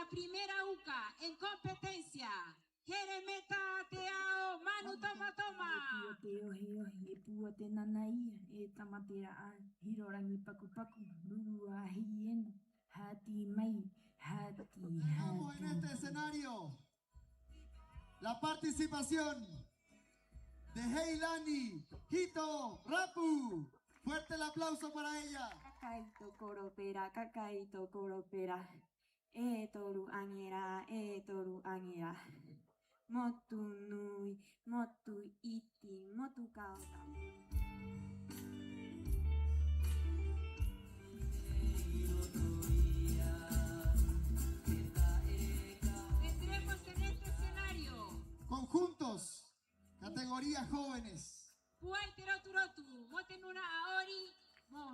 la primera uca en competencia. Jeremeta Teao Manu Toma Toma. Teo heo he pua te nanaia e tamatera a hirorangi paku paku lua hien hati mai hati Tenemos en este escenario la participación de Heilani Hito Rapu. Fuerte el aplauso para ella. Kakaito koropera e toru angera motu nui motu iti motu kauta. Tendremos en este escenario Conjuntos, categorías jóvenes. Puay Teroturotu, Motenuna Aori,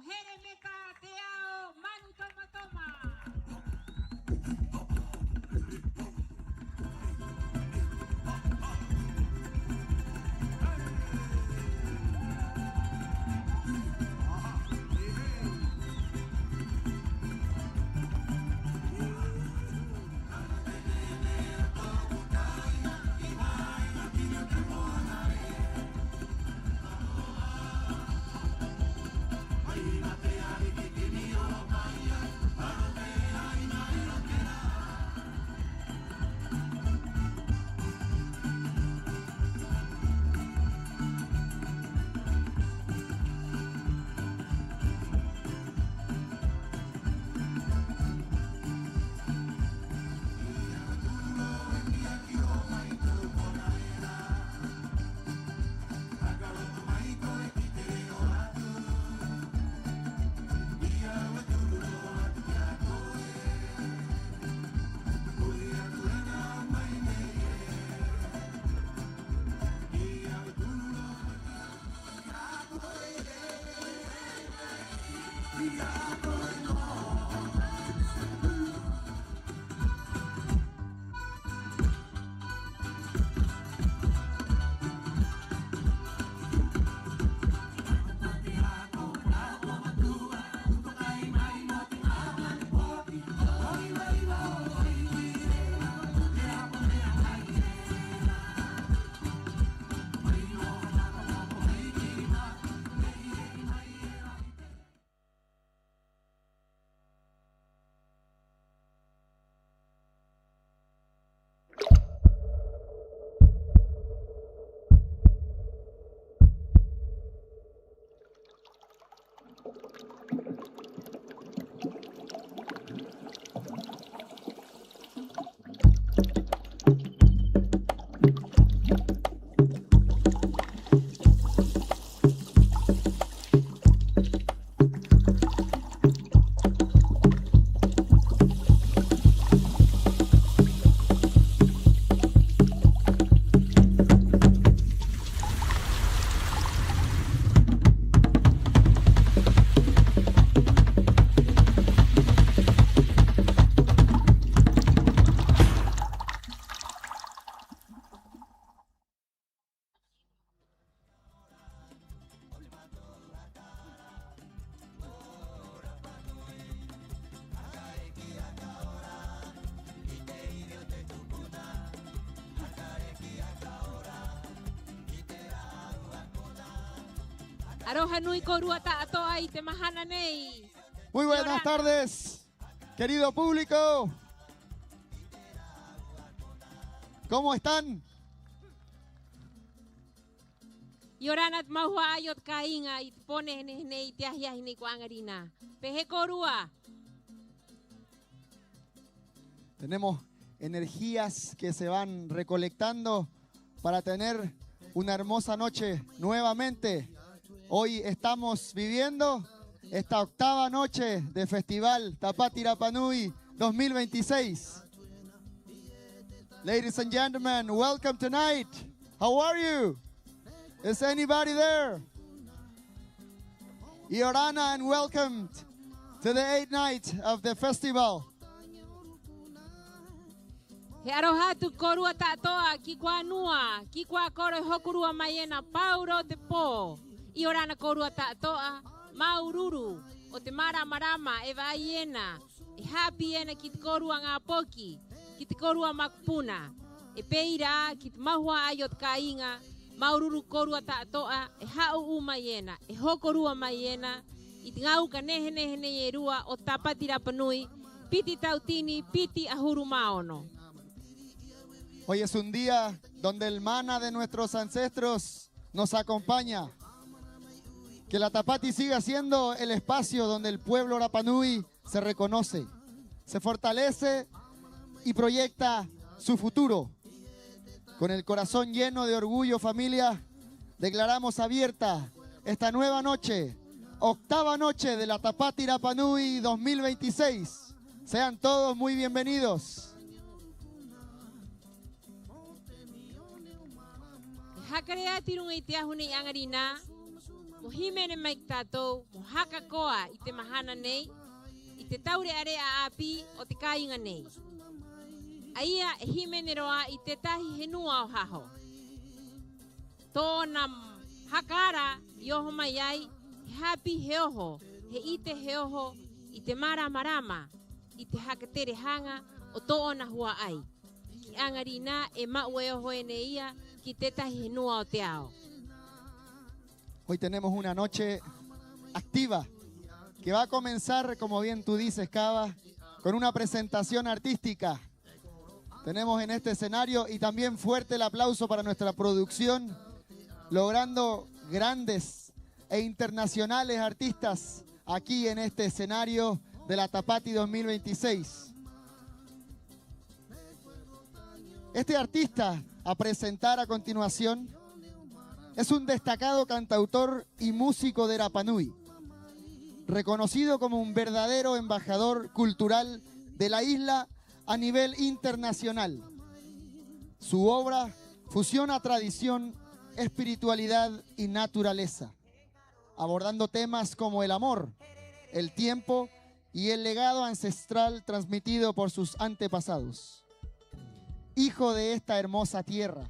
Jeremeta Teao Manu Toma Toma. Aroha nui korua ta'atoa i te mahana nei. Muy buenas tardes, querido público. ¿Cómo están? Yoranat mahua ayot kainga i pone nei te ahia ni kuangarina. Pehe korua. Tenemos energías que se van recolectando para tener una hermosa noche nuevamente. Hoy estamos viviendo esta octava noche de Festival Tapati Rapa Nui 2026. Ladies and gentlemen, welcome tonight. How are you? Is anybody there? Iorana, and welcome to the 8th night of the festival. He aroha tu korua ta'atoa ki kwa nua, ki kwa koro hokurua maiena pauro te po. Iorana korua ta'atoa maururu o te mara marama e vaiena e happy ena kit korua ngā poki, kit korua makpuna, e peira kit mahua ayot kainga, maururu korua tātoa, e hau umayena, e hokorua mayena, it ngau ka nehe e rua o Tapati Rapanui, piti tautini, piti ahuru maono. Hoy es un día donde el mana de nuestros ancestros nos acompaña. Que la Tapati siga siendo el espacio donde el pueblo Rapanui se reconoce, se fortalece y proyecta su futuro. Con el corazón lleno de orgullo, familia, declaramos abierta esta nueva noche, octava noche de la Tapati Rapanui 2026. Sean todos muy bienvenidos. Hakarea tirung itia huni angarina, muhimene maik tato, muhaka koa ite mahana nei, ite taure are a api o te kainga nei. Aia e himene roa ite tahi henua o haho. Tōna hakara yoho mai ai, he hapi heoho, he ite heoho, ite marama, ite hakatere hanga o tōna hua ai. Ki angarina e maue oho ene ia, Hoy tenemos una noche activa que va a comenzar, como bien tú dices, Cava, con una presentación artística. Tenemos en este escenario y también fuerte el aplauso para nuestra producción, logrando grandes e internacionales artistas aquí en este escenario de la Tapati 2026. Este artista a presentar a continuación es un destacado cantautor y músico de Rapanui, reconocido como un verdadero embajador cultural de la isla a nivel internacional. Su obra fusiona tradición, espiritualidad y naturaleza, abordando temas como el amor, el tiempo y el legado ancestral transmitido por sus antepasados. Hijo de esta hermosa tierra,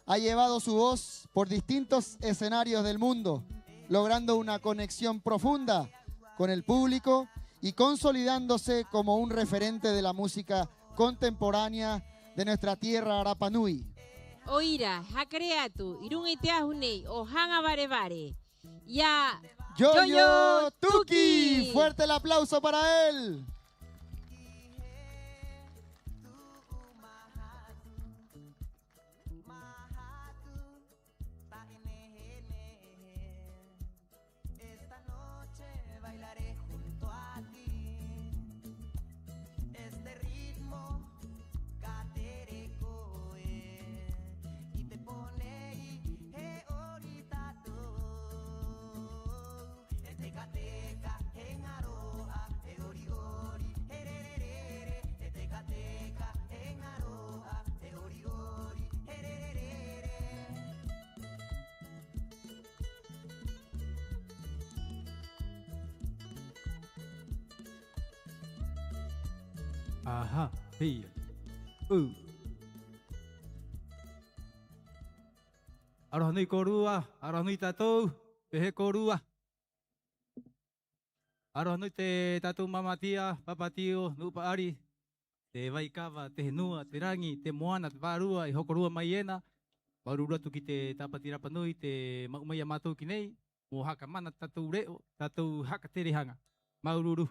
ha llevado su voz por distintos escenarios del mundo, logrando una conexión profunda con el público y consolidándose como un referente de la música contemporánea de nuestra tierra Rapanui. Oira, hakreatu, irunga iteahunei, o hanga vare. Ya, Yoyo Tuki, fuerte el aplauso para él. Aha, iya. Arah ni korua, arah ni tatou, pehe korua. Arah ni te tatou mamatia, papatio, nupa ari, te vaikava, te henua, te rangi, te moana, te varua, i hokorua maiena, barura tu ki te Tapati Rapanui, te maumaya matou ki nei, mo haka mana tatou reo, tatou haka terehanga, maururu.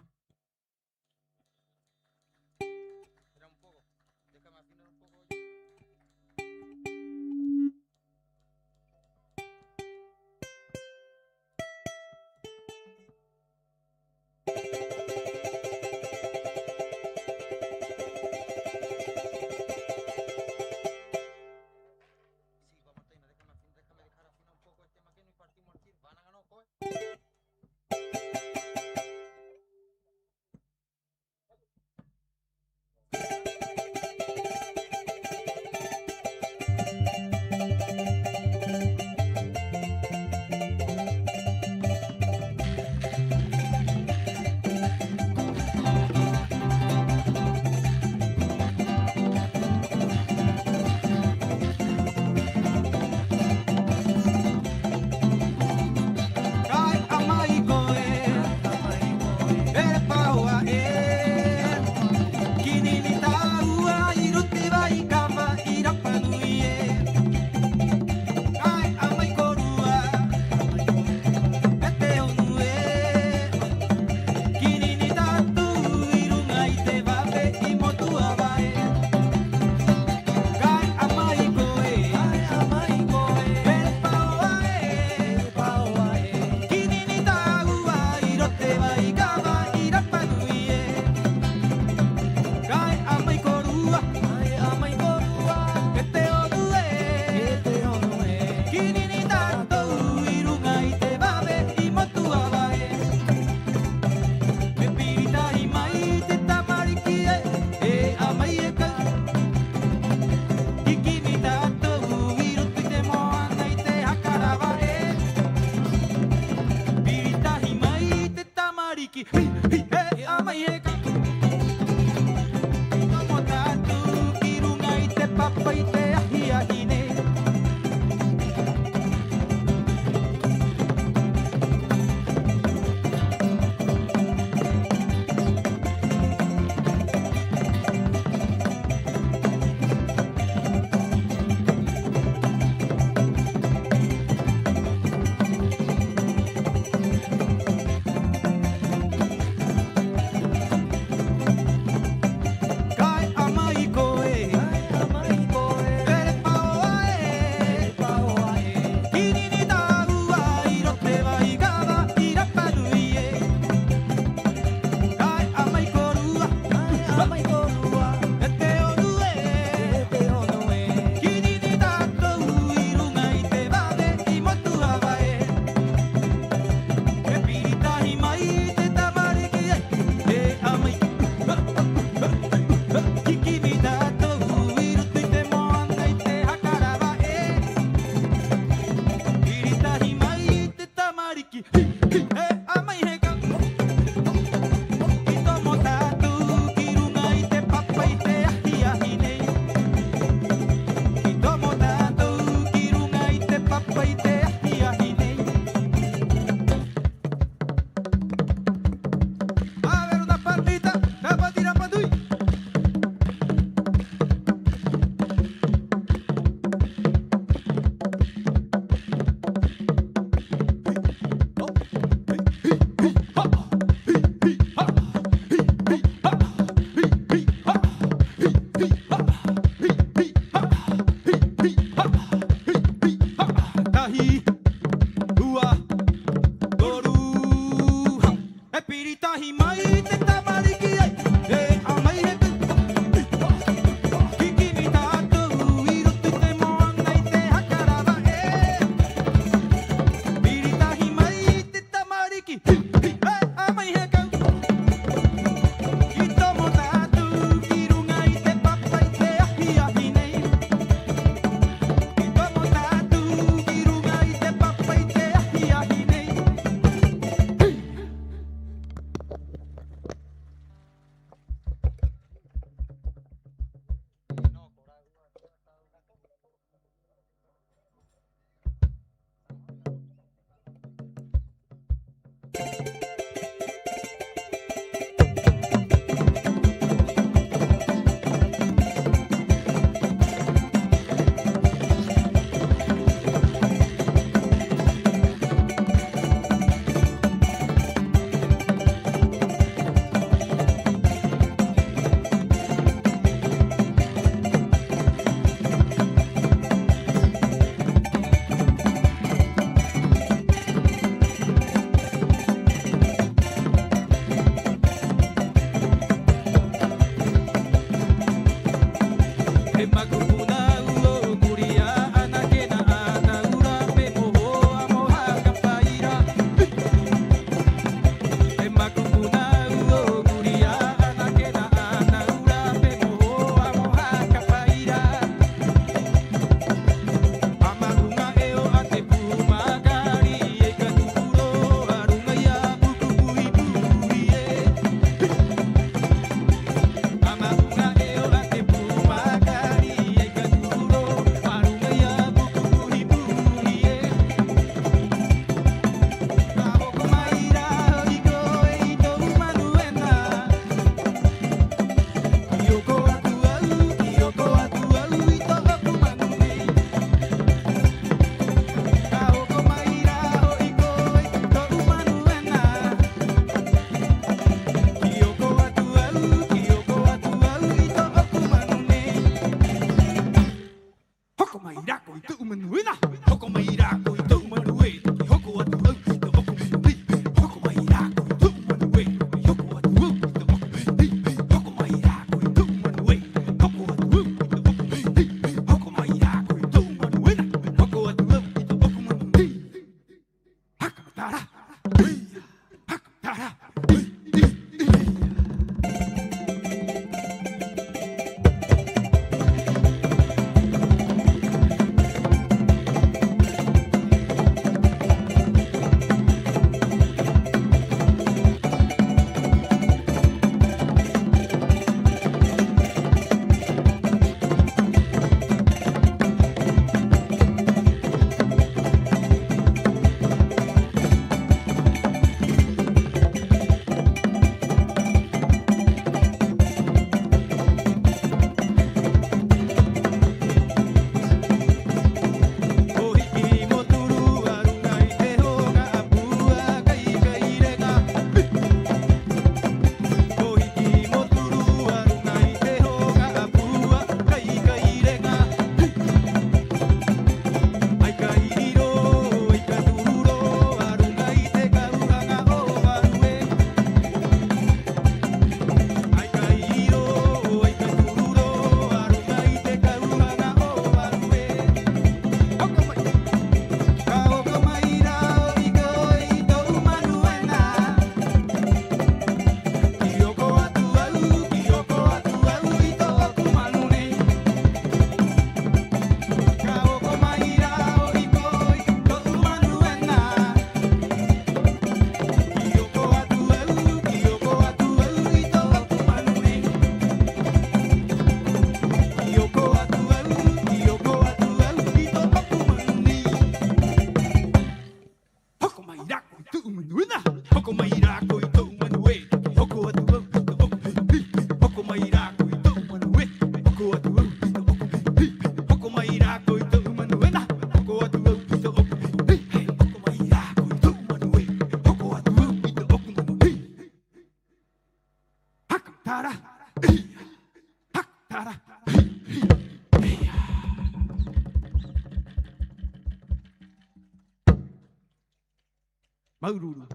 tara, tara. Maururu.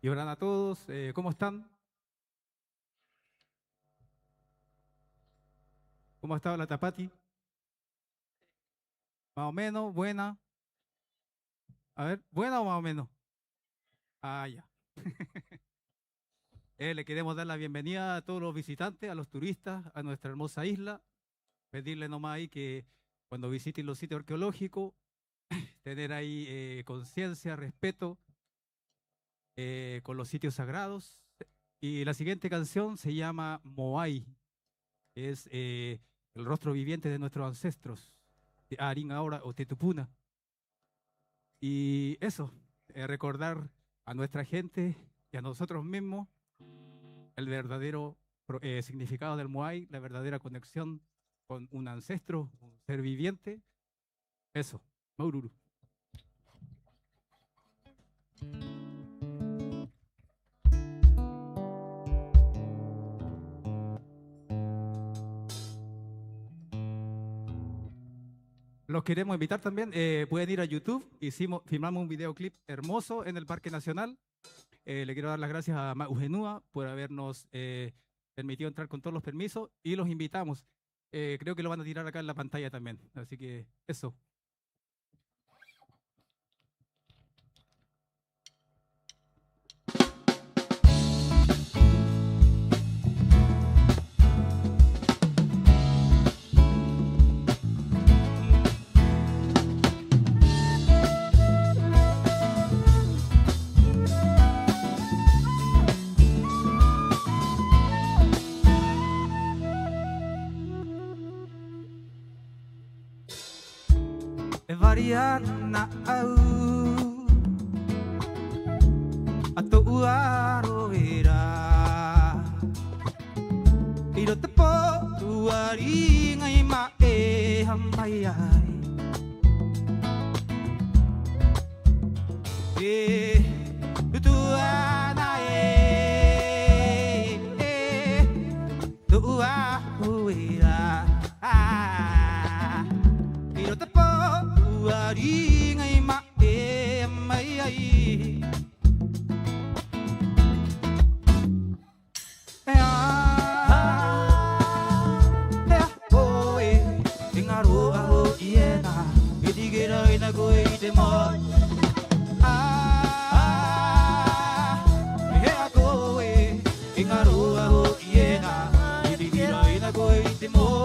Y hola a todos, ¿cómo están? ¿Cómo ha estado la Tapati? Más o menos, buena. A ver, ¿buena o más o menos? Ah, ya. Le queremos dar la bienvenida a todos los visitantes, a los turistas, a nuestra hermosa isla. Pedirle nomás ahí que cuando visiten los sitios arqueológicos, tener ahí conciencia, respeto con los sitios sagrados. Y la siguiente canción se llama Moai, que es el rostro viviente de nuestros ancestros, de Arin ahora o Tetupuna. Y eso, recordar a nuestra gente y a nosotros mismos el verdadero significado del Moai, la verdadera conexión con un ancestro, un ser viviente. Eso, Maururu. Los queremos invitar también, pueden ir a YouTube, filmamos un videoclip hermoso en el Parque Nacional. Le quiero dar las gracias a Maugenúa por habernos permitido entrar con todos los permisos y los invitamos. Creo que lo van a tirar acá en la pantalla también, así que eso. Variana au ato uaro era iro te po tuari ngai ma e hambai ai tuana tuaro era iro te po Ari ngai ma e mai ai oe engaro aho iena idigera ina koi te mo engaro aho iena idigera ina koi te mo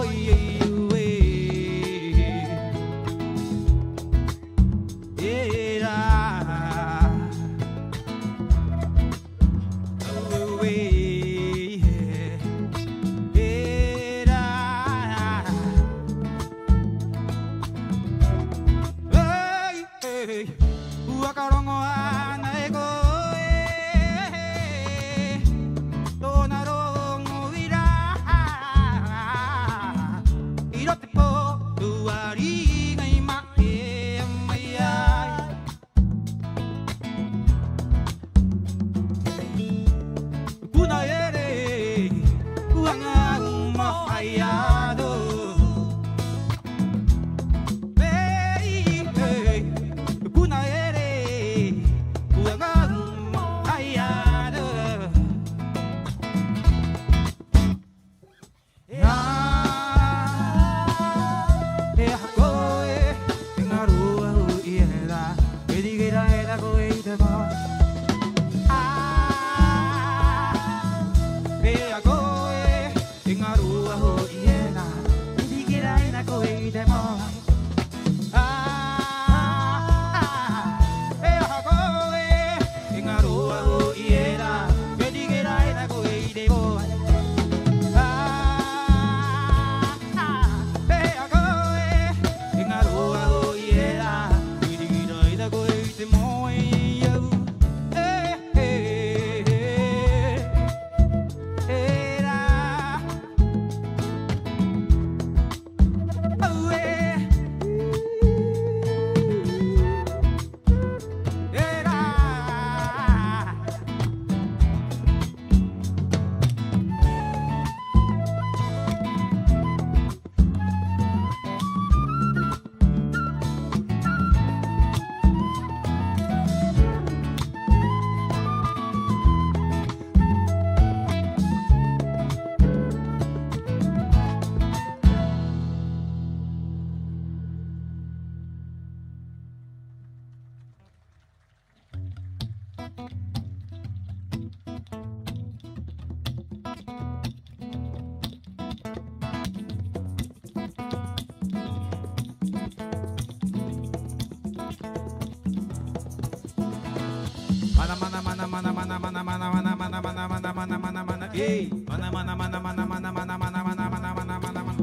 Hey, mana mana mana mana mana mana mana mana mana mana mana mana.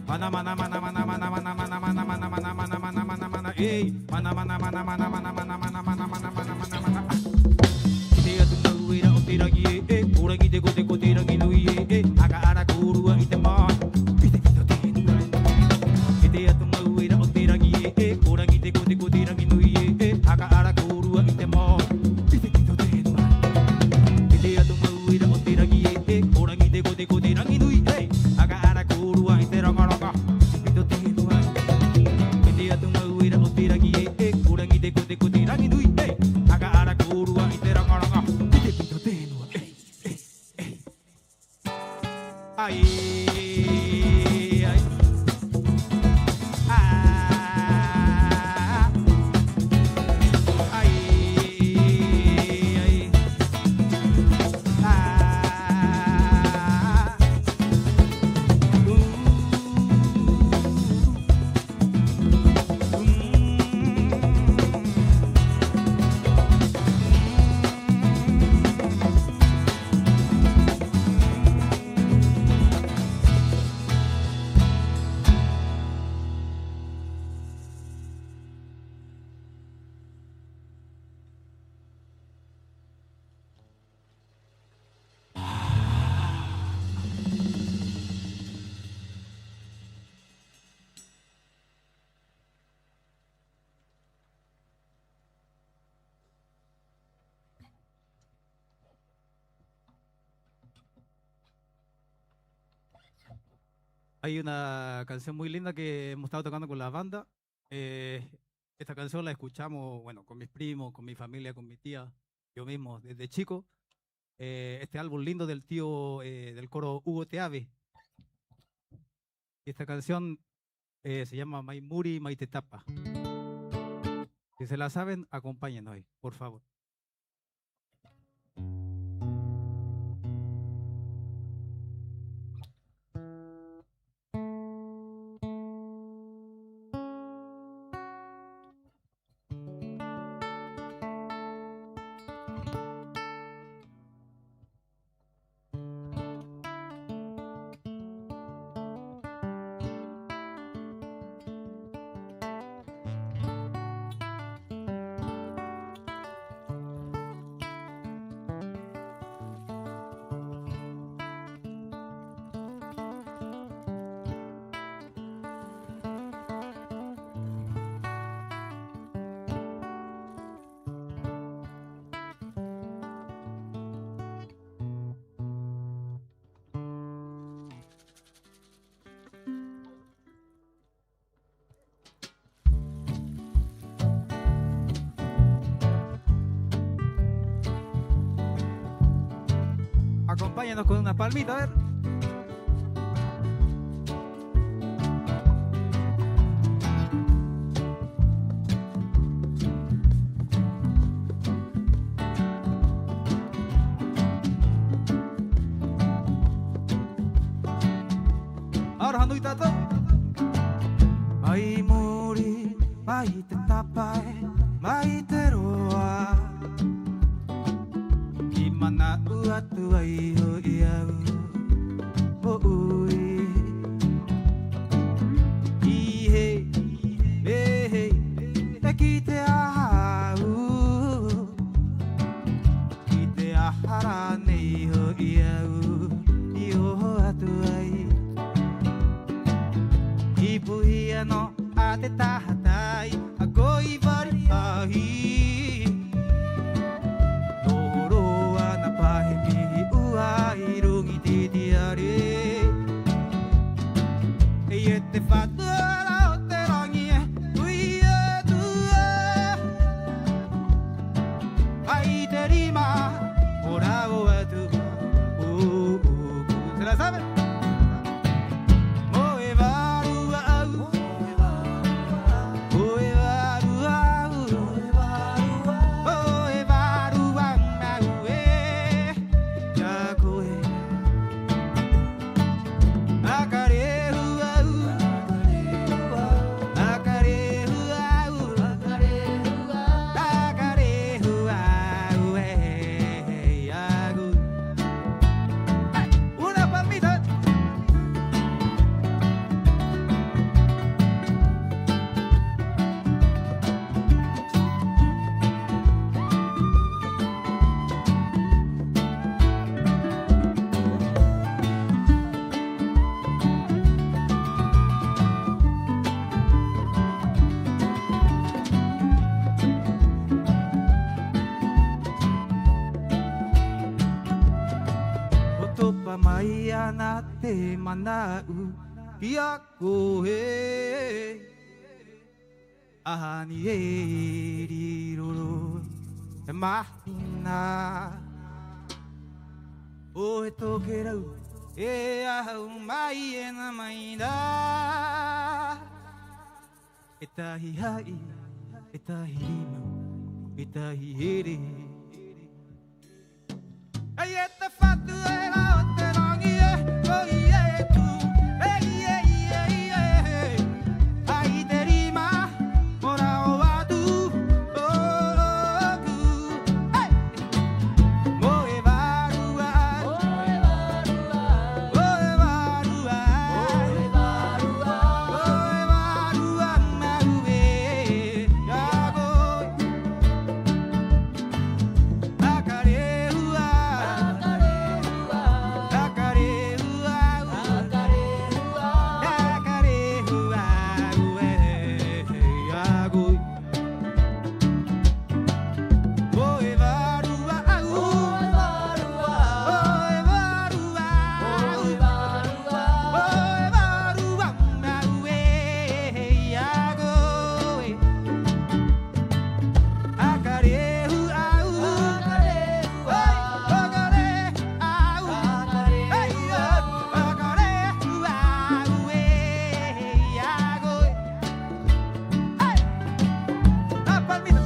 Mana mana mana mana mana mana mana mana mana mana mana mana mana mana. Hey, mana mana mana mana mana mana mana mana mana mana mana. Dia tu mawira o tiragi e, ora gi de go tiragi no e, aga ara kurua ite ma. Ite kito tenu. Dia tu mawira o tiragi e, ora gi de go tiragi no e, aga ara kurua ite ma. Ite kito tenu. Dia tu mawira o tiragi e, ora gi de go tiragi no e, aga ara kurua ite ranga. Kito tenu. Dia tu mawira o tiragi e, ora gi de go tiragi no e, aga ara kurua ite ranga. Ay, ay, ah, ay, ay, ah, Hay una canción muy linda que hemos estado tocando con la banda. Esta canción la escuchamos, bueno, con mis primos, con mi familia, con mi tía, yo mismo, desde chico. Este álbum lindo del tío del coro Hugo Teave. Y esta canción se llama Maimuri Maitetapa. Si se la saben, acompáñenos hoy, por favor. Acompáñanos con una palmita, a ver. Ahora, Hanui Tato. Maimuri, Maitetapae, Maiteroa. Mana uatu ai ho iau o ui ihe he te kite ahau kite ahara nei ho iau I o atu ai ipu hia no ate tahatai a goi vari ahi te fatua te rangie tuia tua ai te rima ora o tu se la sabe moe varu au Korua mai ana te manau ki a koe Ahani e riroro e mahina O e toke rau e ahau mai e na maina E tahi hai, e tahi rimau, e tahi here Ai e te whatu e rao te rangi e, o i e tu E i e i e i e Ai te rima, ora o atu, o ku Mo e varu ai, mo e varu ai Mo e varu ai, mo e varu ai Mo e varu ai, mau e, iago Acarehua, acarehua, acarehua, acarehua, iago Oe varua, oe varua, oe varua, oe varua, oe varua, mau e, iago Acarehu au, acarehu au, acarehu au, acarehu au, iago. A palmita.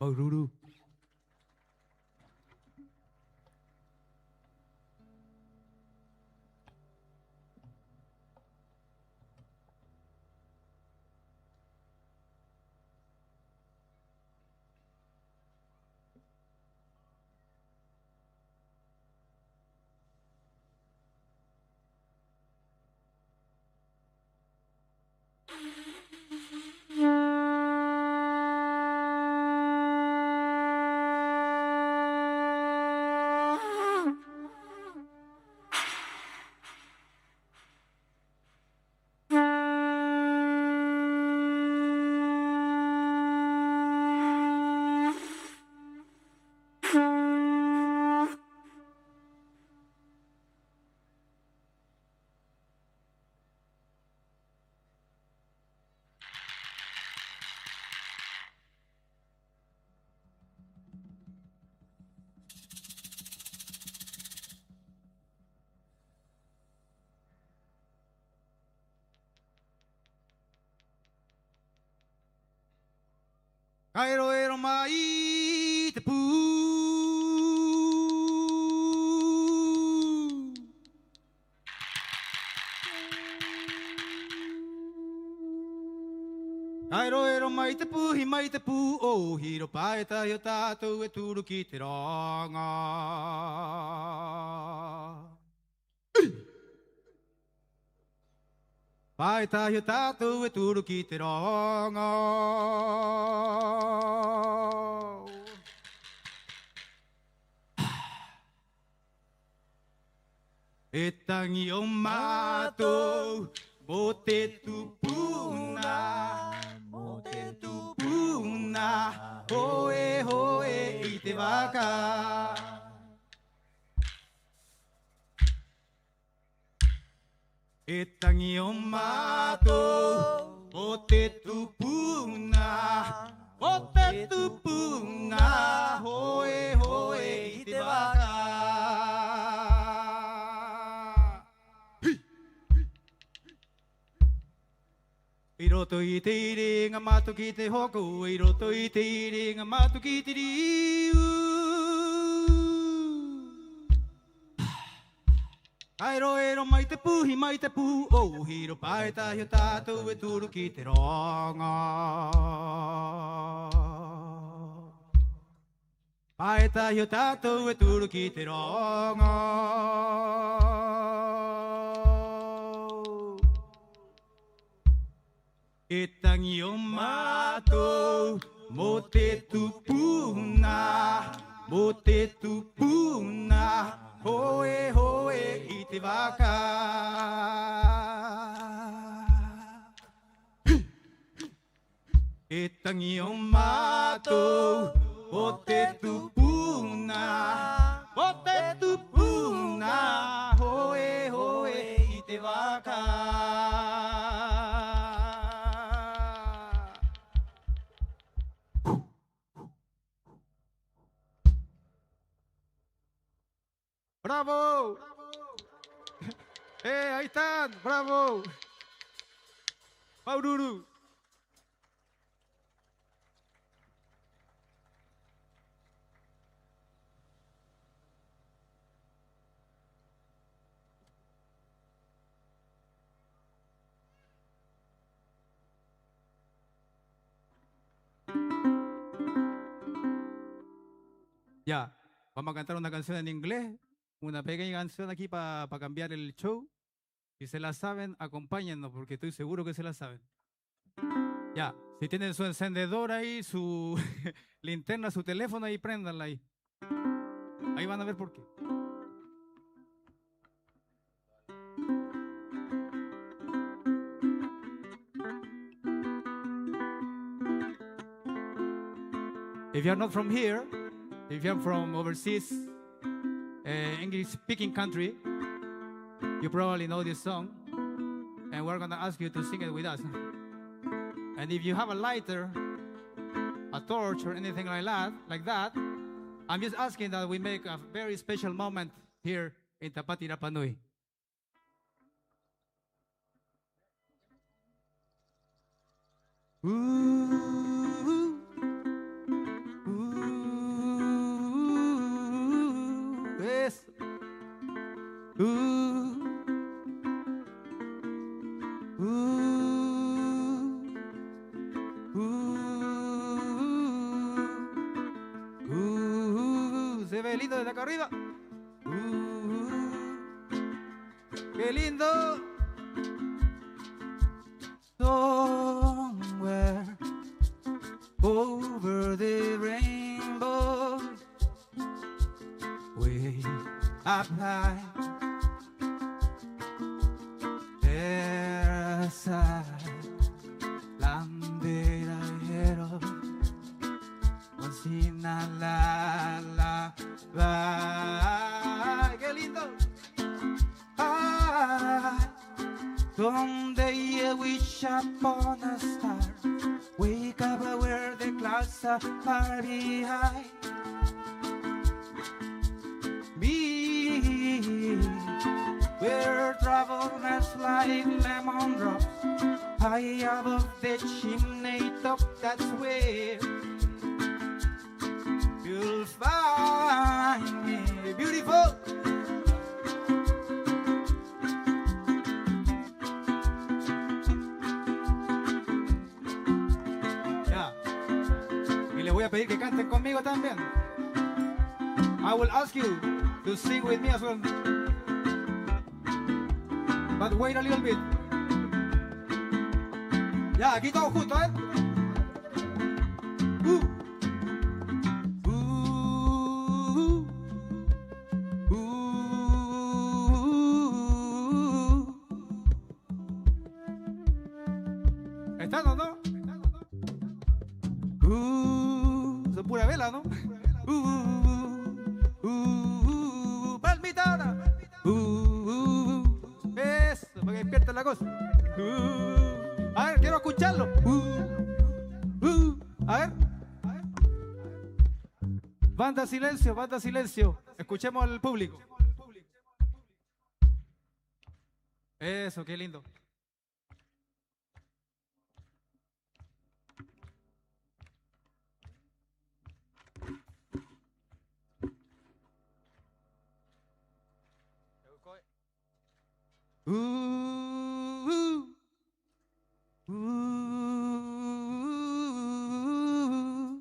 Maururu. Kairo ero mai te pū Kairo ero mai te pū, hi mai te pū o hiro paetahi o tātou e tūru ki te ranga Paetahi o tātou e tūru ki te ranga E tangi o mātou mo te tupuna Mo te tupuna Hoe hoe i te waka E tangi o mātou o te tupuna O te tu punga, hoe hoe ite baka. Iroto ite iri ngamato kite hoku, iroto ite iri ngamato kite riu. Airo ero mai te pu, oh hiro paeta hio tātou e turu ki te ronga. Paeta hio tātou e turu ki te ronga. E tangi o mātou mo te tupuna, mo te tupuna. Hoe hoe i te waka. E tangi o mātou o te tupuna, o te tupuna. Hoe hoe i te waka. ¡Bravo! Ahí están! ¡Bravo! ¡Maururu! Ya, vamos a cantar una canción en inglés. Una pequeña canción aquí para cambiar el show. Si se la saben, acompáñennos porque estoy seguro que se la saben. Ya, si tienen su encendedor ahí, su linterna, su teléfono ahí, préndanla ahí. Ahí van a ver por qué. If you're not from here, if you're from overseas, English-speaking country, you probably know this song, and we're gonna ask you to sing it with us. And if you have a lighter, a torch, or anything like that, I'm just asking that we make a very special moment here in Tapati Rapa Nui. Yes. Se ve lindo desde acá arriba. Qué lindo. Somewhere over the rainbow, way up high, there's a landero, cocina la la la. Qué lindo. Someday I wish upon a star, wake up where the clouds are far behind me, where travelers like lemon drops high above the chimney top. That's where you'll find me. Beautiful. Voy a pedir que canten conmigo también. I will ask you to sing with me as well. But wait a little bit. Ya, aquí todos juntos, ¿eh? ¿Están o no? Son pura vela, ¿no? Palmitana. Eso, para que despierta la cosa. A ver, quiero escucharlo. A ver. Banda silencio, banda silencio. Escuchemos al público. Eso, qué lindo.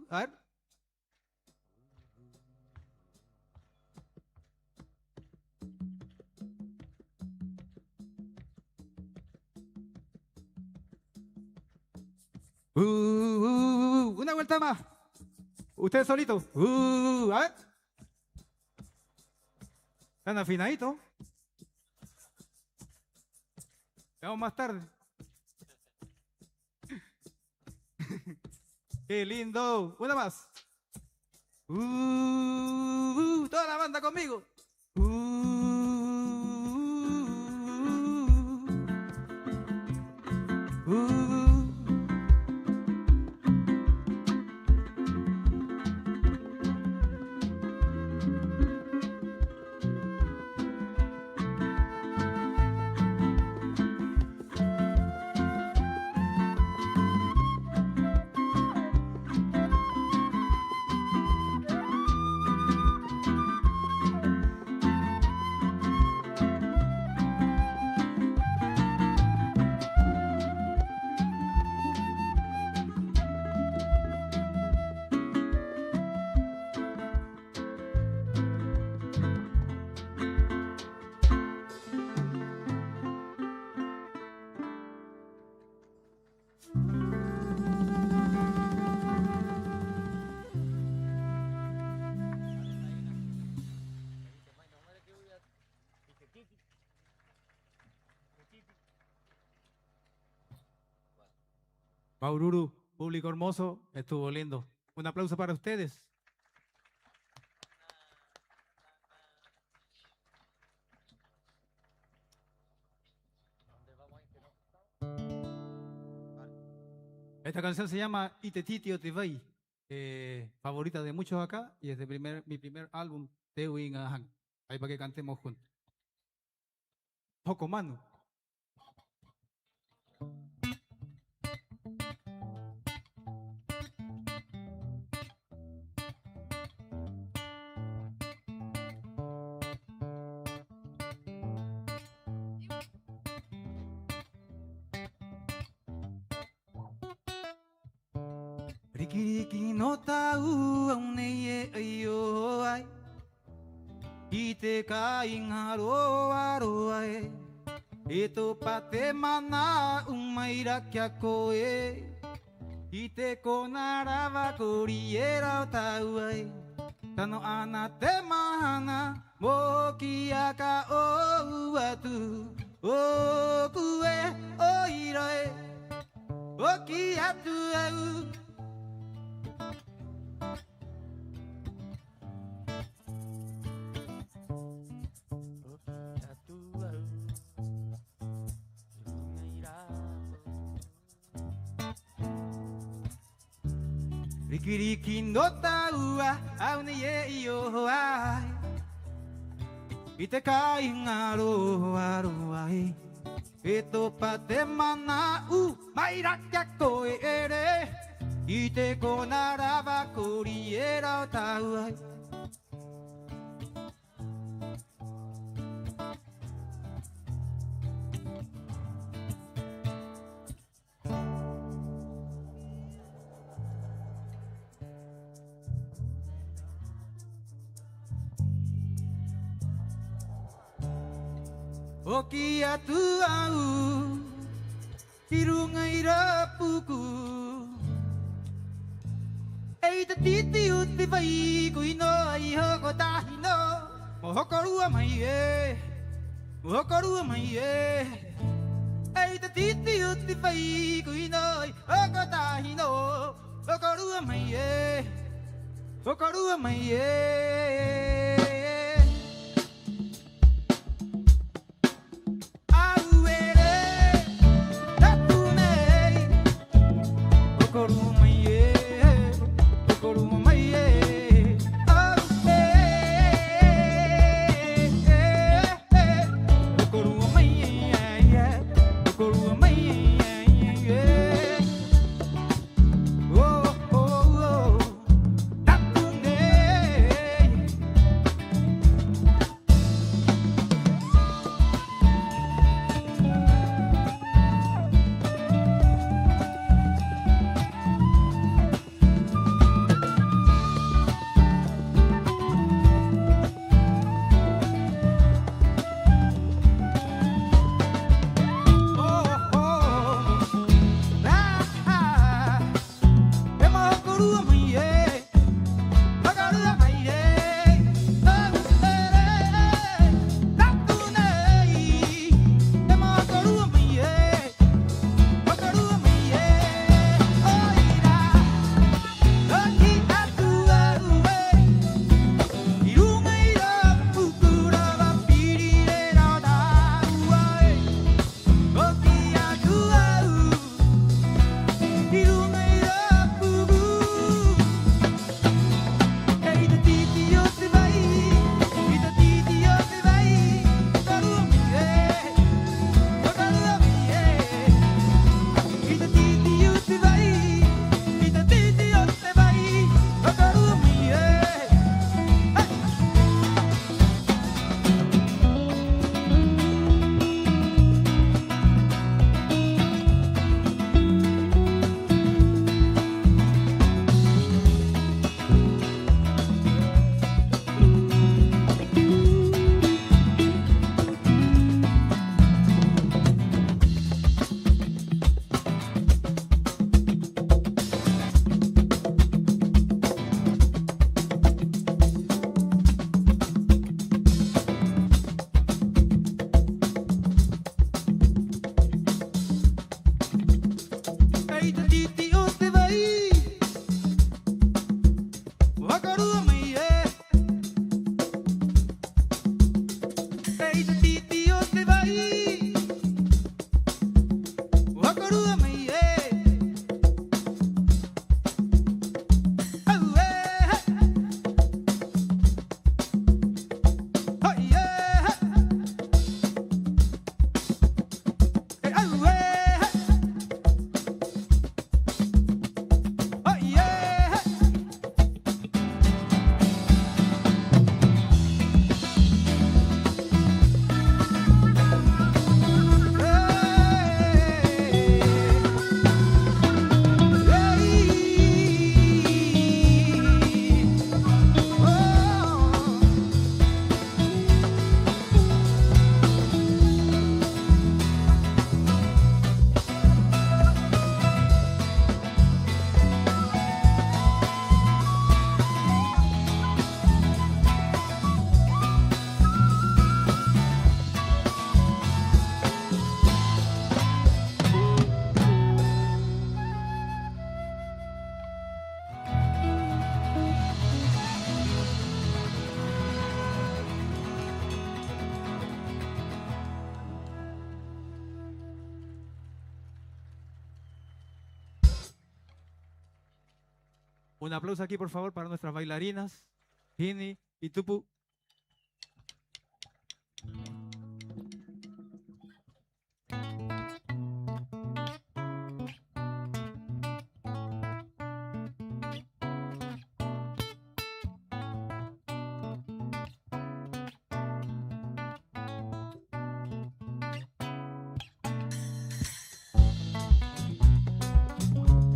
A ver. Una vuelta más. Ustedes solitos. A ver. Están afinaditos. Vamos más tarde. Qué lindo. Una más. Toda la banda conmigo. Maururu, público hermoso, estuvo lindo. Un aplauso para ustedes. Esta canción se llama Itetitio Te Vai, favorita de muchos acá y es de mi primer álbum, Tewin Ahan. Ahí para que cantemos juntos. Poco mano. Rikiriki no tau au nei e aio ai I te kaing haro aro ai E tō pate mana umaira kia koe I te kona rawa kori e rau tau ai Tano ana te mahana mo ki aka o atu O kue o iroe o ki atu au Rikiriki no taua au nei e io ai I te kaing aro aro ai E tō pate mana mai rakia koe ere I te kona rawa kori e rau tau ai O ki atu au I runga I rapuku Ei te titi o te vai Kuino ai hoko tahi no Mo hokorua mai e Mo hokorua mai e Ei te titi o te vai Kuino ai hoko tahi no Hokorua mai e Hokorua mai e Koruma mai e, koruma mai e, Un aplauso aquí, por favor, para nuestras bailarinas, Hini y Tupu.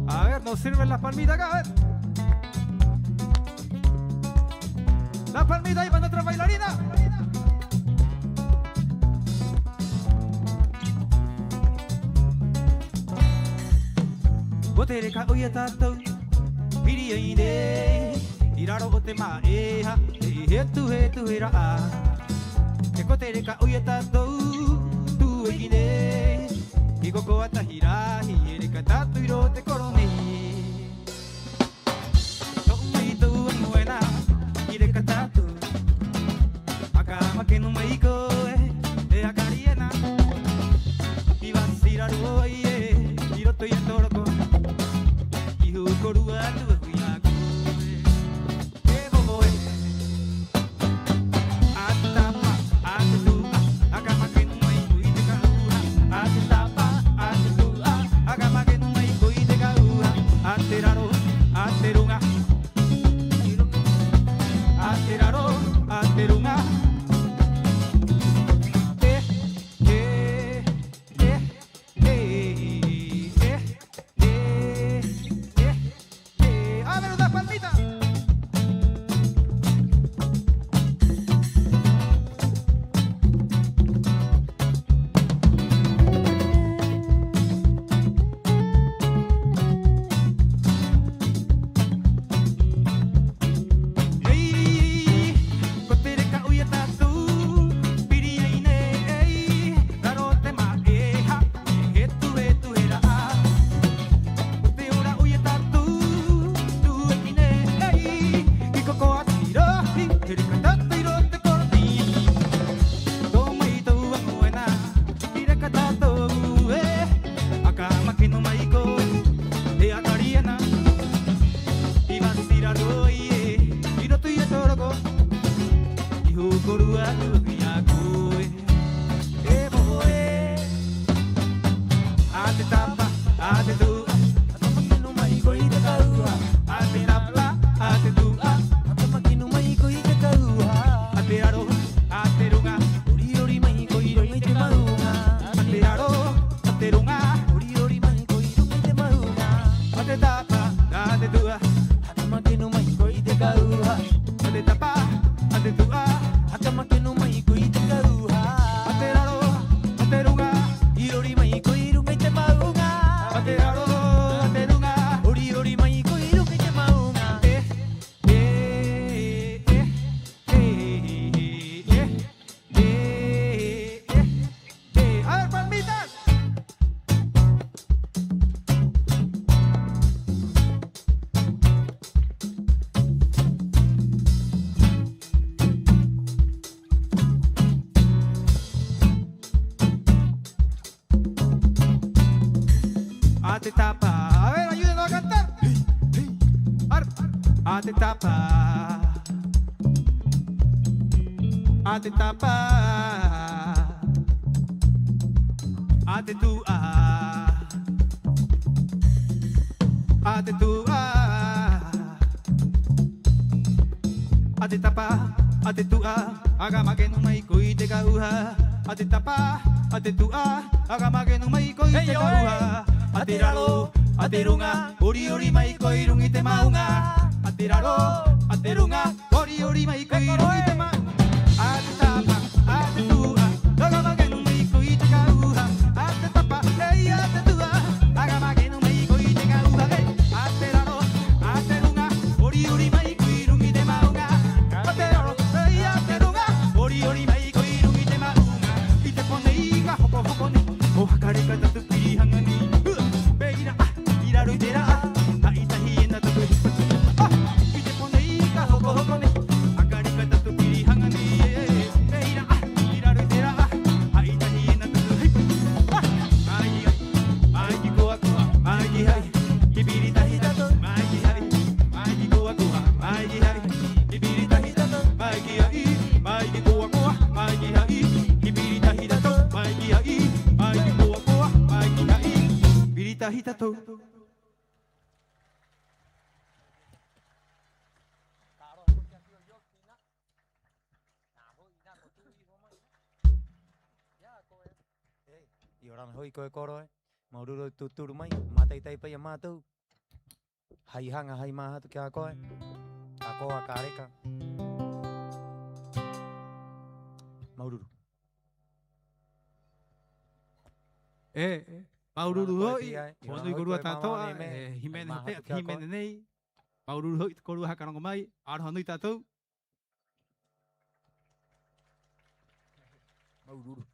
A ver, nos sirven las palmitas acá, a ver. Las palmitas ahí para nuestra bailarina. Botere ka oya tato, piri ide, iraro bote ma eha, hetu hera a. Ke botere ka oya tato, tu egine, ikoko atahira, hiere ka tato irote korone. Que no me digo de la cariena y vas a ir a roye y lo estoy en torco y yo corúa tu vida que bobo hasta hasta tú acá más que no me digo y te calura hasta tú acá más que no me digo y te calura ateraro aterunga ateraro aterunga. Ate tapa, a ver, ayúdenos a cantar. Ate tapa, ate tapa, ate tu ate tu ate tapa, ate tu agama que no me y te cauja. Ate tapa, ate tu agama que no me y te cauja. Ateraro, aterunga, ori ori maiko irung ite maunga. Ateraro, aterunga, ori ori maiko irung ite maunga. Atapa, atetua, agama que no maiko ite kauha. Atapa, ei atetua, agama que no maiko ite kauha. Ateraro, aterunga, ori ori maiko irung ite maunga. Ateraro, ei aterunga, ori ori maiko irung ite maunga. Ite pone iga hopo hopo ni, o hakare kata tu pirihangani. Iraro itera, aita hiena tu ite pone ika hoko hoko ne, akari kata tu piri ahi tatou. I ora me hoi koe koro e. Maururu tu turu mai. Matai tai pai a mātou. Hai hanga hai maha tu ki a koe. A koa ka reka. Maururu. Maururu hoi. Honui korua tātoa. Himene nei. Maururu hoi korua hakarongo mai. Aroha nui tātou. Maururu.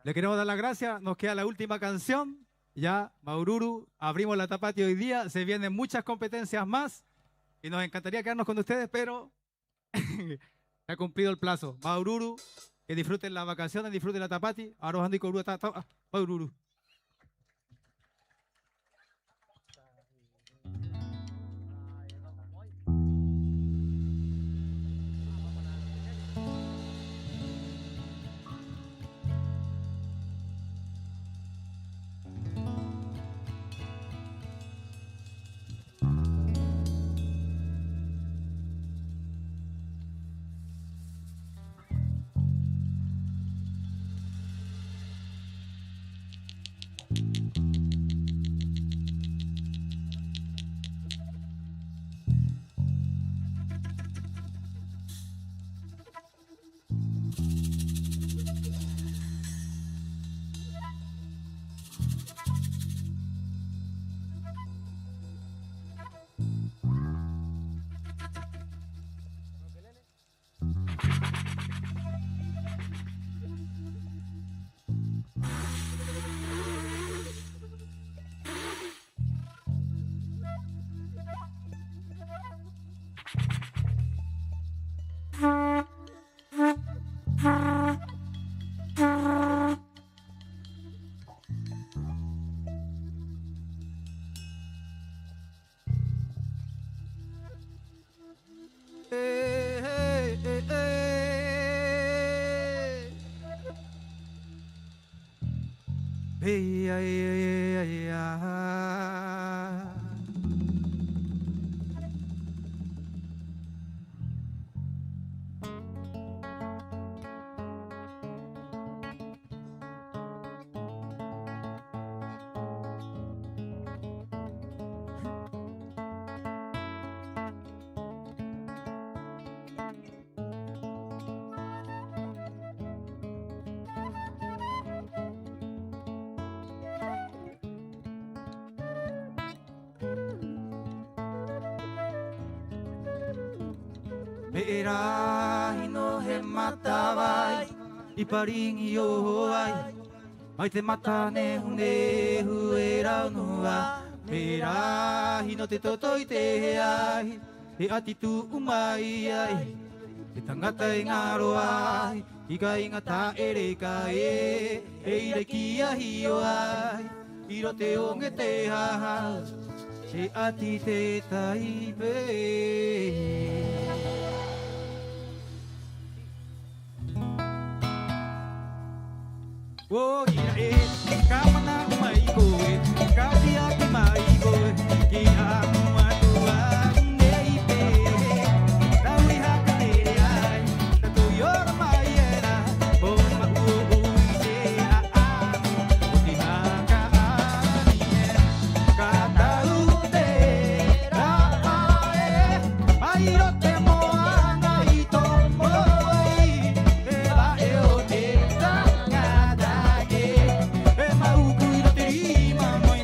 Le queremos dar las gracias. Nos queda la última canción. Ya, Maururu, abrimos la Tapati hoy día. Se vienen muchas competencias más. Y nos encantaría quedarnos con ustedes, pero se ha cumplido el plazo. Maururu, que disfruten las vacaciones, disfruten la Tapati. Arojando y Korua Tata. Maururu. Perahi no he matawai I paringi o ai Mai te mata ne hunehu e raunua Perahi no te toto I te he ai He ati tu umai ai Te tangata I ngaro ai I ka ingata ere ka e ire ki ahi o ai I ro te onge te haha He ati te taipe Oh, ira e, kamana mai koe, kapia ki mai koe, ki amu atua nei pe. Raui haka ere ai, tato yora mai era, o ma uo se a amu, o ti haka ani e, kata ute ra ae, mai rote moana I tomo ai, e va e o te tanga. E mau kui no te rima, moi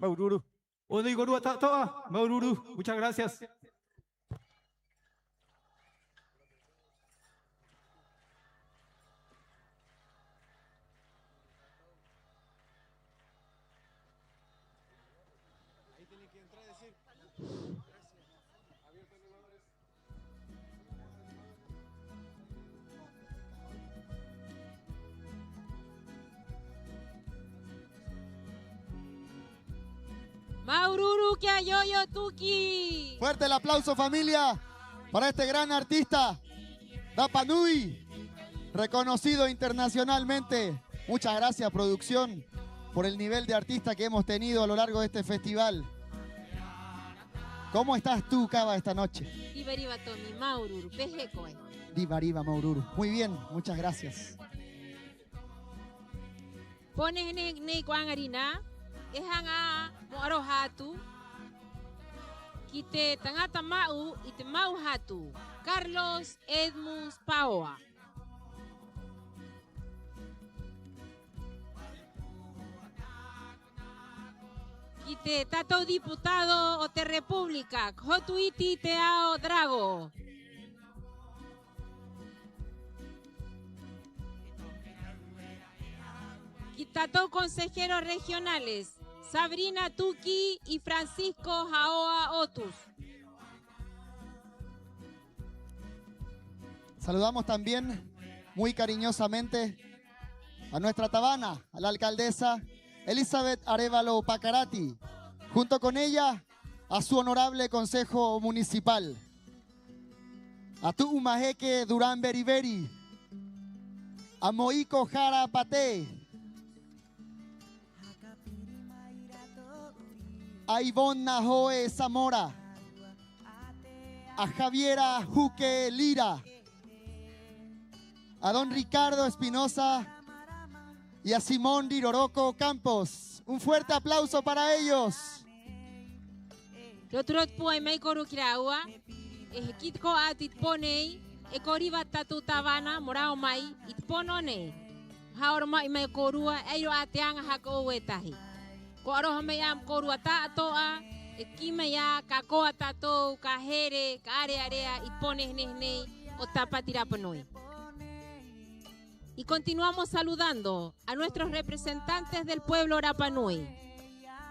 Maururu. Odo y Gorua Tatoa. Maururu. Muchas gracias. Maururu que ayoyo tuki. Fuerte el aplauso, familia, para este gran artista, Rapa Nui, reconocido internacionalmente. Muchas gracias, producción, por el nivel de artista que hemos tenido a lo largo de este festival. ¿Cómo estás tú, Cava, esta noche? Iberiba Tomi, Maururu, Pejecoe. Divariba Maururu. Muy bien, muchas gracias. Pones ne kuangarina, ehanga moaro hatu, kite tangata mau ite mau hatu. Carlos Edmus Paoa. Kite tato diputado o te república, Jotuiti Teao Drago. Quitato consejeros regionales, Sabrina Tuki y Francisco Jaoa Otus. Saludamos también muy cariñosamente a nuestra tabana, a la alcaldesa Elizabeth Arevalo Pacarati, junto con ella a su honorable consejo municipal, a tu Umajeque Durán Beriberi, a Moico Jara Pate, a Ivonne Najoe Zamora, a Javiera Juque Lira, a don Ricardo Espinosa y a Simón Diroroco Campos. Un fuerte aplauso para ellos. Lotrot puai mai koru kiraua, kitko atit ponei, ekoriva tatu tavana, morao mai, itponone. Haor mai mai korua, eiro ateanga hako wetahi. Ko aroha mai am korua tatoa, ekime ya kakoa tato, kahere, kare area, itpone hnei, o tapatirapanoi. Y continuamos saludando a nuestros representantes del pueblo Rapa Nui,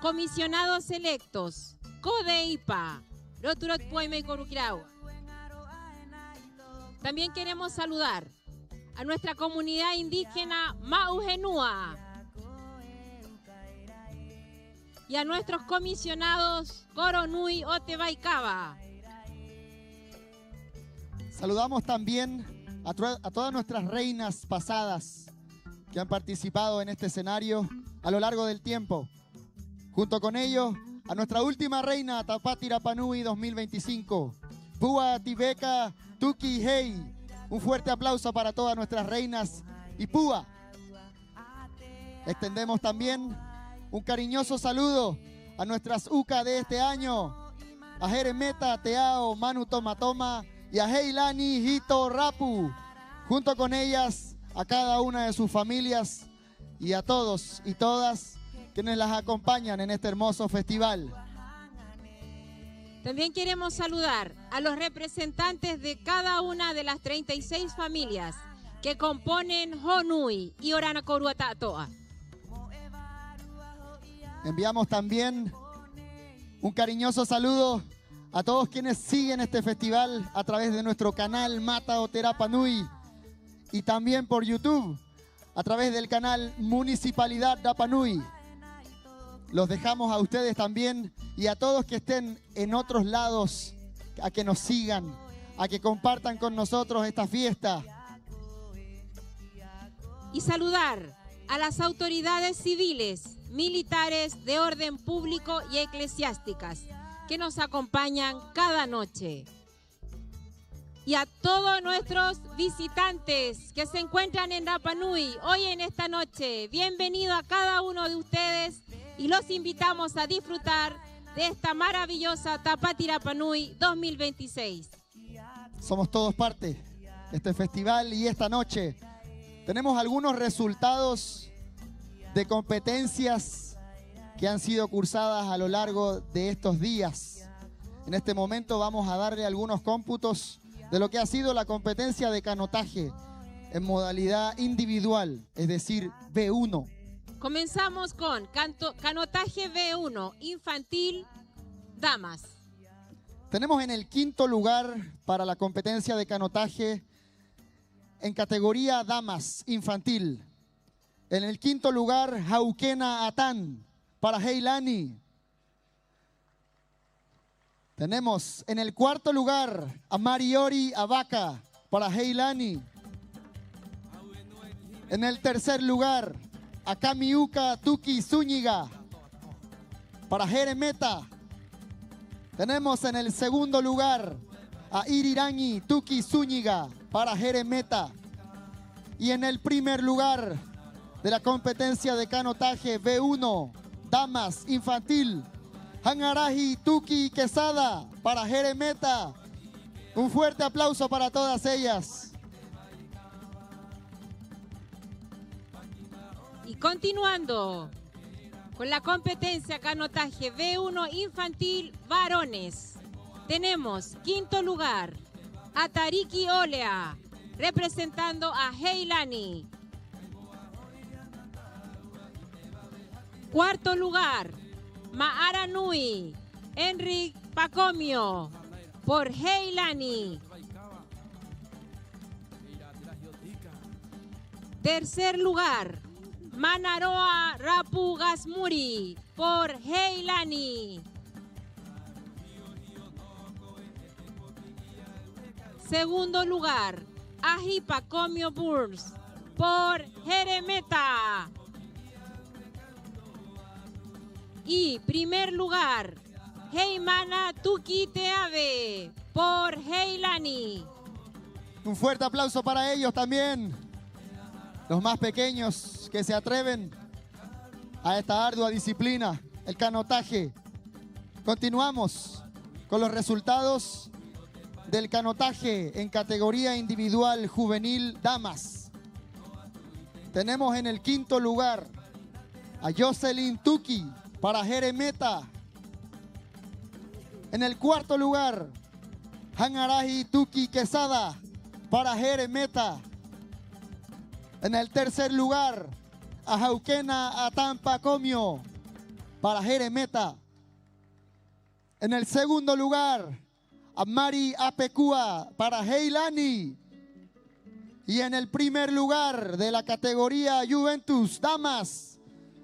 comisionados electos, Codeipa, Roturot Pueme Corukirau, También queremos saludar a nuestra comunidad indígena Maujenúa y a nuestros comisionados Coronui Otebaicaba. Saludamos también a todas nuestras reinas pasadas que han participado en este escenario a lo largo del tiempo. Junto con ellos, a nuestra última reina, Tapati Rapanui 2025, Pua Tibeca Tuki Hei. Un fuerte aplauso para todas nuestras reinas y Pua. Extendemos también un cariñoso saludo a nuestras UCA de este año, a Jeremeta, Teao, Manu Tomatoma y a Heilani Hito Rapu. Junto con ellas, a cada una de sus familias y a todos y todas quienes las acompañan en este hermoso festival. También queremos saludar a los representantes de cada una de las 36 familias que componen Honui y Orana Korua Ta'atoa. Enviamos también un cariñoso saludo a todos quienes siguen este festival a través de nuestro canal Mata Oterapanui y también por YouTube a través del canal Municipalidad Rapanui. Los dejamos a ustedes también y a todos que estén en otros lados a que nos sigan, a que compartan con nosotros esta fiesta. Y saludar a las autoridades civiles, militares, de orden público y eclesiásticas que nos acompañan cada noche. Y a todos nuestros visitantes que se encuentran en Rapanui hoy en esta noche, bienvenido a cada uno de ustedes y los invitamos a disfrutar de esta maravillosa Tapati Rapanui 2026. Somos todos parte de este festival y esta noche tenemos algunos resultados de competencias que han sido cursadas a lo largo de estos días. En este momento vamos a darle algunos cómputos de lo que ha sido la competencia de canotaje en modalidad individual, es decir, B1. Comenzamos con canotaje B1, infantil, damas. Tenemos en el quinto lugar para la competencia de canotaje en categoría damas, infantil. En el quinto lugar, Jaukena Atán para Heilani. Tenemos en el cuarto lugar a Mariori Abaca para Heilani. En el tercer lugar, a Kamiuka Tuki Zúñiga para Jeremeta. Tenemos en el segundo lugar a Irirangi Tuki Zúñiga para Jeremeta. Y en el primer lugar de la competencia de canotaje B1, damas, infantil, Hangaraji Tuki Quesada para Jeremeta. Un fuerte aplauso para todas ellas. Y continuando con la competencia canotaje B1 infantil varones, tenemos quinto lugar a Tariki Olea representando a Heilani. Cuarto lugar, Maara Nui, Enric Pacomio por Heilani. Tercer lugar, Manaroa Rapu Gasmuri por Heilani. Segundo lugar, Aji Pacomio Burns por Jeremeta. Y primer lugar, Heimana Tuki Teave por Heilani. Un fuerte aplauso para ellos también. Los más pequeños que se atreven a esta ardua disciplina, el canotaje. Continuamos con los resultados del canotaje en categoría individual juvenil damas. Tenemos en el quinto lugar a Jocelyn Tuki para Jeremeta. En el cuarto lugar, Hangaraji Tuki Quesada para Jeremeta. En el tercer lugar, a Jaukena Atampa Comio para Jeremeta. En el segundo lugar, a Mari Apecua para Heilani. Y en el primer lugar de la categoría Juventus Damas,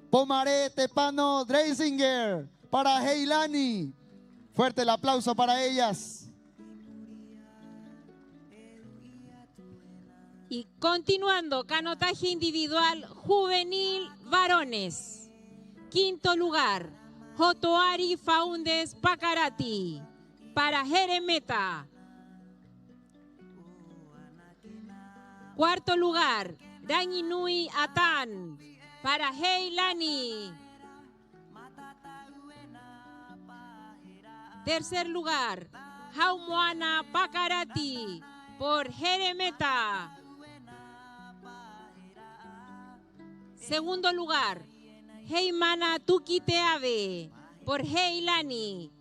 Pomaré Tepano Dreisinger para Heilani. Fuerte el aplauso para ellas. Y continuando, canotaje individual juvenil varones. Quinto lugar, Jotoari Faundes Pacarati para Jeremeta. Cuarto lugar, Ranginui Atan para Heilani. Tercer lugar, Jaumoana Pacarati por Jeremeta. Segundo lugar, Heimana Tukiteave por Heilani.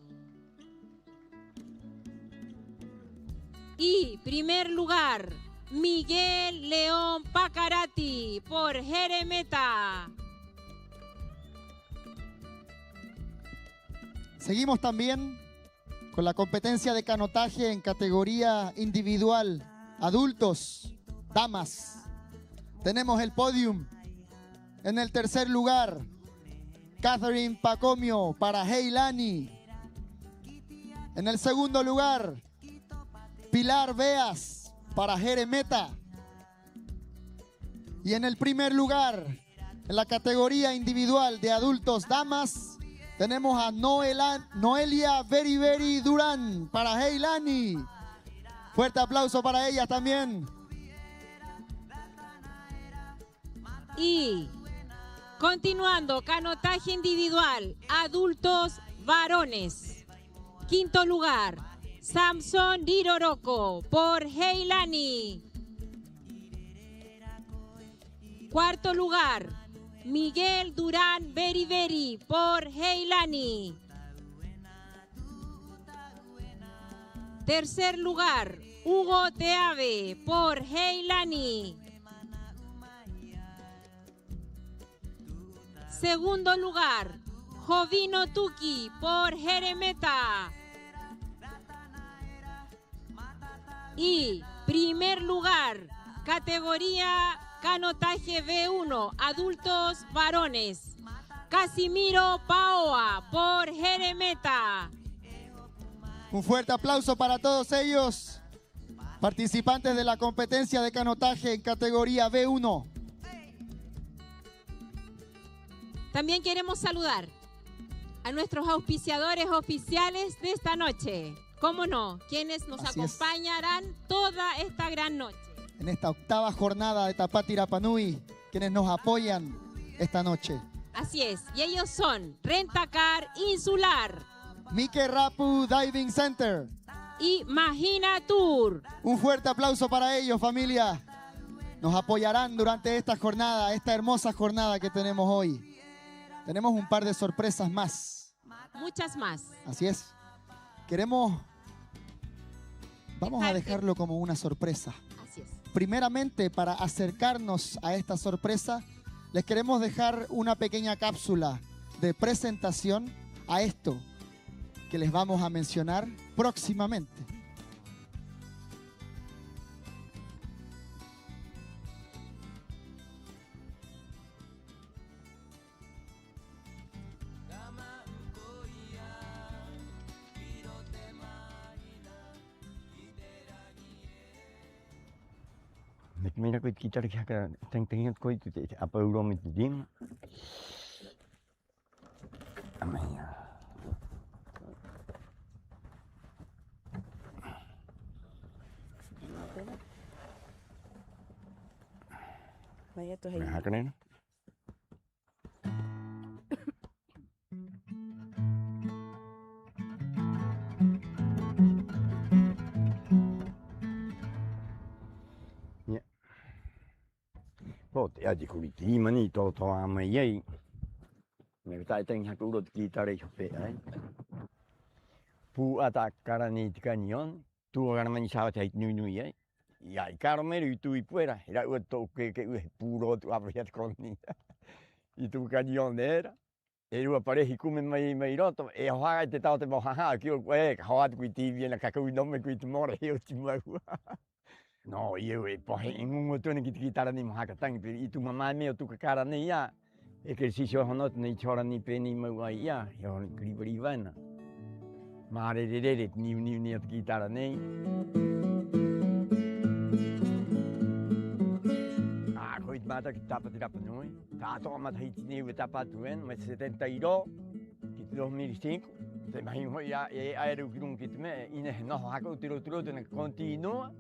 Y primer lugar, Miguel León Pacarati por Jeremeta. Seguimos también con la competencia de canotaje en categoría individual, adultos, damas. Tenemos el podium. En el tercer lugar, Catherine Pacomio para Heilani. En el segundo lugar, Pilar Beas para Jeremeta. Y en el primer lugar, en la categoría individual de adultos damas, tenemos a Noelia Beriberi Durán para Heilani. Fuerte aplauso para ellas también. Y continuando, canotaje individual, adultos varones. Quinto lugar, Samson Diroroko por Heilani. Cuarto lugar, Miguel Durán Beriberi por Heilani. Tercer lugar, Hugo Teave por Heilani. Segundo lugar, Jovino Tuki por Jeremeta. Y primer lugar, categoría canotaje B1, adultos varones, Casimiro Paoa por Jeremeta. Un fuerte aplauso para todos ellos, participantes de la competencia de canotaje en categoría B1. También queremos saludar a nuestros auspiciadores oficiales de esta noche. ¿Cómo no? Quienes nos Así es. acompañarán toda esta gran noche. En esta octava jornada de Tapati Rapa Nui, quienes nos apoyan esta noche. Así es, y ellos son Rentacar Insular Mike Rapu Diving Center. y Magina Tour. Un fuerte aplauso para ellos, familia. Nos apoyarán durante esta jornada, esta hermosa jornada que tenemos hoy. Tenemos un par de sorpresas más. Muchas más. Así es. Vamos a dejarlo como una sorpresa. Así es. Primeramente, para acercarnos a esta sorpresa, les queremos dejar una pequeña cápsula de presentación a esto que les vamos a mencionar próximamente. Mira que quitar que acá tengo que te apuro mi dim. Amaya. Vaya tu Me hakren. Ya di kuliti mani to amai. Me tai teng hakuro quitar yo pe ai. Pu atacara ni canyon. Tu agar mani sabe tai nui ai. Y hay carmelo y tú y fuera. Era un toque que puro tu abrir con ni. Y tu cañón era. Era una pareja y come mai roto. E haga te tao te mojaja. Que haga kuiti bien la cacu no me kuiti more yo ti mau. No, eu e pohe ingungo tu ni kitara ni mahakatangi pe itu mama me tu kakara ni ya. Ejercicio honot ni chora ni pe ni mau ya, yo kribri vana. Mare de ni kitara ni. Hoy mata que tapa tira panui. Tato amat hit ni tapa tuen, mas 72, 2005. Te imagino ya era o que me ine no hako tiro ne continua.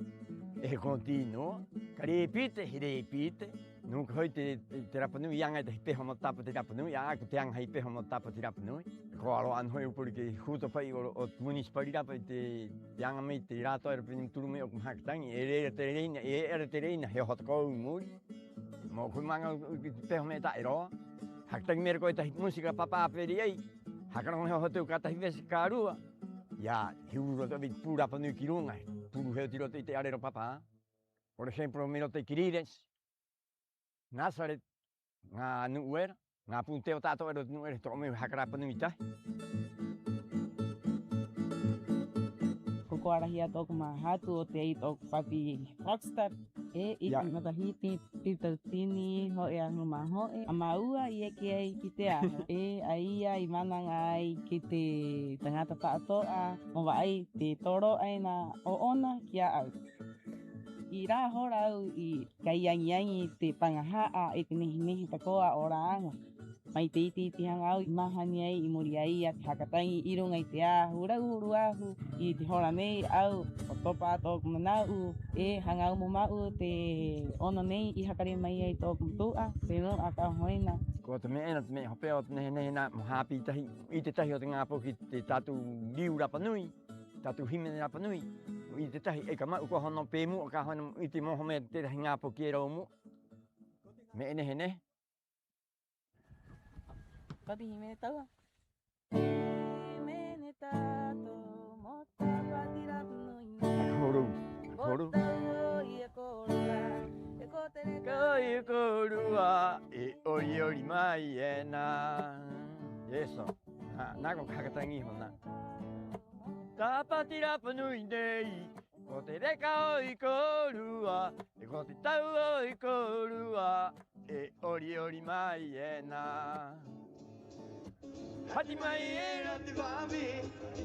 E continua. Repite. Nunca hoy te terapanui yang ai te homo tapa terapanui, ya que te ang hai pe homo tapa terapanui. Claro, an hoy porque justo pai o municipalidade te yang me tirato era penim turme o haktan, era terrena, he hot ko muri. Mo kui manga pe homo ta ero. Haktan mer ko ta música papa periai. Hakran he hotu kata hives karua. Ya, hiuro to bit pura panui kirunga. Puru he tiro te arero papa. Por ejemplo, miro te kirires. Nazaret, nga nuer, nga punteo tato ero nuer to me hakra panui ta. Koko arahia toku mahatu o te toku papi rockstar. I matahiti pitatini ho e anu maho e amaua i eke ai ki te aho. Aia i mananga ai ki te tangata tātoa mo ai te toro ai na o ona kia au. I rā hora au i kaiangiangi te pangahaa e te nihi takoa o rāanga. Mai te iti hanga au i mahani ai i muri ai a te hakatangi i runga i te ahu, rauru ahu i te hora nei au o topa tōku manau e hanga au mo mau te ono nei i hakare mai ai tōku mtua, te no a ka hoina. Ko te mea te mea hopea o te nehe na mahapi tahi, i te tahi o te ngāpo ki te tatu liu rapanui, tatu himene rapanui. I te tahi e ka mau ko hono pēmu o ka hono i te moho mea te tahi ngāpo ki e rau mu. Me nehe ne. Pati himene taua. Himene tato mo taua tira punui. Koru. Kai korua e ori mai e na. Eso. Nago kakatangi hona. Tapa tira punui nei. Ko te reka o i korua. E ko te tau o i korua. E ori mai e na. Hati mai era te vame,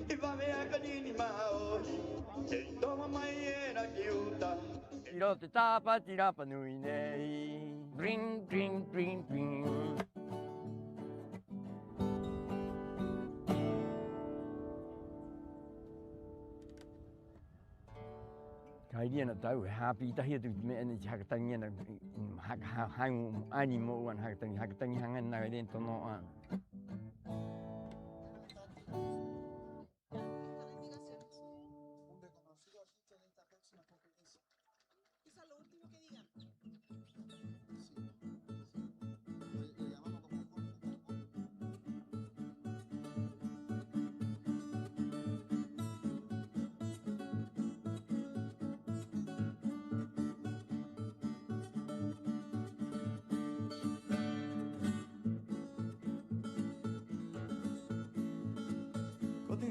e vame a kanini maori. E toma mai era ki uta. Iro te tapa tirapa nui nei. Bring. Kai dia na tau happy tahi tu me ene hakatangi na hang ani mo wan hakatangi hangan na den tono an.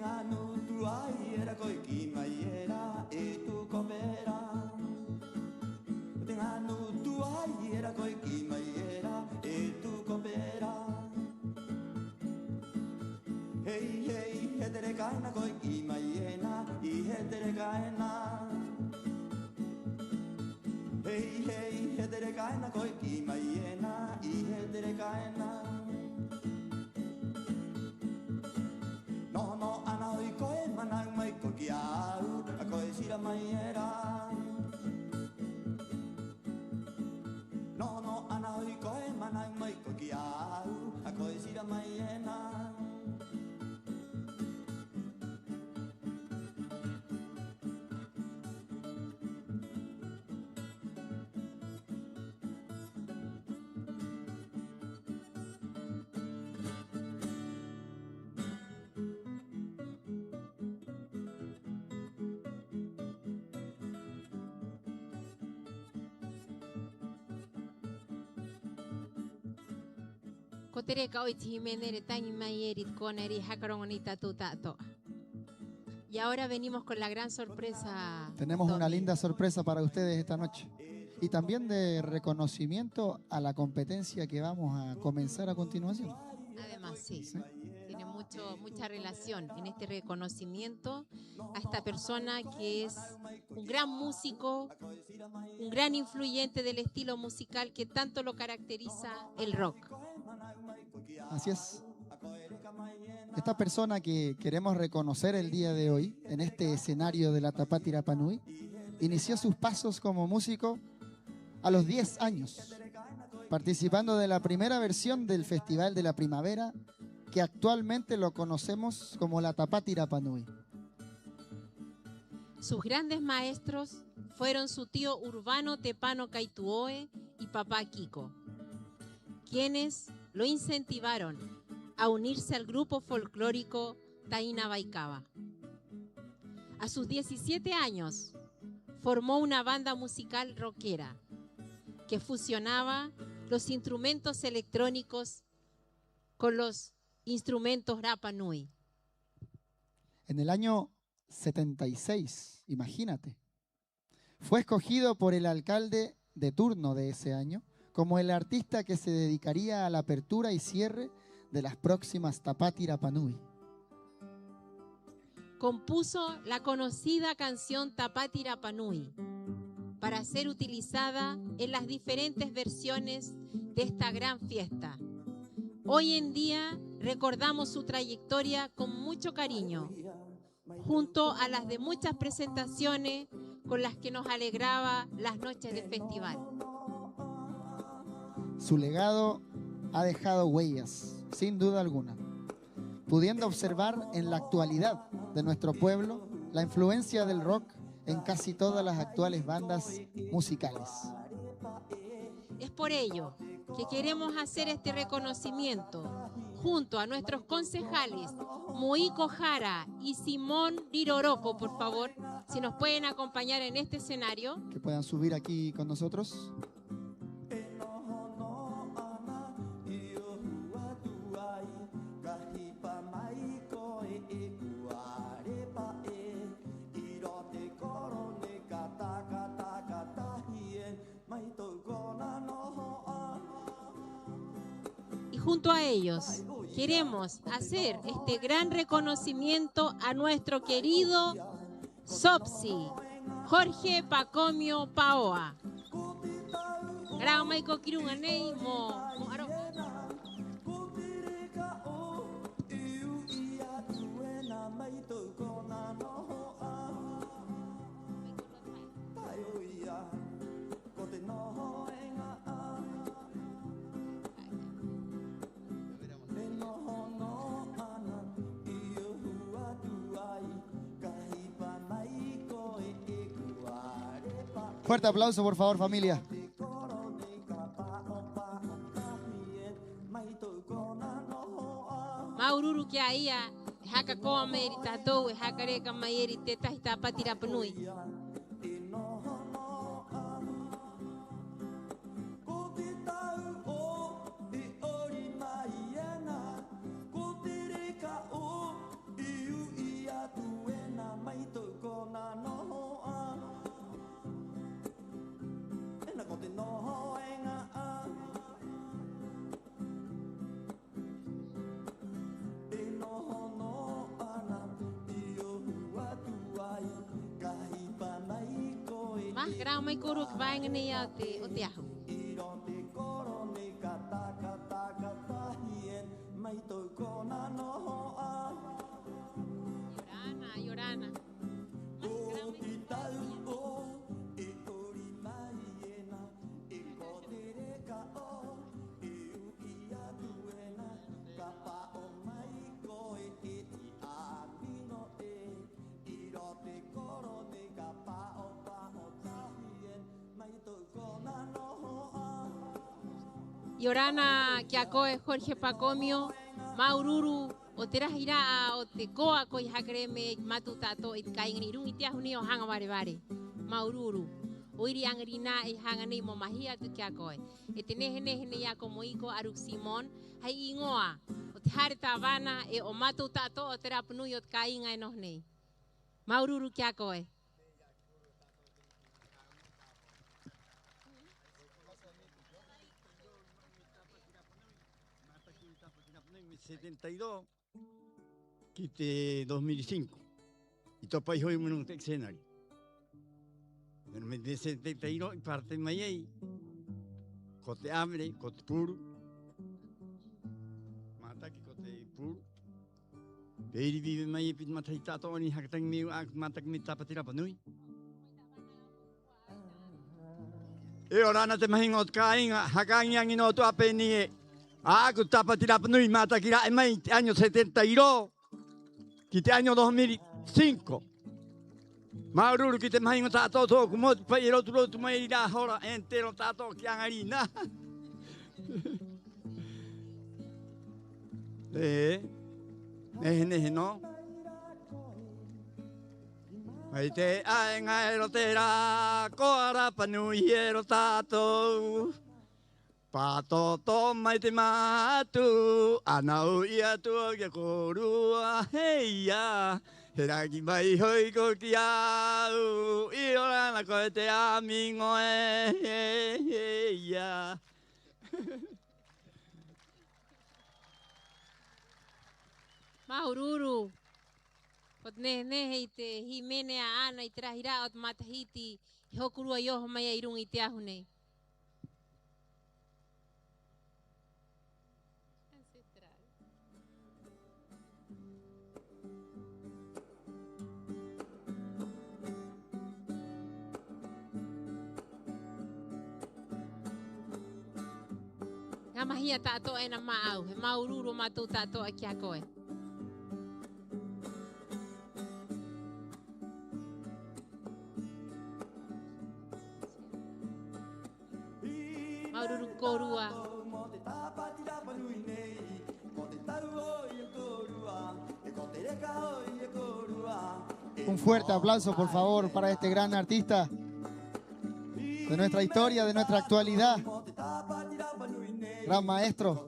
Anu tu ai era koi ki mai era e tu kopera. Anu tu ai era koi ki mai era e tu kopera. Hey, hetere kaina koi ki mai ena I hetere kaina. Hey, hetere kaina koi ki mai ena I hetere kaina. Au, a koe sira mai era. No, ana hoi koe mana mai ko ki au, a koe sira mai era. Ko te reka oi te himene re tangi mai e rit kona ri hakaronga ni tatu tato. Y ahora venimos con la gran sorpresa. Tenemos una Tommy. linda sorpresa para ustedes esta noche. Y también de reconocimiento a la competencia que vamos a comenzar a continuación. Además, sí. ¿Sí? Tiene mucha relación en este reconocimiento a esta persona que es un gran músico, un gran influyente del estilo musical que tanto lo caracteriza el rock. Así es. Esta persona que queremos reconocer el día de hoy, en este escenario de la Tapati Rapa Nui, inició sus pasos como músico a los 10 años, participando de la primera versión del Festival de la Primavera, que actualmente lo conocemos como la Tapati Rapa Nui. Sus grandes maestros fueron su tío Urbano Tepano Kaituoe y papá Kiko, quienes lo incentivaron a unirse al grupo folclórico Taína Baikaba. A sus 17 años formó una banda musical rockera que fusionaba los instrumentos electrónicos con los instrumentos Rapa Nui. En el año 76, imagínate, fue escogido por el alcalde de turno de ese año como el artista que se dedicaría a la apertura y cierre de las próximas Tapati Rapa Nui. Compuso la conocida canción Tapati Rapa Nui para ser utilizada en las diferentes versiones de esta gran fiesta. Hoy en día recordamos su trayectoria con mucho cariño, junto a las de muchas presentaciones con las que nos alegraba las noches de festival. Su legado ha dejado huellas, sin duda alguna, pudiendo observar en la actualidad de nuestro pueblo la influencia del rock en casi todas las actuales bandas musicales. Es por ello que queremos hacer este reconocimiento junto a nuestros concejales Moiko Jara y Simón Riroroco, por favor, si nos pueden acompañar en este escenario. Que puedan subir aquí con nosotros. Y junto a ellos queremos hacer este gran reconocimiento a nuestro querido Sopsi, Jorge Pacomio Paoa. Grau Maiko Kirunganei mo aro. Fuerte aplauso, por favor, familia. Maururu que aia haka koa meri tatou e haka reka maeri te tahi Tapati Rapa Nui. Mas grau mai kuru ke vai ngene ya te o te ahu. Yorana. Yorana que acoe Jorge Pacomio, Maururu, o te rahira o te koa ko hakreme matutato it kaingirung itia huni o hanga bare. Maururu, o iri angrina e hanga nei mo mahia tu que acoe. E te nehe ya como iko Aruk Simon, hai ingoa, o te hare tavana e o matutato o te rapnu o te kainga e noh nei. Maururu kia koe. Kite 2005. Ito pa ihoy mo nung escenario. Pero may 72 parte mayay. Kote amre, kote puro. Mata ki kote puro. Peri vive mayay pit matay tato ni hakatang mi mata ki tapatira panui. E ora na te mahingot kaing hakang yang inoto apeni. Aku tapatira panui mata kira mai año 72. Kite año 2005. Maururu kite mahingo tato to kumo pa iro tulo tu mai ira hora entero tato kiang arina. No. Maite aenga erotera koara panui ero tato. Pato toma te matu, anau ia tua kia korua, heia. Heraki mai hoi ko kiau, i ora na koe te amingo heia. Maururu. Kot nehe te himene a ana i trahira ot matahiti, hokurua yoho mai irung i te ahune. Mahia tato e na maau, he maururu matu tato e kia koe. Maururu korua. Un fuerte aplauso, por favor, para este gran artista de nuestra historia, de nuestra actualidad. Gran maestro.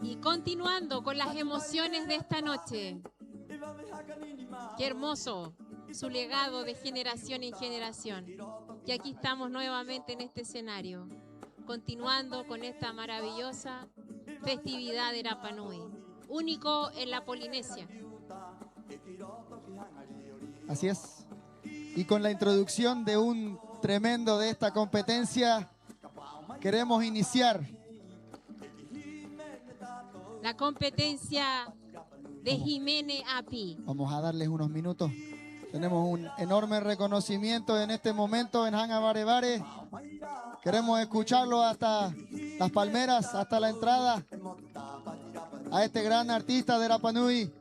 Y continuando con las emociones de esta noche. Qué hermoso su legado de generación en generación. Y aquí estamos nuevamente en este escenario, continuando con esta maravillosa festividad de Rapa Nui, único en la Polinesia. Así es. Y con la introducción de un tremendo de esta competencia, queremos iniciar la competencia de Jiménez Api. Vamos a darles unos minutos. Tenemos un enorme reconocimiento en este momento en Hanga Bare Bare. Queremos escucharlo hasta las palmeras, hasta la entrada, a este gran artista de Rapa Nui.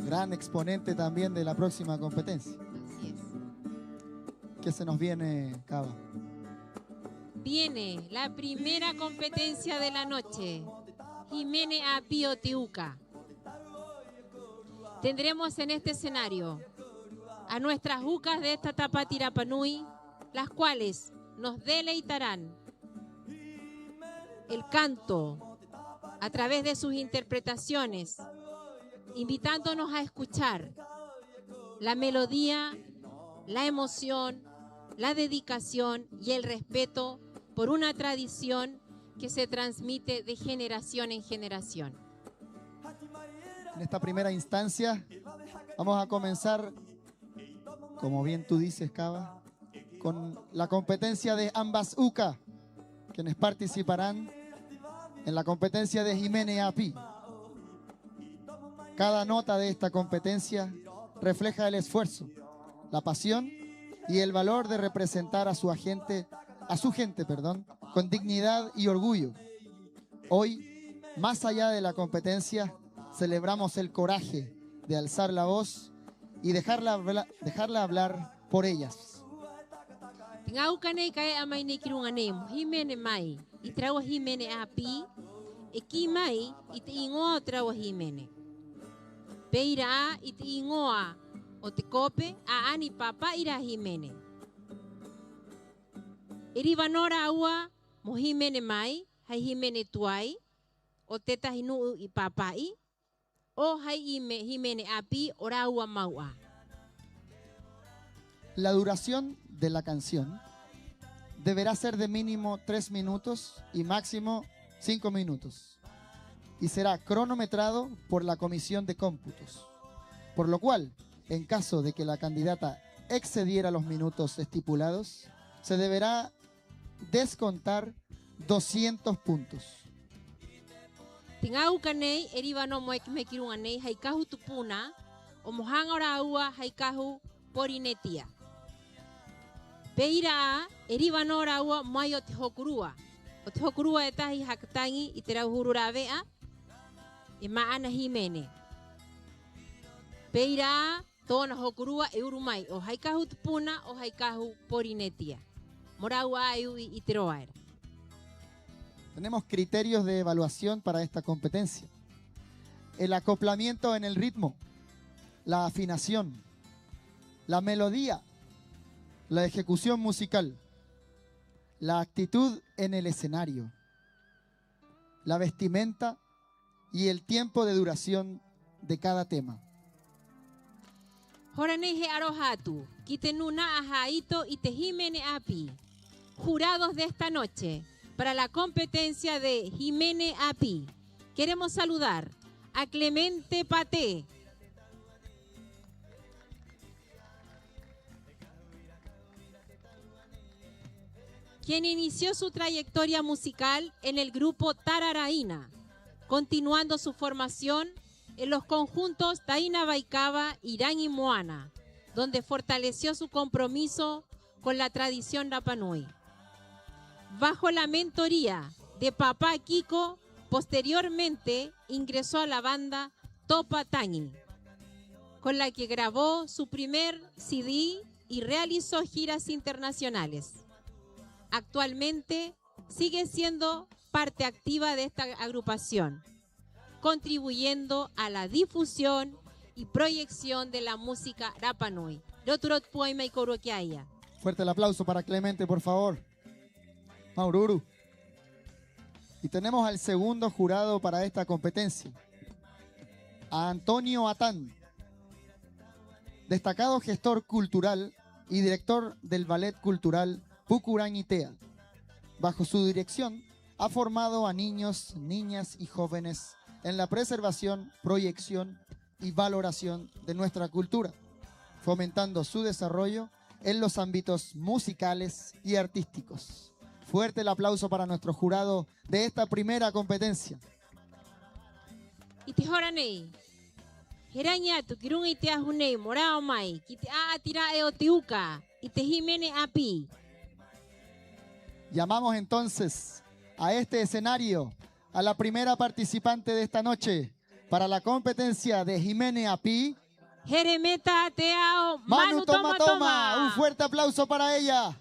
Gran exponente también de la próxima competencia. Así es. ¿Qué se nos viene, Cava? Viene la primera competencia de la noche, Jiménez Api Otiuca. Tendremos en este escenario a nuestras jucas de esta Tapati Rapa Nui, las cuales nos deleitarán el canto a través de sus interpretaciones, invitándonos a escuchar la melodía, la emoción, la dedicación y el respeto por una tradición que se transmite de generación en generación. En esta primera instancia vamos a comenzar, como bien tú dices, Cava, con la competencia de ambas UCA, quienes participarán en la competencia de Jiménez Api. Cada nota de esta competencia refleja el esfuerzo, la pasión y el valor de representar a su gente, con dignidad y orgullo. Hoy, más allá de la competencia, celebramos el coraje de alzar la voz y dejarla hablar por ellas. Ngaukanei kai amai ne kirunganemo Jiménez mai itrawa Jiménez Api eki mai ite ingoa trawa Jiménez. Peira ite ingoa o te cope a ani papa ira Jimene. Irivanora agua mo Jimene mai, hai Jimene tuai, o teta hinu i papai, o hai Jimene api ora agua maua. La duración de la canción deberá ser de mínimo 3 minutos y máximo 5 minutos. Y será cronometrado por la comisión de cómputos. Por lo cual, en caso de que la candidata excediera los minutos estipulados, se deberá descontar 200 puntos. Tingau kanei erivano moek mekirunganei haikahu tupuna o mohanga ora agua haikahu porinetia. Peira erivano ora agua mayo te hokurua. O te hokurua etahi haktangi i te rauhurura vea e maana Jimene. Peira tona hokurua e urumai o haikahu tupuna o haikahu porinetia. Moraua ayu i te roaera. Tenemos criterios de evaluación para esta competencia. El acoplamiento en el ritmo, la afinación, la melodía, la ejecución musical, la actitud en el escenario, la vestimenta y el tiempo de duración de cada tema. Horaneje arohatu, kitenuna ajaito y te Jimene api. Jurados de esta noche, para la competencia de Jimene api, queremos saludar a Clemente Paté, quien inició su trayectoria musical en el grupo Tararaína, continuando su formación en los conjuntos Taína Baikaba, Irán y Moana, donde fortaleció su compromiso con la tradición Rapa Nui. Bajo la mentoría de Papá Kiko, posteriormente ingresó a la banda Topa Tangi, con la que grabó su primer CD y realizó giras internacionales. Actualmente sigue siendo parte activa de esta agrupación, contribuyendo a la difusión y proyección de la música Rapa Nui. Fuerte el aplauso para Clemente, por favor. Maururu. Y tenemos al segundo jurado para esta competencia, a Antonio Atán, destacado gestor cultural y director del Ballet Cultural Pucurán Itea. Bajo su dirección ha formado a niños, niñas y jóvenes en la preservación, proyección y valoración de nuestra cultura, fomentando su desarrollo en los ámbitos musicales y artísticos. Fuerte el aplauso para nuestro jurado de esta primera competencia. Itihoranei, Herañatu, Kirun Itea Junei, Morao Mai, Kitea Atira Eotiuca, Ite Jimene Api. Llamamos entonces a este escenario a la primera participante de esta noche para la competencia de Jimene Api. Jeremeta Teao Manu Toma Toma. Un fuerte aplauso para ella.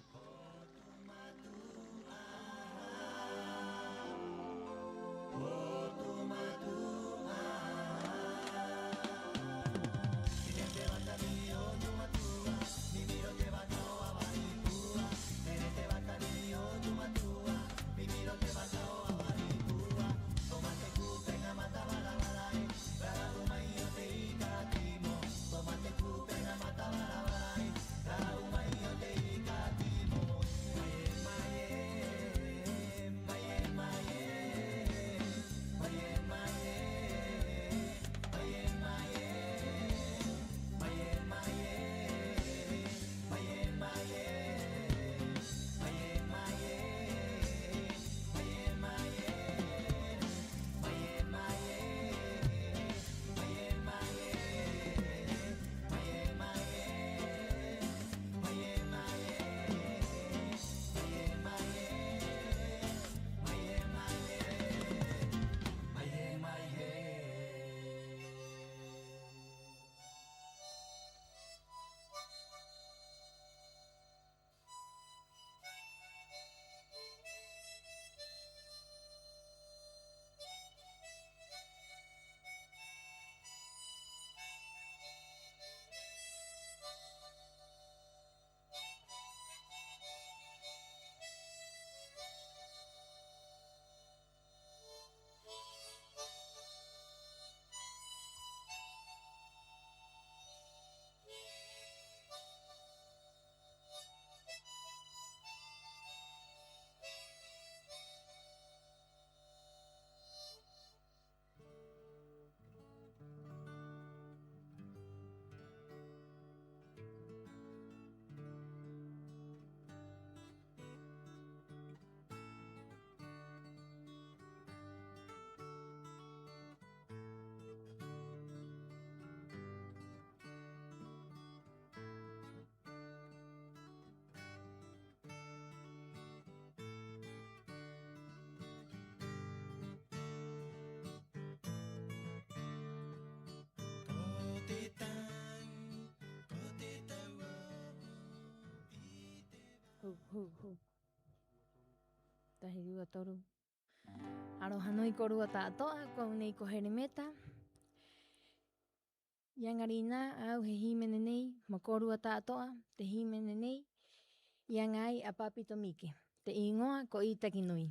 hu. Tahirua toru. Aroha nui korua tātoa, kau nei ko Heremeta. Iangarina au he himene nei, ma korua tātoa, te himene nei. Iangai a papito mike. Te ingoa ko i taki nui.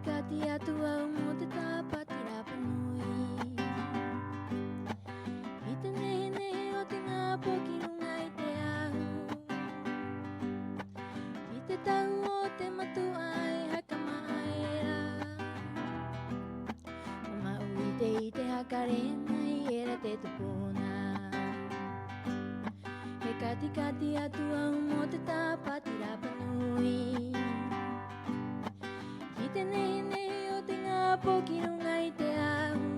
Kati atu au mo te tāpati rapa nui. I te nehe o te ngā poki runga i te ahu. I te tau o te matu ai haka maaera. O mau i te hakarena i era te tupuna. He kati atu au mo te tāpati rapa nui. Te nehe o te ngā poki runga i te ahu.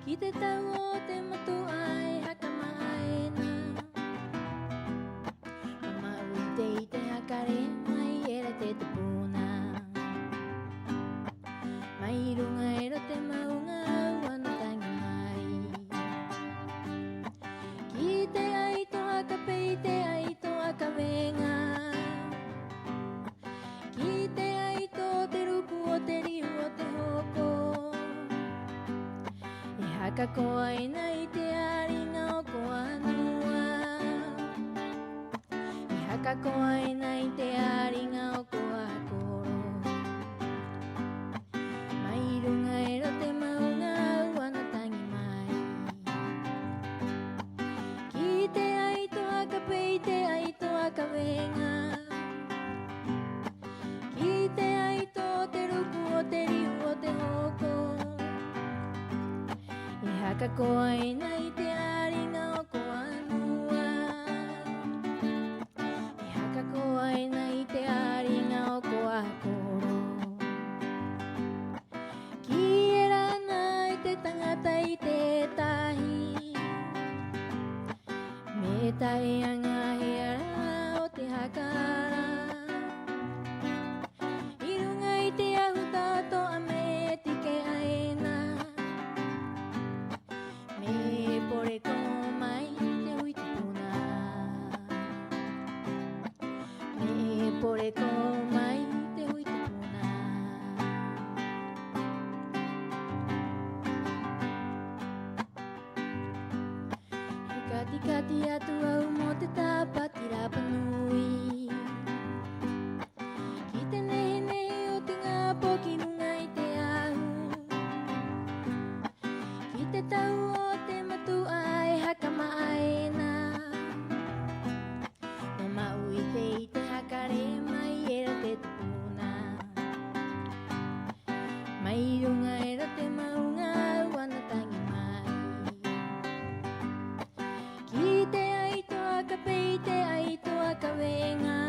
Ki te tau o te matu ai haka maaena. O mau i te hakare mai era te tupuna. Mai runga era te maunga au ana tangi mai. Ki te aito haka pei te aito haka venga. Ki te aito te rupu o te riu o te hoko. E haka koa ina i te aringa o koa nua. E haka koa ina i te aringa o koa koro. Mai runga ero te maunga au ana tangi mai. Ki te aito haka pei te aito haka venga. Ki te aito te rupu o te riu o te hoko. E haka koa ina i te aringa o koa nua. E haka koa ina i te aringa o koa koro. Ki e rana i te tangata i te tahi. Me tae anga he ara o te hakara. Te ahu tātoa me tike aena. Me pore ko mai te hui tupuna. Me pore ko mai te hui tupuna. Kati atu au mo te tāpati rapa nui. Ki te nehe o te ngā poki runga i te ahu. Ki te tau o te matu ai haka maaena. O mau i te hakare mai era te tupuna. Mai runga era te maunga au ana tangi mai. Ki te aito aka pei te aito aka venga.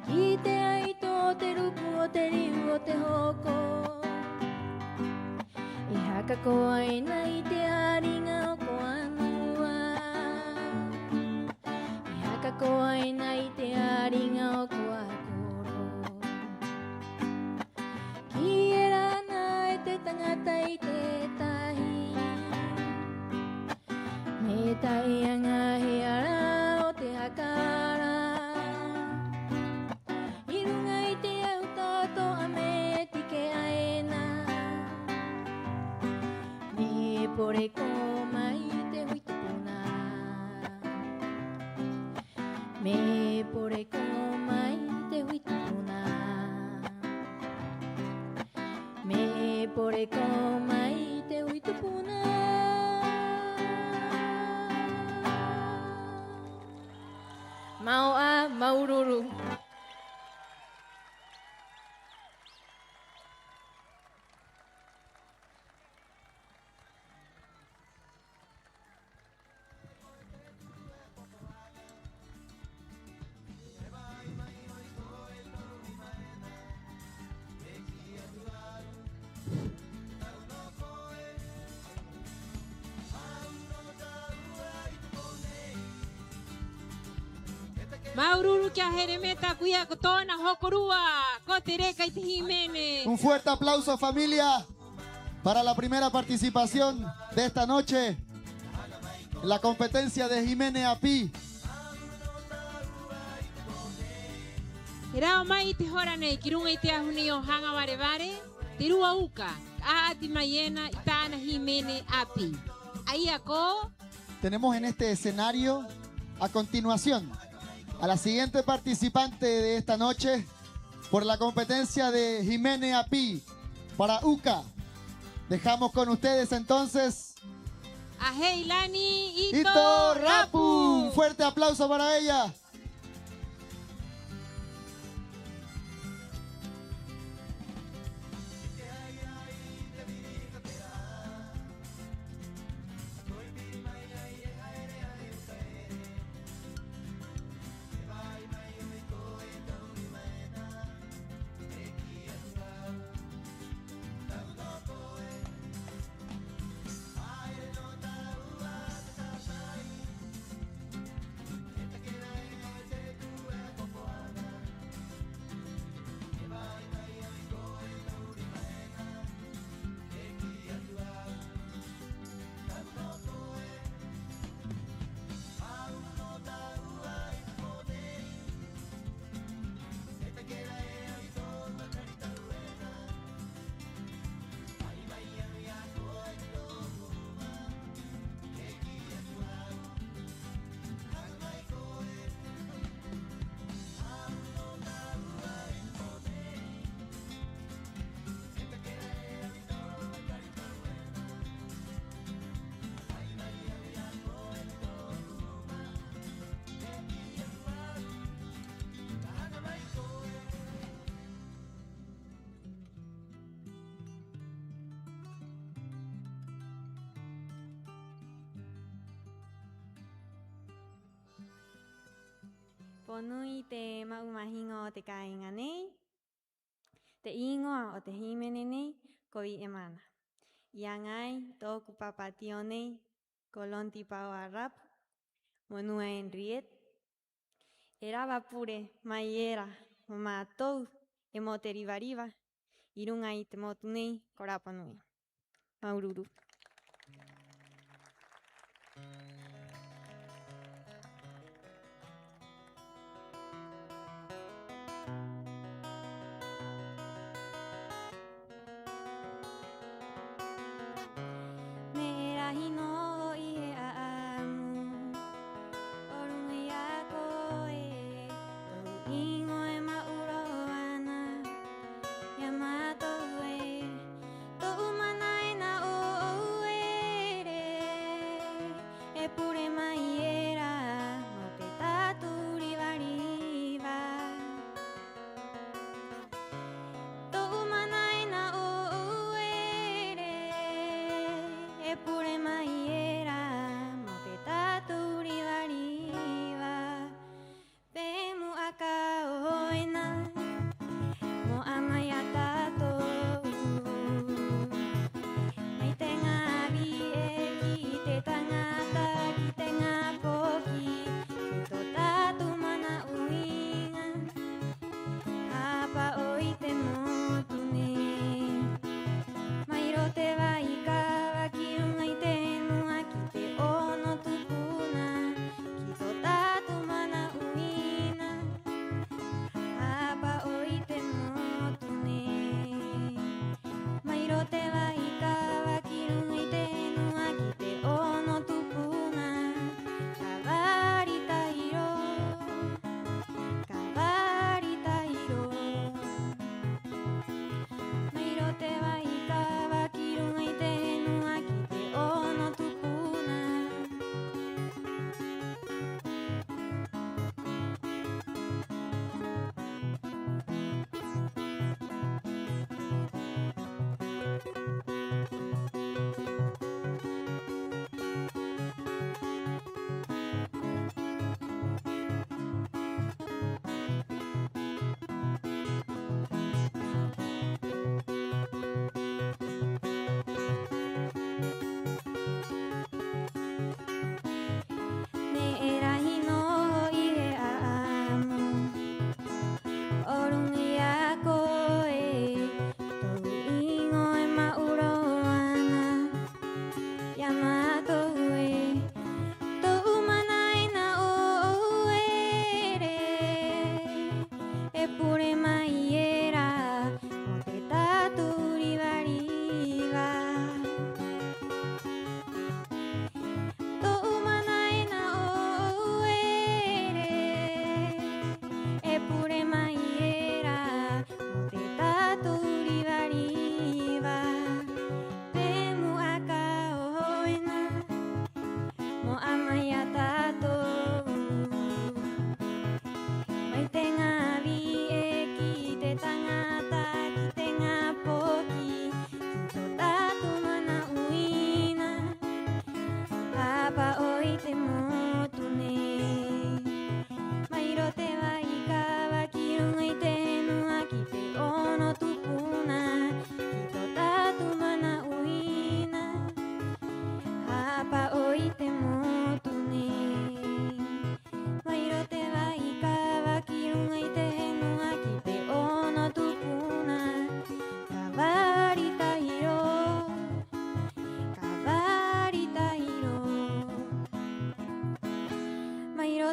Ki te aito te rupu o te riu o te hoko. E haka koa ina i te aringa o koa nua. E haka koa ina i te aringa o koa koro. Ki e rana e te tangata i te tahi. Me tae anga he ara o te hakara. Pore ko mai te hui tupuna. Me pore ko mai te hui tupuna. Me pore ko mai te hui tupuna. Mau a maururu. Maururu kia heremeta kuya kotona hokorua. Kotereka ite Jiménez. Un fuerte aplauso, familia, para la primera participación de esta noche en la competencia de Jiménez Api. Irao mai te horane kirunga ite ahunio hanga varevare. Tirua uka. Aati mayena itana Jiménez Api. Ahí ako. Tenemos en este escenario a continuación a la siguiente participante de esta noche por la competencia de Jiménez Api para UCA. Dejamos con ustedes entonces a Heilani Ito Rapu. Un fuerte aplauso para ella. Ponui te maumahingo te kainga nei. Te ingoa o te himene nei koi emana. Iangai toku papatio nei kolonti paua rap. Monua enriet. Era vapure maiera matou emote rivariva. Irungai te motu nei korapanui. Maururu.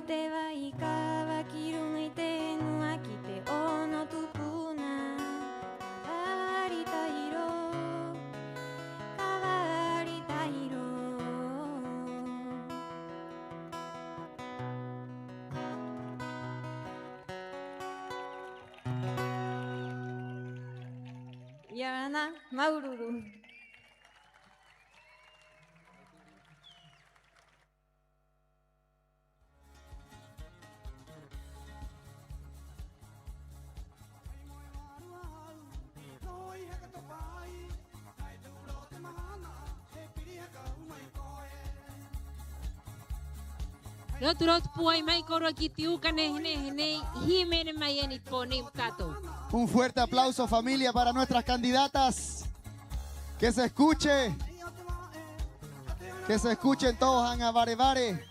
te vai kawa kirungai te nua ki te ono tupuna. Kawari tahiro, kawari tahiro. Yana Maururu. Roturot puai mai koro kitiu kanehne himene mayeni pone tato. Un fuerte aplauso, familia, para nuestras candidatas. Que se escuche. Que se escuchen todos en Avarevare.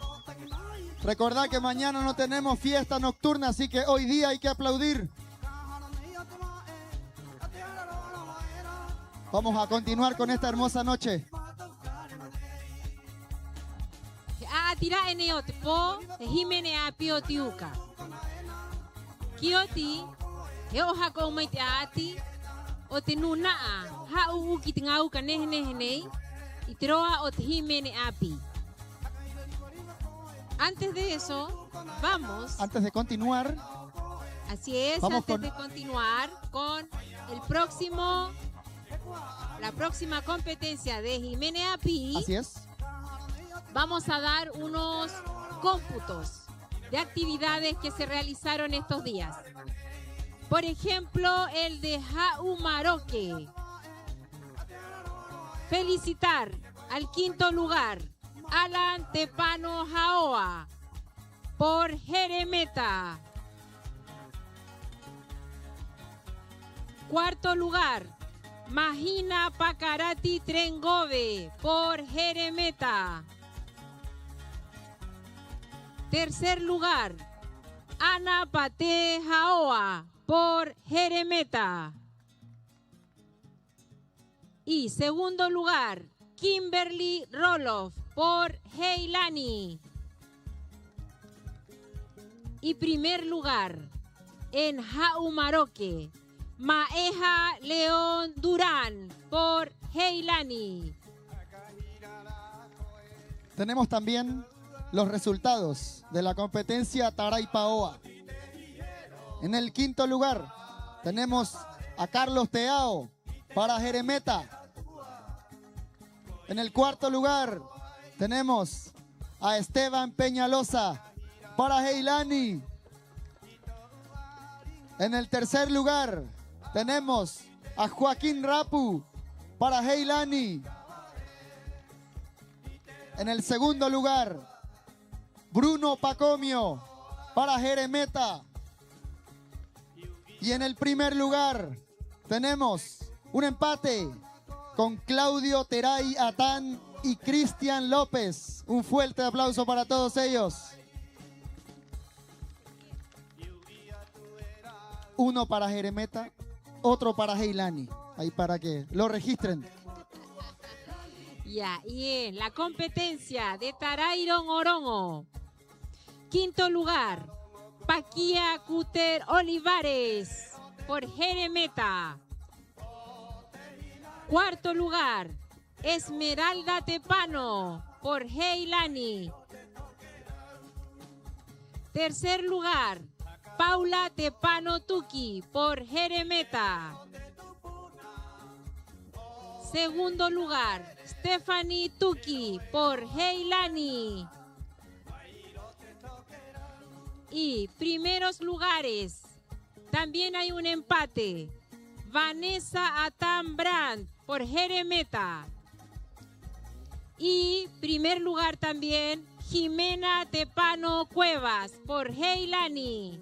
Recordad que mañana no tenemos fiesta nocturna, así que hoy día hay que aplaudir. Vamos a continuar con esta hermosa noche. Tira eneot po himene apio tiuka. Kioti he oha ko mai te ati o te nuna ha u ki te ngau ka nehne i te roa o te himene api. Antes de eso, vamos. Antes de continuar. Así es, de continuar con la próxima competencia de Himene Api. Así es. Vamos a dar unos cómputos de actividades que se realizaron estos días. Por ejemplo, el de Jaumaroque. Felicitar al quinto lugar, Alan Tepano Jaoa, por Jeremeta. Cuarto lugar, Magina Pacarati Trengove, por Jeremeta. Tercer lugar, Ana Pate Jaoa, por Jeremeta. Y segundo lugar, Kimberly Roloff, por Heilani. Y primer lugar, en Jaumaroque, Maeja León Durán, por Heilani. Tenemos también los resultados de la competencia Taraipaoa. En el quinto lugar tenemos a Carlos Teao para Jeremeta. En el cuarto lugar tenemos a Esteban Peñalosa para Heilani. En el tercer lugar tenemos a Joaquín Rapu para Heilani. En el segundo lugar, Bruno Pacomio para Jeremeta. Y en el primer lugar tenemos un empate con Claudio Teray Atán y Cristian López. Un fuerte aplauso para todos ellos. Uno para Jeremeta, otro para Heilani. Ahí para que lo registren. Ya, y en la competencia de Tarairon Orongo. Quinto lugar, Paquia Cuter Olivares, por Jeremeta. Cuarto lugar, Esmeralda Tepano, por Heilani. Tercer lugar, Paula Tepano Tuki, por Jeremeta. Segundo lugar, Stephanie Tuki, por Heilani. Y primeros lugares, también hay un empate. Vanessa Atán Brandt, por Jeremeta. Y primer lugar también, Jimena Tepano Cuevas, por Heilani.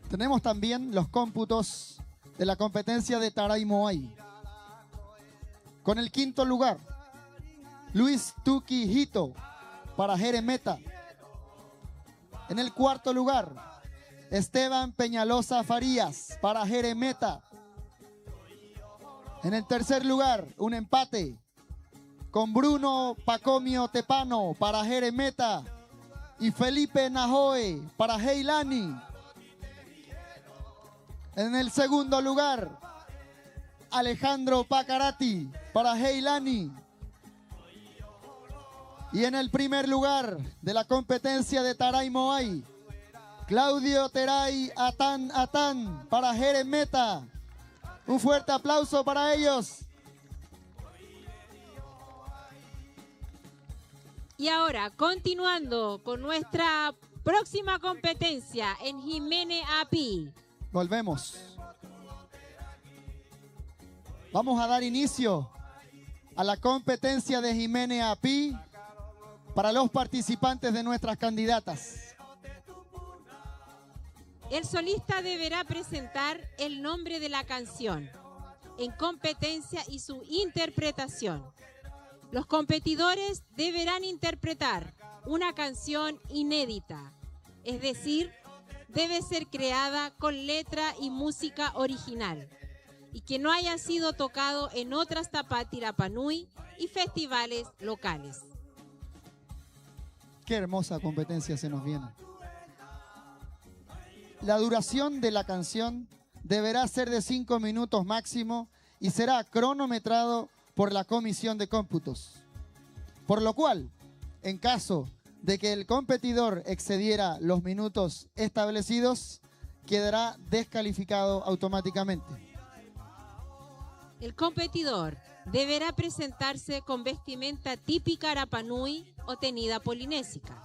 Tenemos también los cómputos de la competencia de Taray Moai. Con el quinto lugar, Luis Tuki Hito para Jeremeta. En el cuarto lugar, Esteban Peñalosa Farías para Jeremeta. En el tercer lugar, un empate, con Bruno Pacomio Tepano para Jeremeta y Felipe Najoe para Heilani. En el segundo lugar, Alejandro Pacarati para Heilani. Y en el primer lugar de la competencia de Taray Moai, Claudio Teray Atán para Jeremeta. Un fuerte aplauso para ellos. Y ahora, continuando con nuestra próxima competencia en Jiménez Api. Volvemos. Vamos a dar inicio a la competencia de Jiménez Api para los participantes de nuestras candidatas. El solista deberá presentar el nombre de la canción en competencia y su interpretación. Los competidores deberán interpretar una canción inédita, es decir, debe ser creada con letra y música original y que no haya sido tocado en otras Tapati Rapa Nui y festivales locales. Qué hermosa competencia se nos viene. La duración de la canción deberá ser de 5 minutos máximo y será cronometrado por la Comisión de Cómputos. Por lo cual, en caso de que el competidor excediera los minutos establecidos, quedará descalificado automáticamente. El competidor deberá presentarse con vestimenta típica Rapa Nui o tenida polinésica.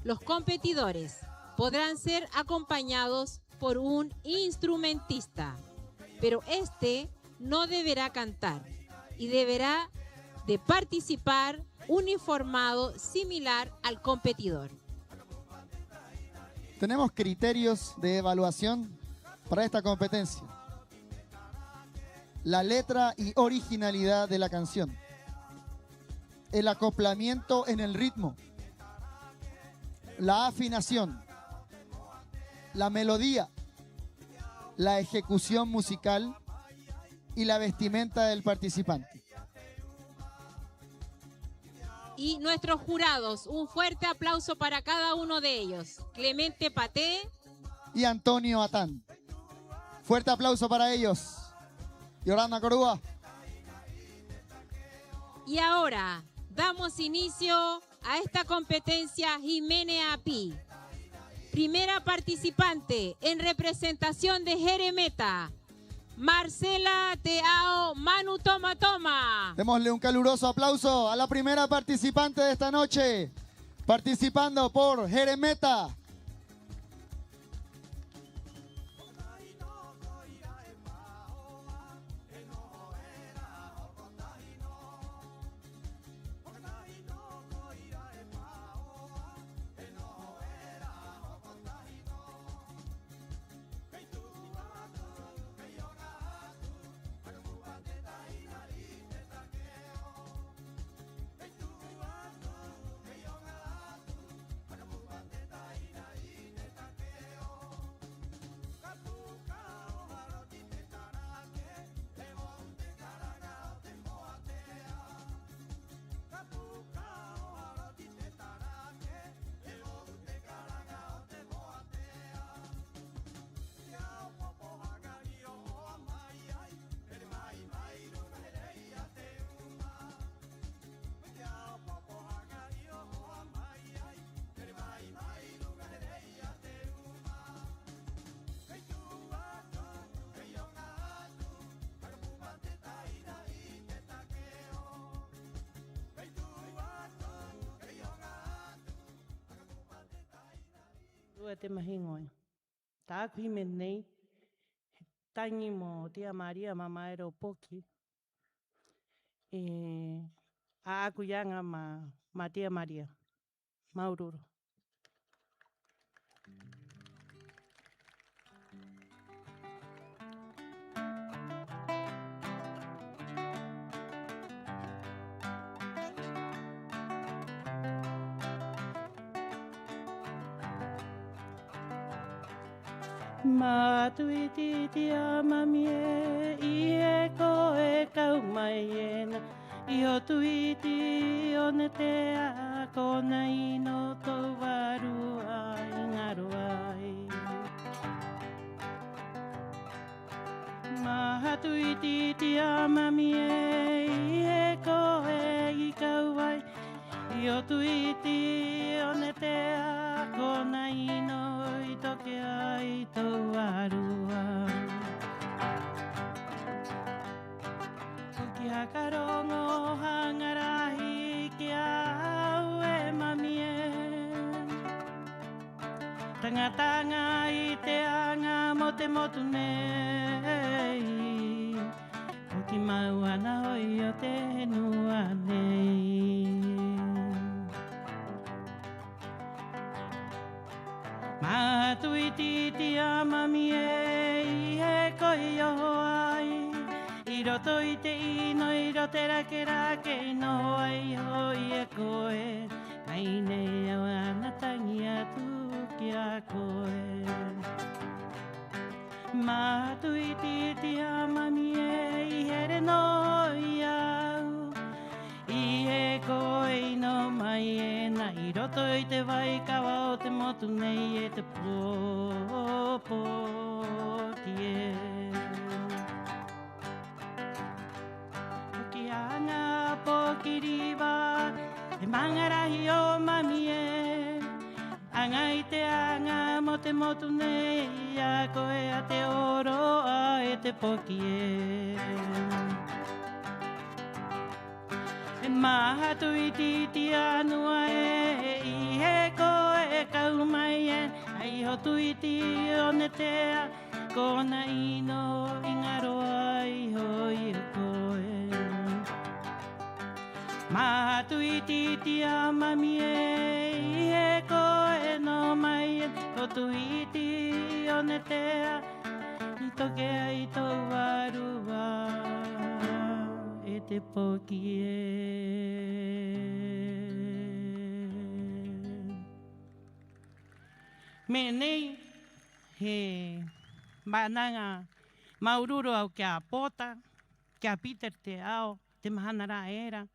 Los competidores podrán ser acompañados por un instrumentista, pero este no deberá cantar y deberá de participar uniformado similar al competidor. Tenemos criterios de evaluación para esta competencia. La letra y originalidad de la canción. El acoplamiento en el ritmo. La afinación. La melodía. La ejecución musical y la vestimenta del participante. Y nuestros jurados, un fuerte aplauso para cada uno de ellos. Clemente Paté y Antonio Atán. Fuerte aplauso para ellos. Yolanda Corúa. Y ahora damos inicio a esta competencia Jiménez Api. Primera participante en representación de Jeremeta, Marcela Teao Manu Toma Toma. Démosle un caluroso aplauso a la primera participante de esta noche, participando por Jeremeta. Te mahingoy. Ta Jimenez tangi mo tia Maria mama ero poki. A aku yanga ma tia Maria. Maururo. Matuiti tia mamie ie ko e kau mai ena I o tuiti o ne te a kona ino tau warua i ngaro ai. Maha tuiti ti a mami e i he koe i kau ai. I o tuiti o ne te a kona ino i toke ai tau warua. Ki hakarongo hangarahi ki au e mami e. Tanga i te anga mo te motu nei. O ki mau ana hoi o te henua nei. Mātu i titi a mami e i he koi o ai. I roto i te ino i rote rake rake i no ai hoi e koe. Mai nei au ana tangi atu ki a koe. Mātu i titi a mami e i here no i au. I he koe i no mai e na i roto i te vai kawa o te motu nei e te popo ki e. Ki anga po ki riwa e mangarahi o mami e. Anga i te anga mo te motu nei a koe a te oro a e te poki e. E maha tui titi anua e i he koe e kau mai e. Ai ho tui ti o ne te a kona ino i ngaro ai hoi e koe. Maha tui titi a mami e i he koe no mai e. Ho tui ti o ne te a i toke ai tau warua e te poki e. Me nei he mananga maururu au kia pota, kia Peter te ao, te mahanara era.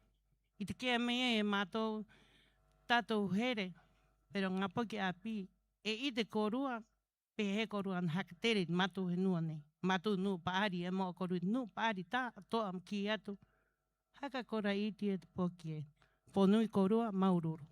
I te kia mea e mātou tātou here, pero ngā poki a pi. E i te korua, pe he korua na hakatere mātou he nua nei. Mātou nu paari e mo koru nu paari tā toa ki atu. Haka kora iti e te poki e. Ponui korua maururu.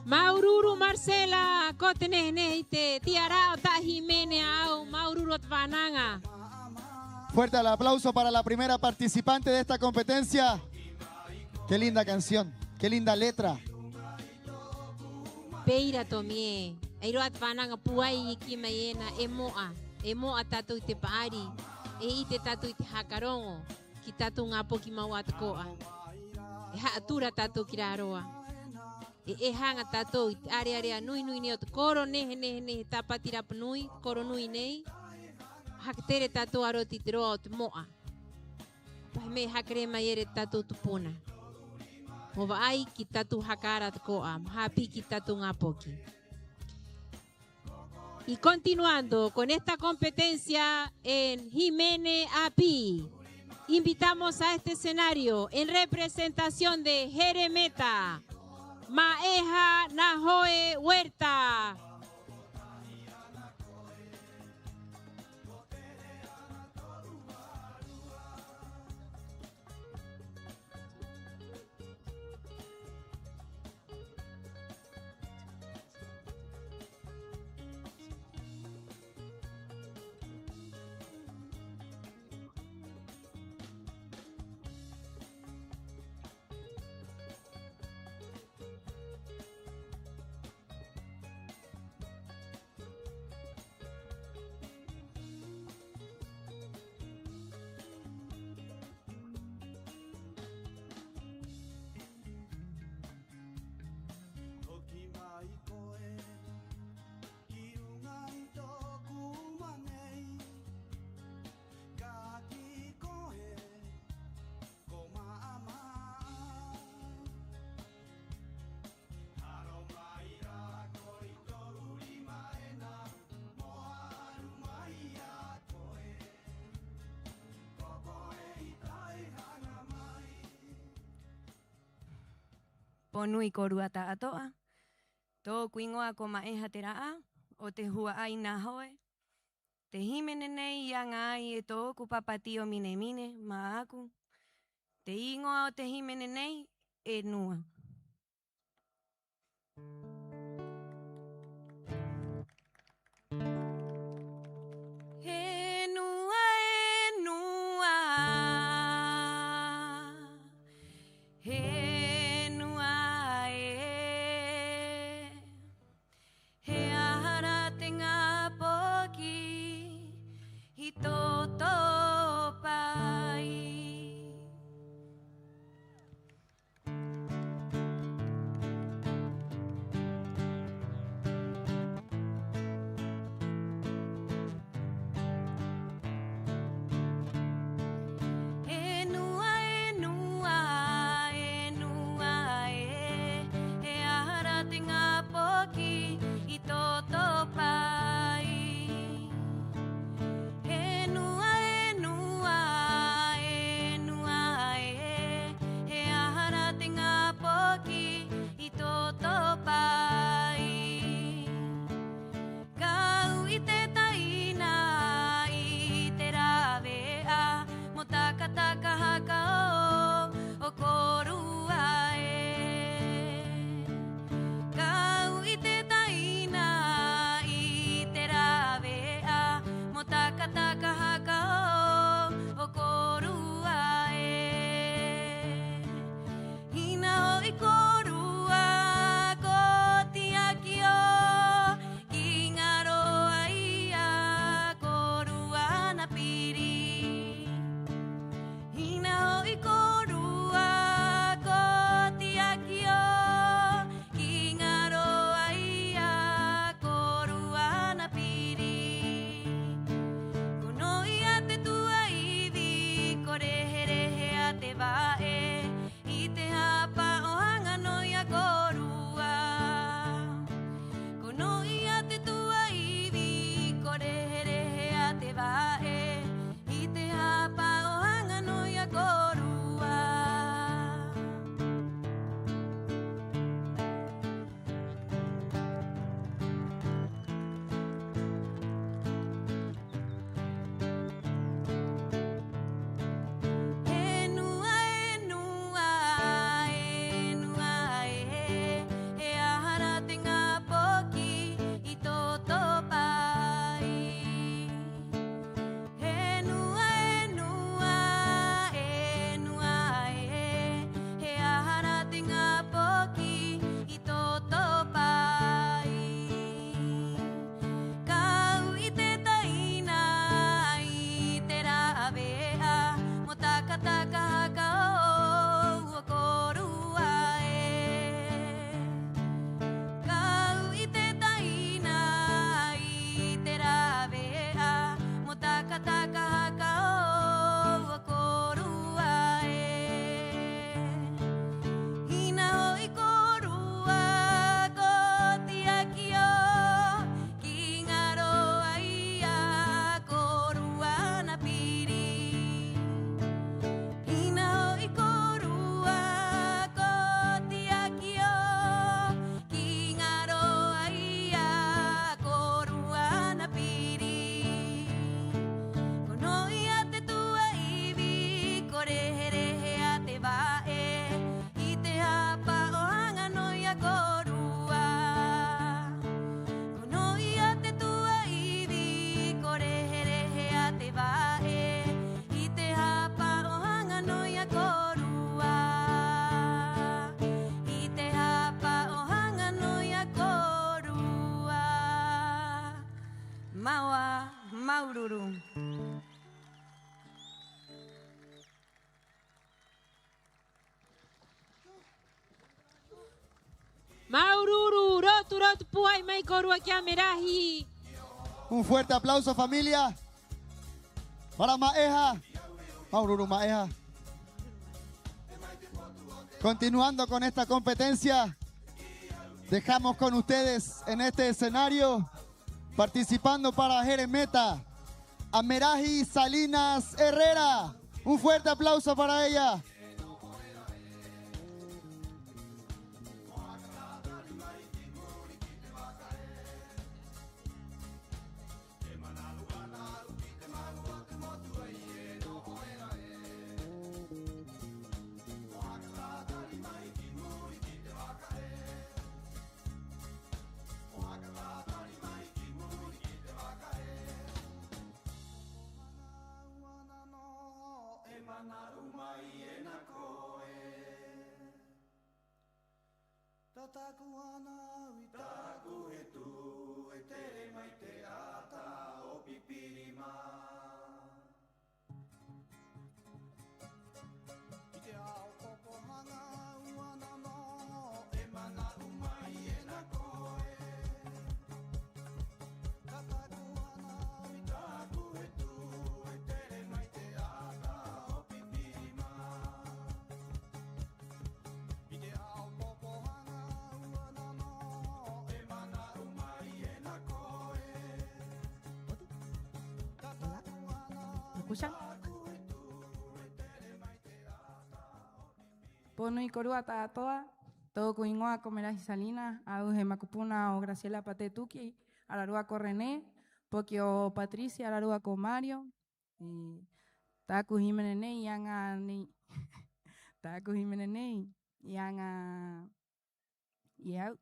Maururu Marcela, ko te nehe te tiara o tahi mene au Maururu o Tvananga. Fuerte el aplauso para la primera participante de esta competencia. Qué linda canción, qué linda letra. Peira tomie, airo at Tvananga puai i ki maiena e moa tatu i te paari, e i te tatu i te hakarongo, ki tatu ngapo ki mau at koa. E haatura tatu ki raroa. E hanga tātou i are nui nei o te koro nehe tāpati rapa nui, koro nui nei. Hakatere tātou aro ti te roa o te moa. Pahe me hakere mai ere tātou tupuna. Mova ai ki tātou hakara te koa, hapi ki tātou ngā poki. Y continuando con esta competencia en Jimene Api, invitamos a este escenario en representación de Jeremeta, Maeja Nahoe Huerta. ponui korua ta'atoa. To kuingoa ko maeha tera'a o te hua aina hoe. Te himene nei ia ngai e tōku papatio mine mine ma aku. Te ingoa o te himene nei e nua. E nua, e nua. E nua, he ahara te ngā poki I tō pai. E nua, e nua, e nua, he ahara te ngā poki I tō pai. E nua, e nua, e nua, he ahara te ngā poki I tō pai. Kau I te taina I te rawea mo takataka haka o korua Kau I te taina I te rawea mo takataka haka o korua Hina o I korua ko tiaki o ki ngā roa ia korua na piri Hina o I korua ko tiaki o ki ngā roa ia korua na piri Kono ia te tua iwi ko rehe a te wae I te hapa o hanga noia korua Kono ia te tua iwi ko rehe a te wae I te hapa o hanga noia korua E nua, e nua, e nua, he ahara te ngā poki I tō pai. E nua, e nua, e nua, he ahara te ngā poki I tō pai. Kau I te taina I te rawea mo takataka haka o korua Kau I te taina I te rawea mo takataka haka o korua Hina o I korua ko tiaki o ki ngā roa ia korua na piri Hina o I korua ko tiaki o ki ngā roa ia korua na piri Kono ia te tua iwi ko rehe a te wae I te hapa o hanga noia korua Kono ia te tua iwi ko rehe a te wae I te hapa o hanga noia korua I te hapa o hanga noia korua Maua, maururu Maururu, rotu, rotu, puai, mai korua kia merahi. Un fuerte aplauso, familia, para Maeja, Maururu Maeja. Continuando con esta competencia, dejamos con ustedes en este escenario, participando para Jeremeta, a Meraji Salinas Herrera. Un fuerte aplauso para ella. taku ana ui taku he tu e tere mai te ata o pipirima. I te ao popo hanga uana no e mana umai e na koe. Ta taku ana ui taku he tu e tere mai te ata o pipirima. I te ao popo hanga uana no e mana umai e na koe. Ta taku ana ¿Escuchan? Pono y corua toa, todo cuingoa comerás y salina, auge macupuna o Graciela Patetuki, alarua con René, Pokio Patricia, alarua con Mario, y Taku Jimenez, yanga ni, Taku Jimenez, yanga, ya,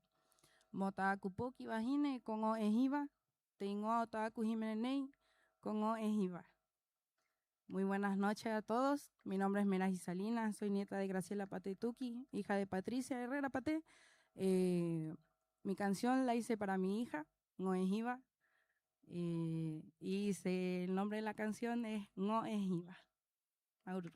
Motaku Poki Vagine, con o ejiva, tengo Taku Jimenez, con o ejiva. Muy buenas noches a todos. Mi nombre es Mera Gisalina, soy nieta de Graciela Patetuki, hija de Patricia Herrera Pate. Mi canción la hice para mi hija, Ngoejiva. Y el nombre de la canción es Ngoejiva. Aururu.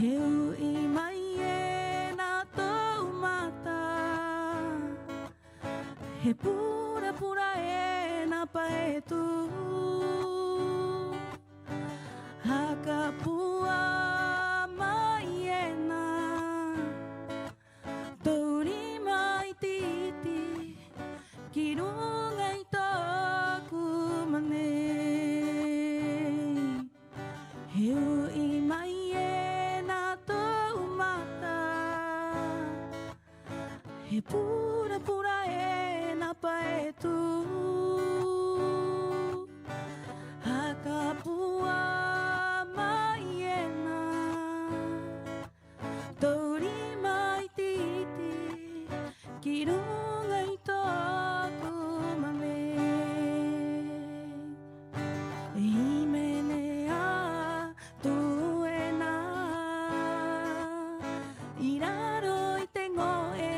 Eu imai na tau mata, he pura pura e na paetu, hakapua mai e na, tauri mai titi, kirunga i taku manei. Eu imai he pura pura e na paetu, hakapua mai e na, tauri mai titi, kirunga i taku mamei. E himene a tu e na, iraro i te ngoe,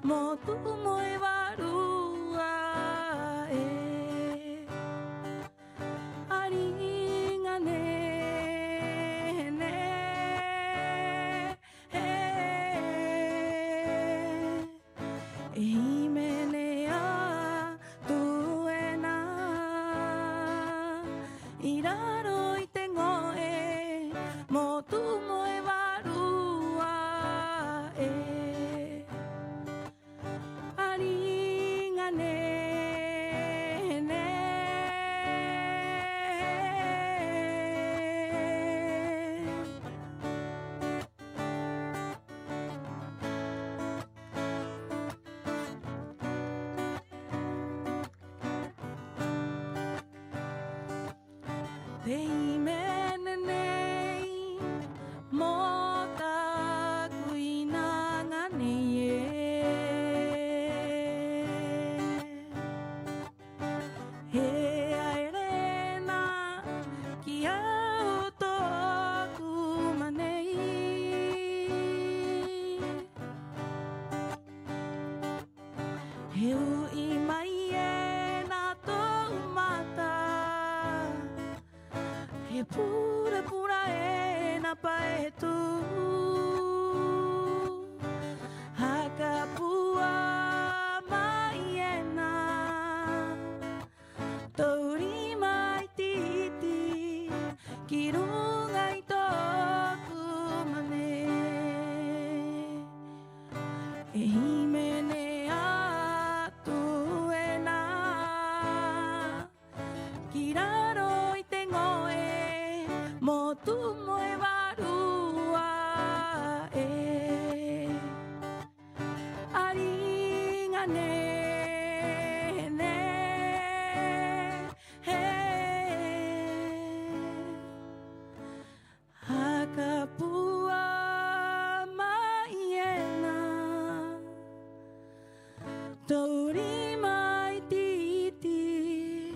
mo tu mo e varua e aringa ne ne e himene a tu e na iraro i te ngoe mo tu mo e varua e Eu imai e na tau mata, he pura pura e na paetu, hakapua mai e na, kiraro itengo e motu moe barua e aringane ne hakapua maiena Tori mai titi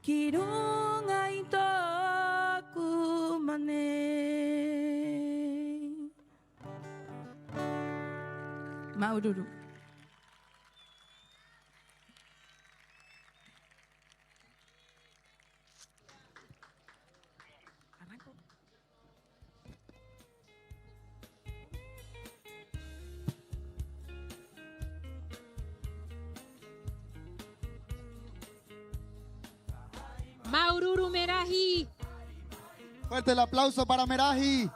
kirunga itoku mane Maururu. Maururu Meraji. Fuerte el aplauso para Meraji.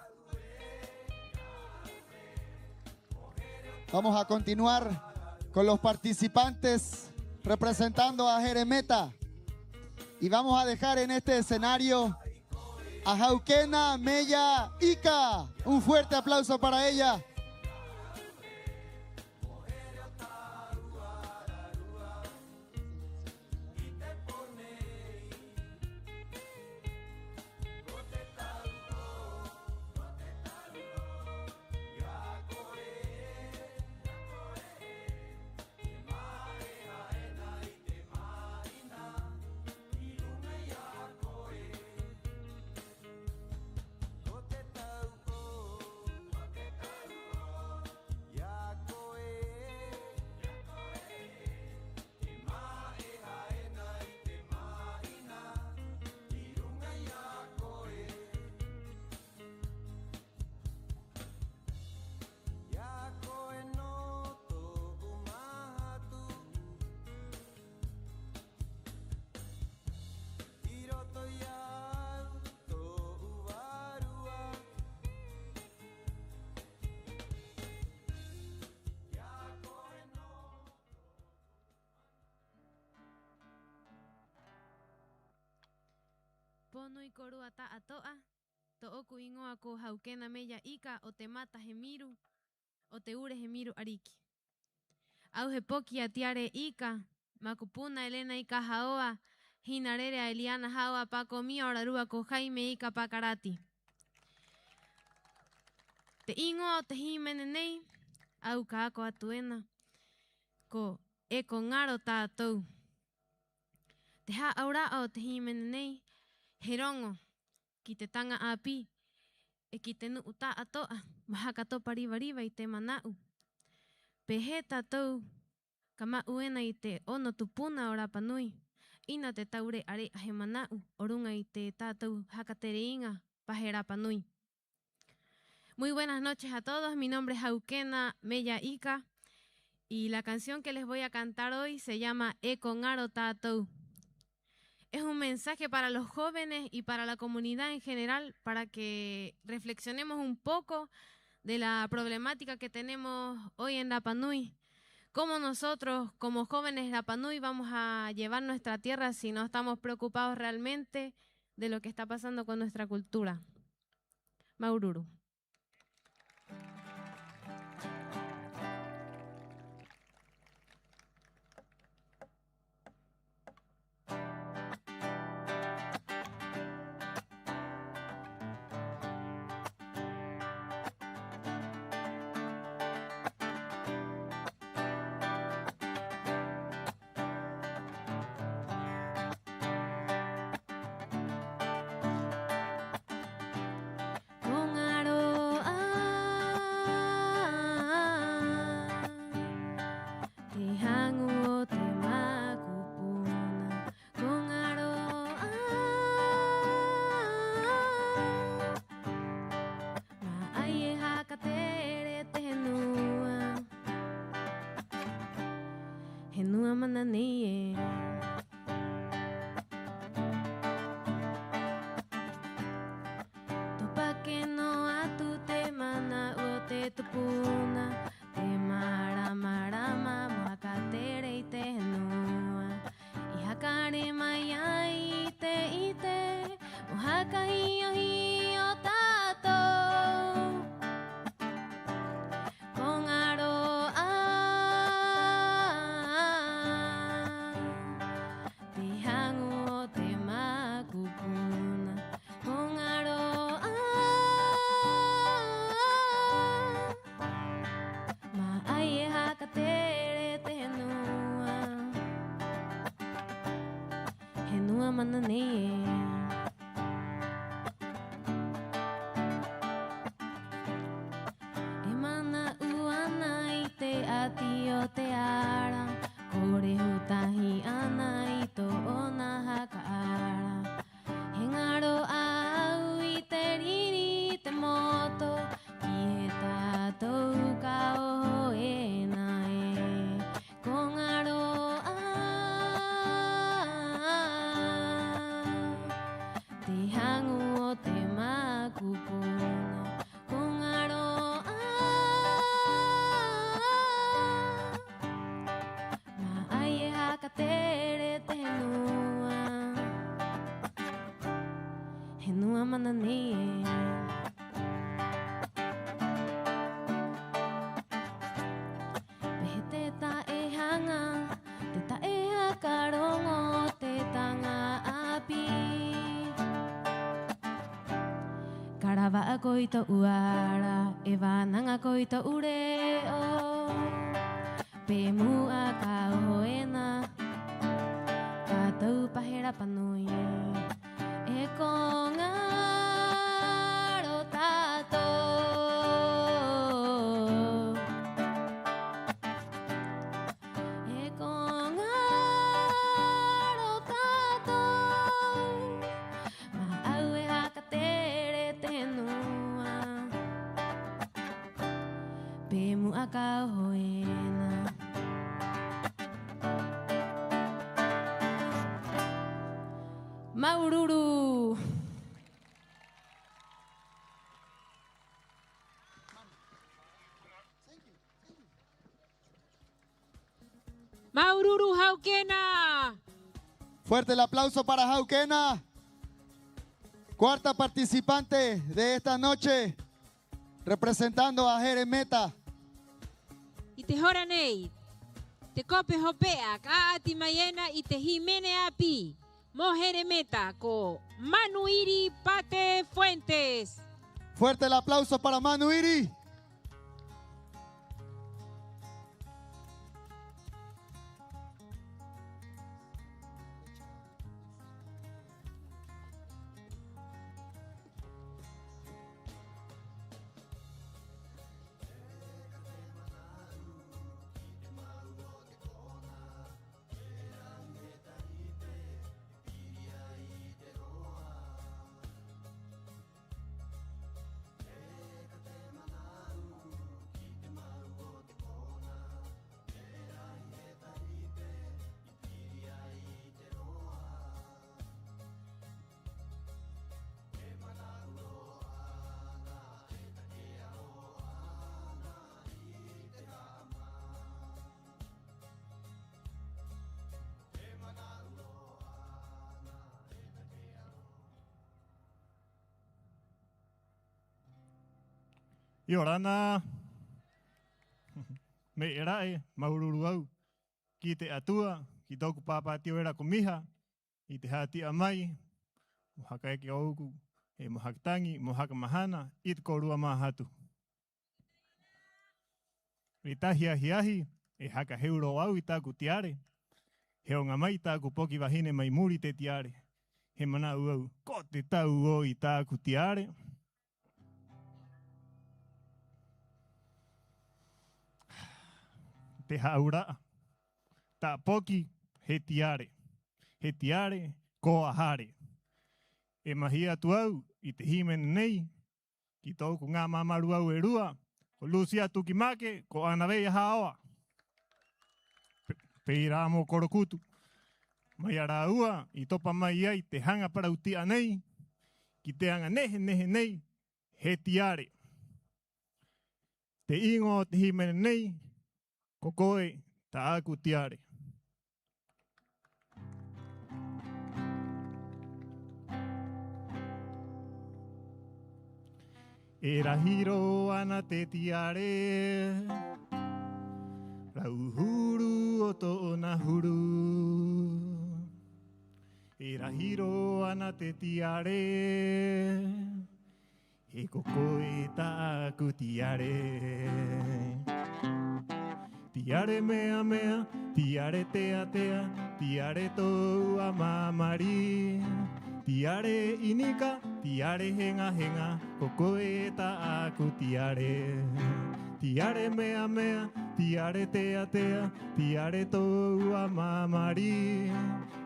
Vamos a continuar con los participantes representando a Jeremeta. Y vamos a dejar en este escenario a Jauquena Mella Ica. Un fuerte aplauso para ella. Pono y korua ta atoa, tooku ingoa ko Jauquena Mella Ica, o te mata gemiru, o te ure gemiru ariki. Auge poki atiare Ica, Macupuna Elena Ica Jaoa, Hinarere a Eliana Jaoa Paco Mía Orarua ko Jaime Ica Pacarati. Te ingoa o te jimenenei, au kaako atuena, ko eko ngaro ta atou. Te ha aura o te jimenenei, Herongo, ki te tanga api, e ki te nuu ta atoa, mahaka to parivariva i te manau. Pehe tatou, ka mauena i te ono tupuna o Rapanui, ina te taure are ahe manau, orunga i te tatou hakatereinga, pahe Rapanui. Muy buenas noches a todos, mi nombre es Jauquena Mella Ica, y la canción que les voy a cantar hoy se llama Eko Ngaro Tatou. Es un mensaje para los jóvenes y para la comunidad en general, para que reflexionemos un poco de la problemática que tenemos hoy en Rapanui. Cómo nosotros, como jóvenes Rapanui, vamos a llevar nuestra tierra si no estamos preocupados realmente de lo que está pasando con nuestra cultura. Maururu. Mananie. Topa que no a tu te mana o te tupuna, te mara mara mama catere y te nua, y hakare maya y te nua manane. Emana uana i te ati o te ara, kore hutahi ana i to ona haka ara. He ngaro au i te riri te moto, ki he tātou ka oho e na e. Ko ngaro te hangu o te makupuna. Ko ngaro ma ai e haka tere te nua. He nua mana nei e. Pehe te tae hanga, te tae haka rongo, te tanga api. Karawa a koi to uara, e wānanga koi to ureo. Pe mua ka hoena, ka tau pahera panui. E ko ngaro tātou. E ko ngaro tātou. Ma au e haka tere te nua. Pe mua ka hoena. Maururu. Maururu Hauquena. Fuerte el aplauso para Hauquena. Cuarta participante de esta noche, representando a Jeremeta. I te hora nei, te kope hopea, ka ati maiena i te himene api. Mo Jeremeta ko Manuiri Pate Fuentes. Fuerte el aplauso para Manuiri. I orana me erae maururu au ki te atua ki tōku pāpātio era komiha i te hāti amai mo haka eke auku e mo hakatangi mo haka mahana i te korua mahatu. I tahi ahi ahi e haka heuro au i tāku tiare he o ngā mai tāku poki wahine mai muri te tiare he mana au ko te tau o i tāku tiare. Te haura, tā poki he tiare ko ahare. E mahi atu au i te himene nei, ki tōku ngā mamaru au e rua, ko lusi atu ki make, ko anawei haoa. Pei rā mō korokutu. Mai ara ua, i topa mai ai te hanga parautia nei, ki te anga nehe nei, he tiare. Te ingo te himene nei, ko koe ta aku tiare. E rahiro ana te tiare, rau huru o tōna huru. E rahiro ana te tiare, e ko koe ta aku tiare. Ti tiare mea mea, tiare tea tea, tiare tau a mamari. Tiare inika, tiare henga henga, kokoe ta aku tiare. Tiare mea mea, tiare tea tea, tiare tau a mamari.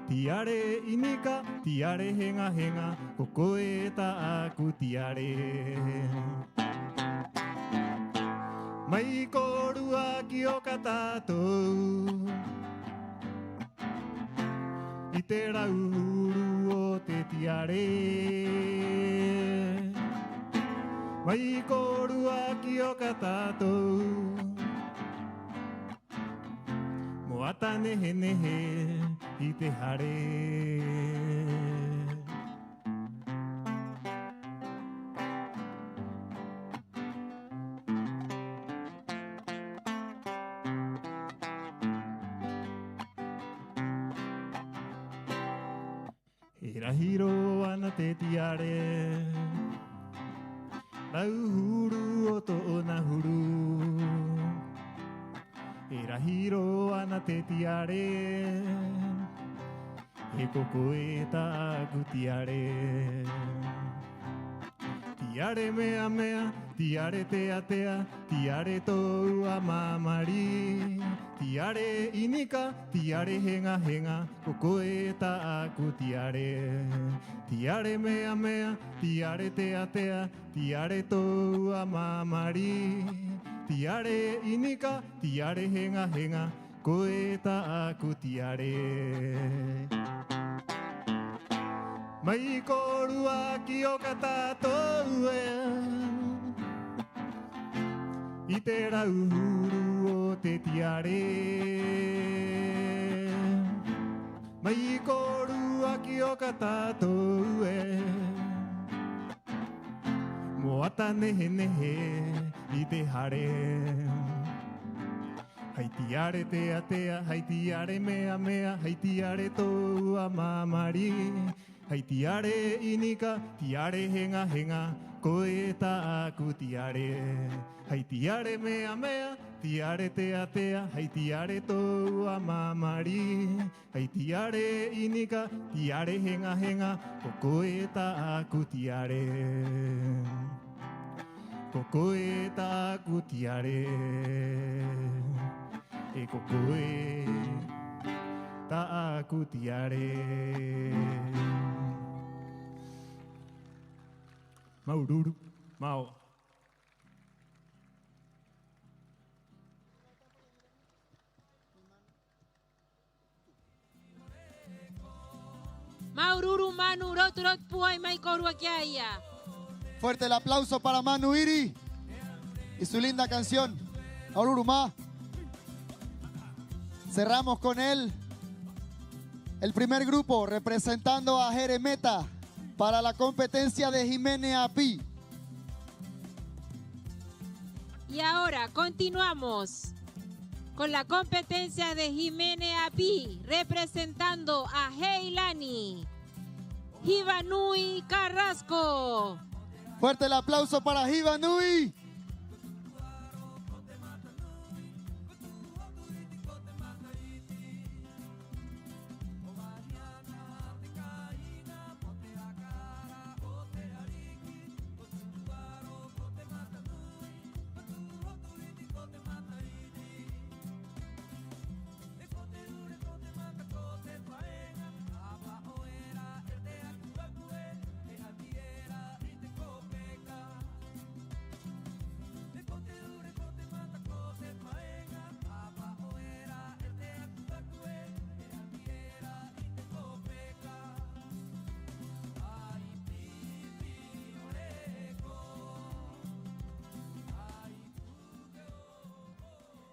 Tiare inika, tiare henga henga, kokoe ta aku tiare. Mai korua ki o katatou, I te rauru o te tiare. Mai korua ki o katatou, mo ata nehe nehe I te hare. Hira hiro ana te tiare, lau huru o tōna huru. Hira hiro ana te tiare, he koko e ta aku tiare. Tiare mea mea, tiare tea tea, tiare tōu a mamari. Tiare inika, tiare henga henga, koko e ta aku tiare. Tiare mea mea, tiare tea tea, tiare tōu a mamari. Tiare inika, tiare henga henga, ko e ta aku tiare. Mai korua ki o katatou e, I te rauhuru o te tiare. Mai korua ki o katatou e, mo ata nehe nehe I te hare. Hai tiare tea tea, hai tiare mea mea, hai tiare tōu a mamari. Hai tiare inika, tiare henga henga, ko e ta aku tiare. Hai tiare mea mea, tiare tea tea, hai tiare tōu a mamari. Hai tiare inika, tiare henga henga, ko e ta aku tiare. Ko e ta aku tiare. E koko e ta aku tiare. Maururu, mau. Maururu manu rot rot puai mai korua kiaya. Fuerte el aplauso para Manu Iri y su linda canción, Maururu Ma. Cerramos con él el primer grupo representando a Jeremeta para la competencia de Jiménez Api. Y ahora continuamos con la competencia de Jiménez Api representando a Heilani Jivanui Carrasco. Fuerte el aplauso para Jivanui.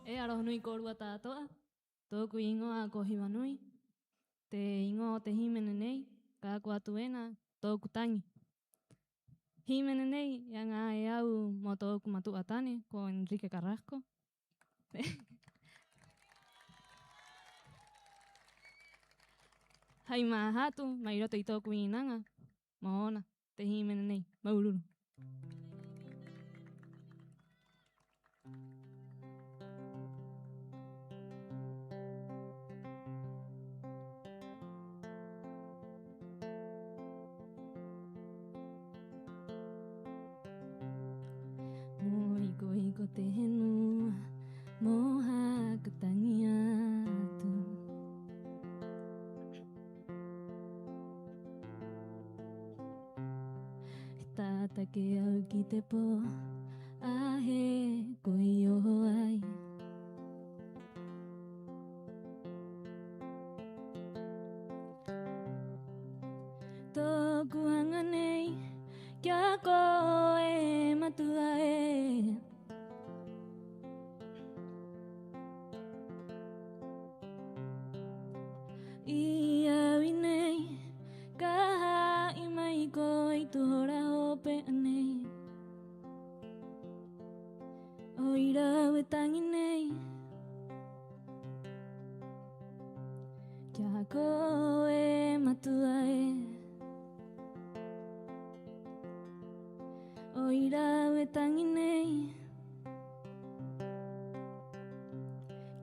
E aroh nui korua tātoa, tōku ingoa ko Hivanui, te ingoa o te himene nei, ka aku atu ena, tōku tangi. Himene nei, ia ngā e au mo tōku matua tane, ko Enrique Carrasco. Hai mā hatu, mai roto I tōku inanga, mohona, te himene nei, maururu. koiko te henua moha katangi atu. E tata ke au ki te po ahe koi oho ai. Tōku hanga nei kia koe matua e. I awi nei ka hai mai koe i tuhora hope anei. O i rau e tangi nei kia koe matua e. O i rau e tangi nei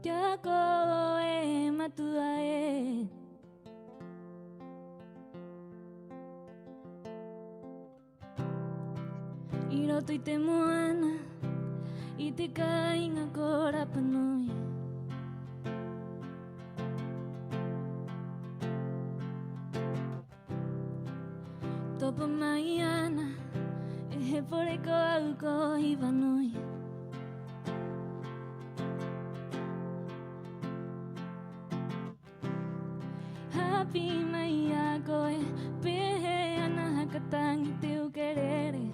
kia koe matua e. I roto i te moana i te kainga ko Rapanui. Topa mai ana e he pore ko au ko Hivanui. Hapi mai a koe pehe ana hakatangi te ukerere.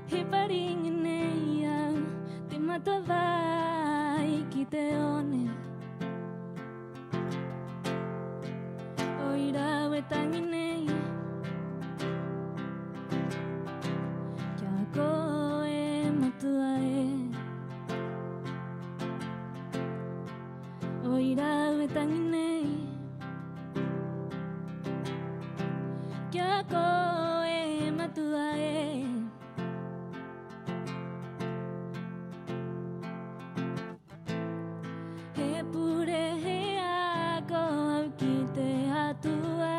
He paringi nei au te matawai ki te one. O i rau e tangi nei kia koe matua e. O i rau e tangi nei kia koe matua e. He pure he a ko au ki te atua.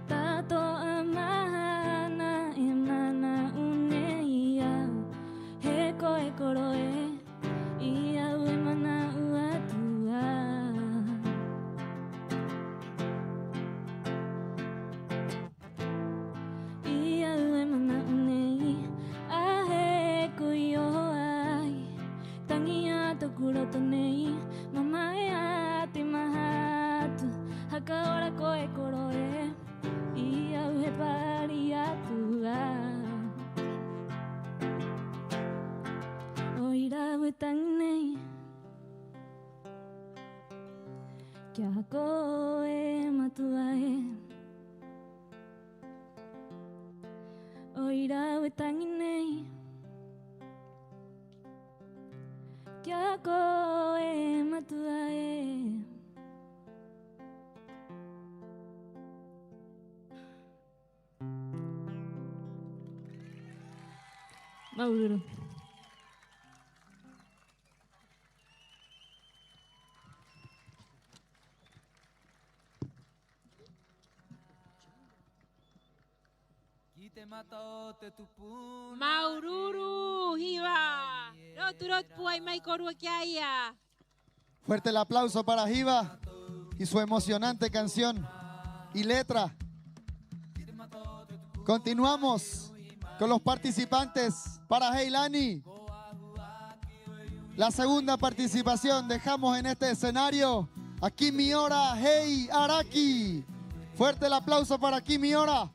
Tato a mahana e mana une i au. He koe koro e i au e mana ua tua. I au e mana une i a he kui o ai. Tangi a toku roto nei mama e a te mahatu. Haka ora koe koro e i au he pari atua. O i rau e tangi nei kia koe matua e. O i rau e tangi nei kia koe matua e. Maururu. Maururu, Hiva. Rotu rotu puai mai korua kia ia. Fuerte el aplauso para Hiva y su emocionante canción y letra. Continuamos con los participantes para Heilani. La segunda participación dejamos en este escenario a Kimiora Hei Araki. Fuerte el aplauso para Kimiora.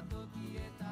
Toki eta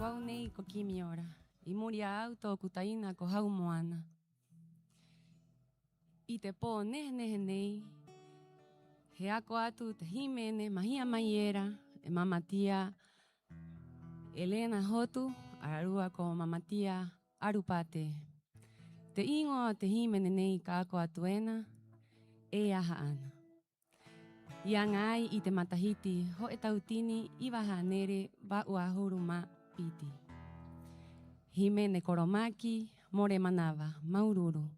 kuau nei ko kimi ora. I muri au tōku taina ko hau moana. I te pō nehe nei, he ako atu te himene mahia mai era, e mamatia Elena Hotu, ararua ko mamatia Arupate. Te ingoa te himene nei ka ako atuena, e aha ana. Ia ngai i te matahiti, ho e tautini i waha nere wa uahuru ma piti. Himene koromaki, more manawa, maururu.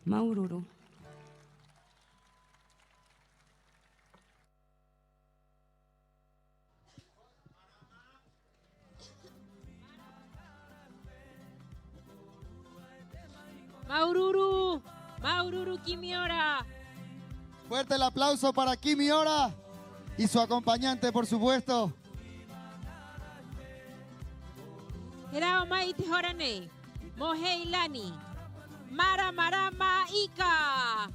Maururu. Maururu, Maururu Kimiora. Fuerte el aplauso para Kimiora y su acompañante, por supuesto. Herao mai te horane, Moheilani, Mara Marama Ika.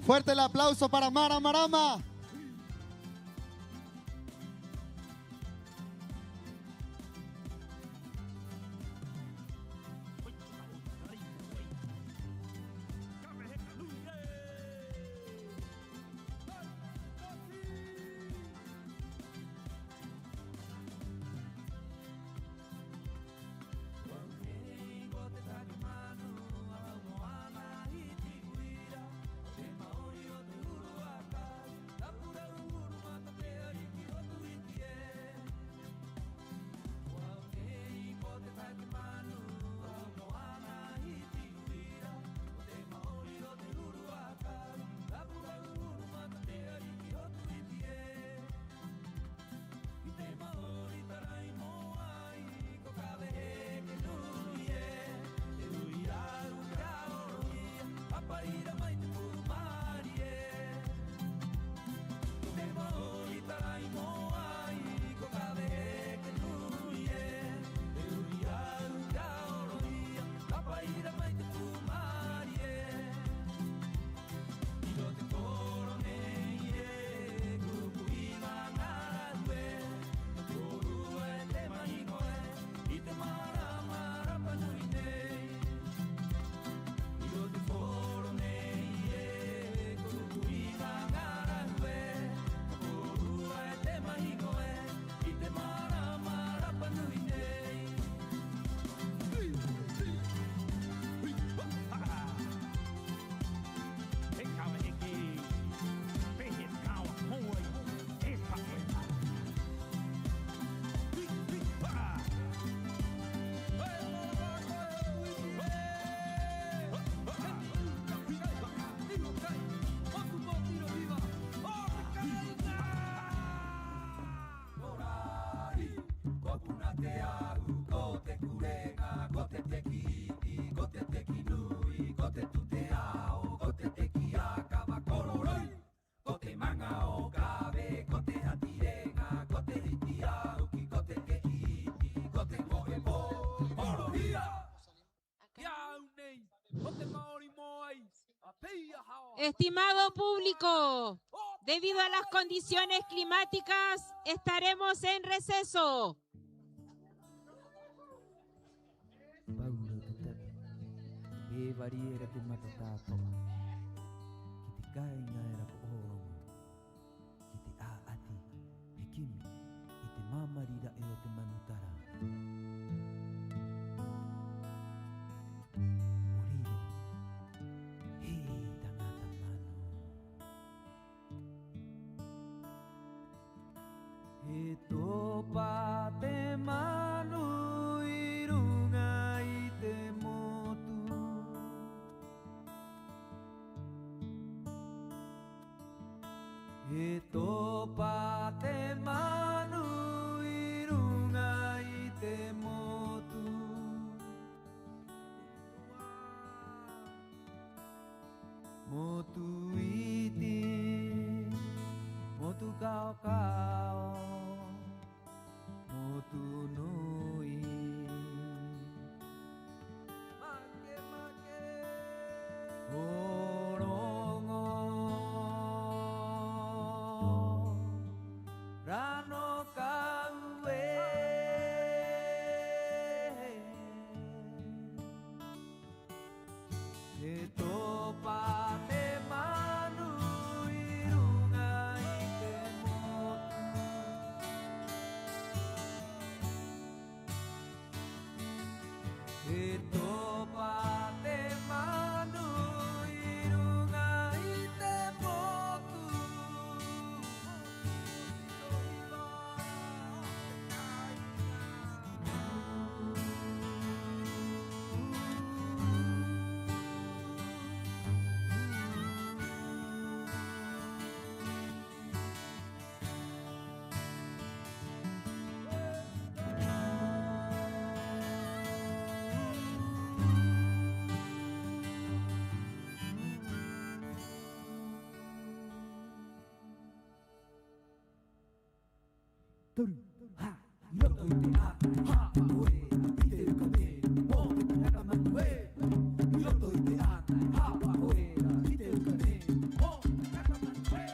Fuerte el aplauso para Mara Marama. Estimado público, debido a las condiciones climáticas, estaremos en receso. E variera te matatato. Ki te kai ngā era ko orongo. Ki te a ati, he kimi, i te mamarira e o te manutara. Oriro, he tangata mano. He topa te manu i runga i te motu. E topa te manu i runga i te motu. Motu iti, motu kao kao, motu nui. Make make, orongo. Rano kaue e topa te manu i runga i te motu. E topa te manu i runga i te motu. Toru, ha, roto i te a, ha, oe, i te ukame, o te tangata manu e. Roto i te a, ha, oe, i te ukame, o te tangata manu e.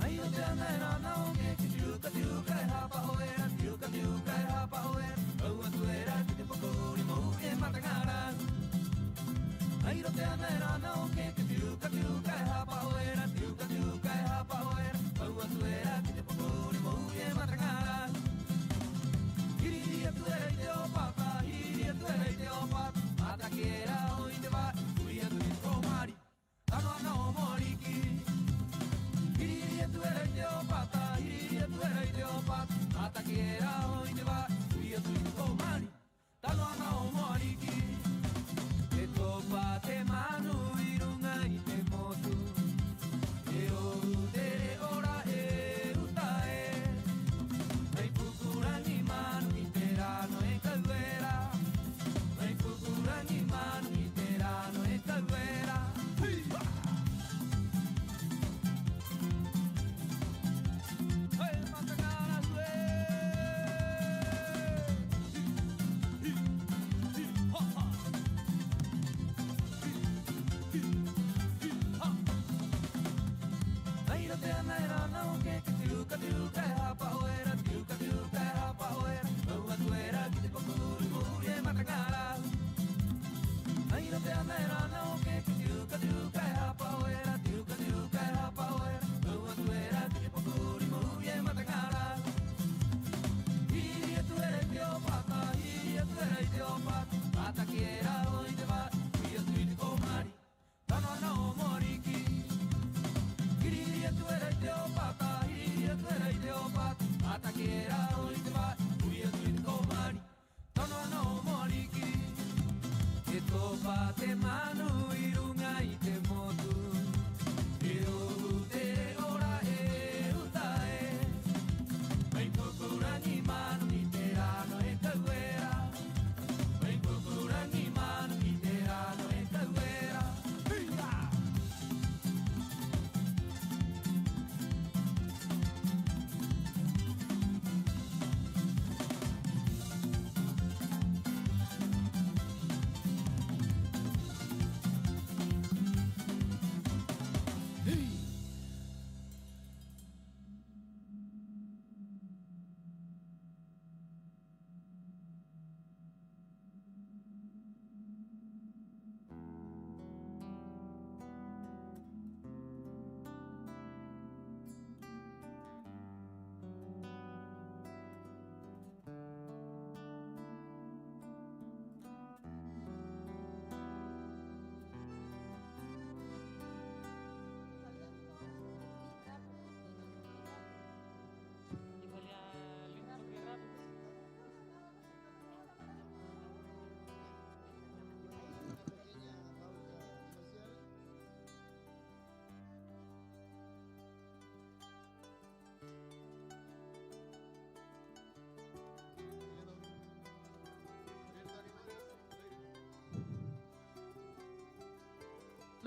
Ai o te ana e rana o ke, ki tiuka tiuka e hapa oera, tiuka tiuka e hapa oera. Au atu era ki te pokori mo e matangara. Ai o te ana e rana o ke, ki tiuka tiuka e hapa oera, tiuka tiuka e hapa oera. Au atu era ki te pokori mo e matangara. Hiri atu era i te o papa, hiri atu era i te o papa. Mata ki era o i te wa, ui atu i te o mari. Tano ana o moriki. Hiri atu era i te o papa, hiri atu era i te o papa. Mata ki era o i te wa, ui atu i te o mari. Tano ana o moriki. E topa te manu i runga i te motu. E o utere ora e uta e. Mai pukurangi manu i te rano e kauera. Mai pukurangi manu i te rano e kauera. Hey, matangara sue. Ha ha.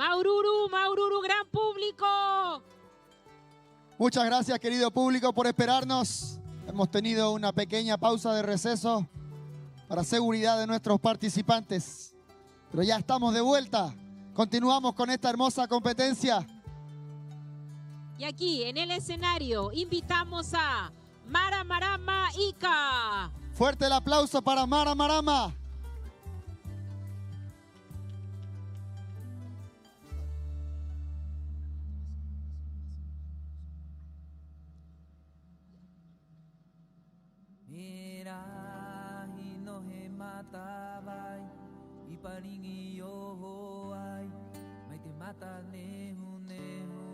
Maururu, Maururu, gran público. Muchas gracias, querido público, por esperarnos. Hemos tenido una pequeña pausa de receso para seguridad de nuestros participantes. Pero ya estamos de vuelta. Continuamos con esta hermosa competencia. Y aquí en el escenario invitamos a Mara Marama Ica. Fuerte el aplauso para Mara Marama. Mira, hino he matabai, iparingi yo hoai, mai te mata nehu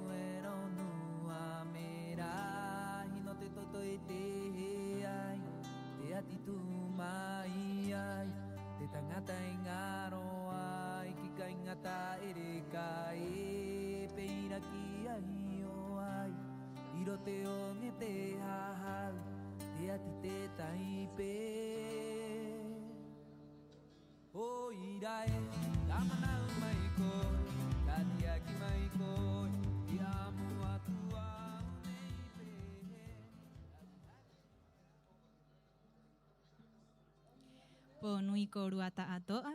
eronu a mera, hino te toto e te ai, te atitu mai ai, te tangata engaro ai, kika ingata ere kai, peira ki ai o ai, iro te onge te hahau. Te ati te taipe O irae Kamana maiko Katiaki maiko Iamu atua Po nui ko ruata atoa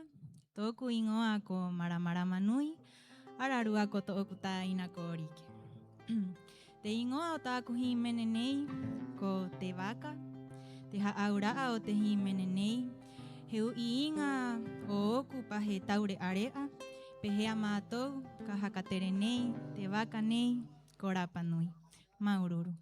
Toku ingoa ko maramarama nui Ararua ko tooku taina ko orike Te ingoa o tāku himene nei ko te waka, te haaura o te himene nei, heu i inga o oku pahe taure area, pehea mātou ka hakatere nei, te waka nei, ko Rapa Nui. Maururu.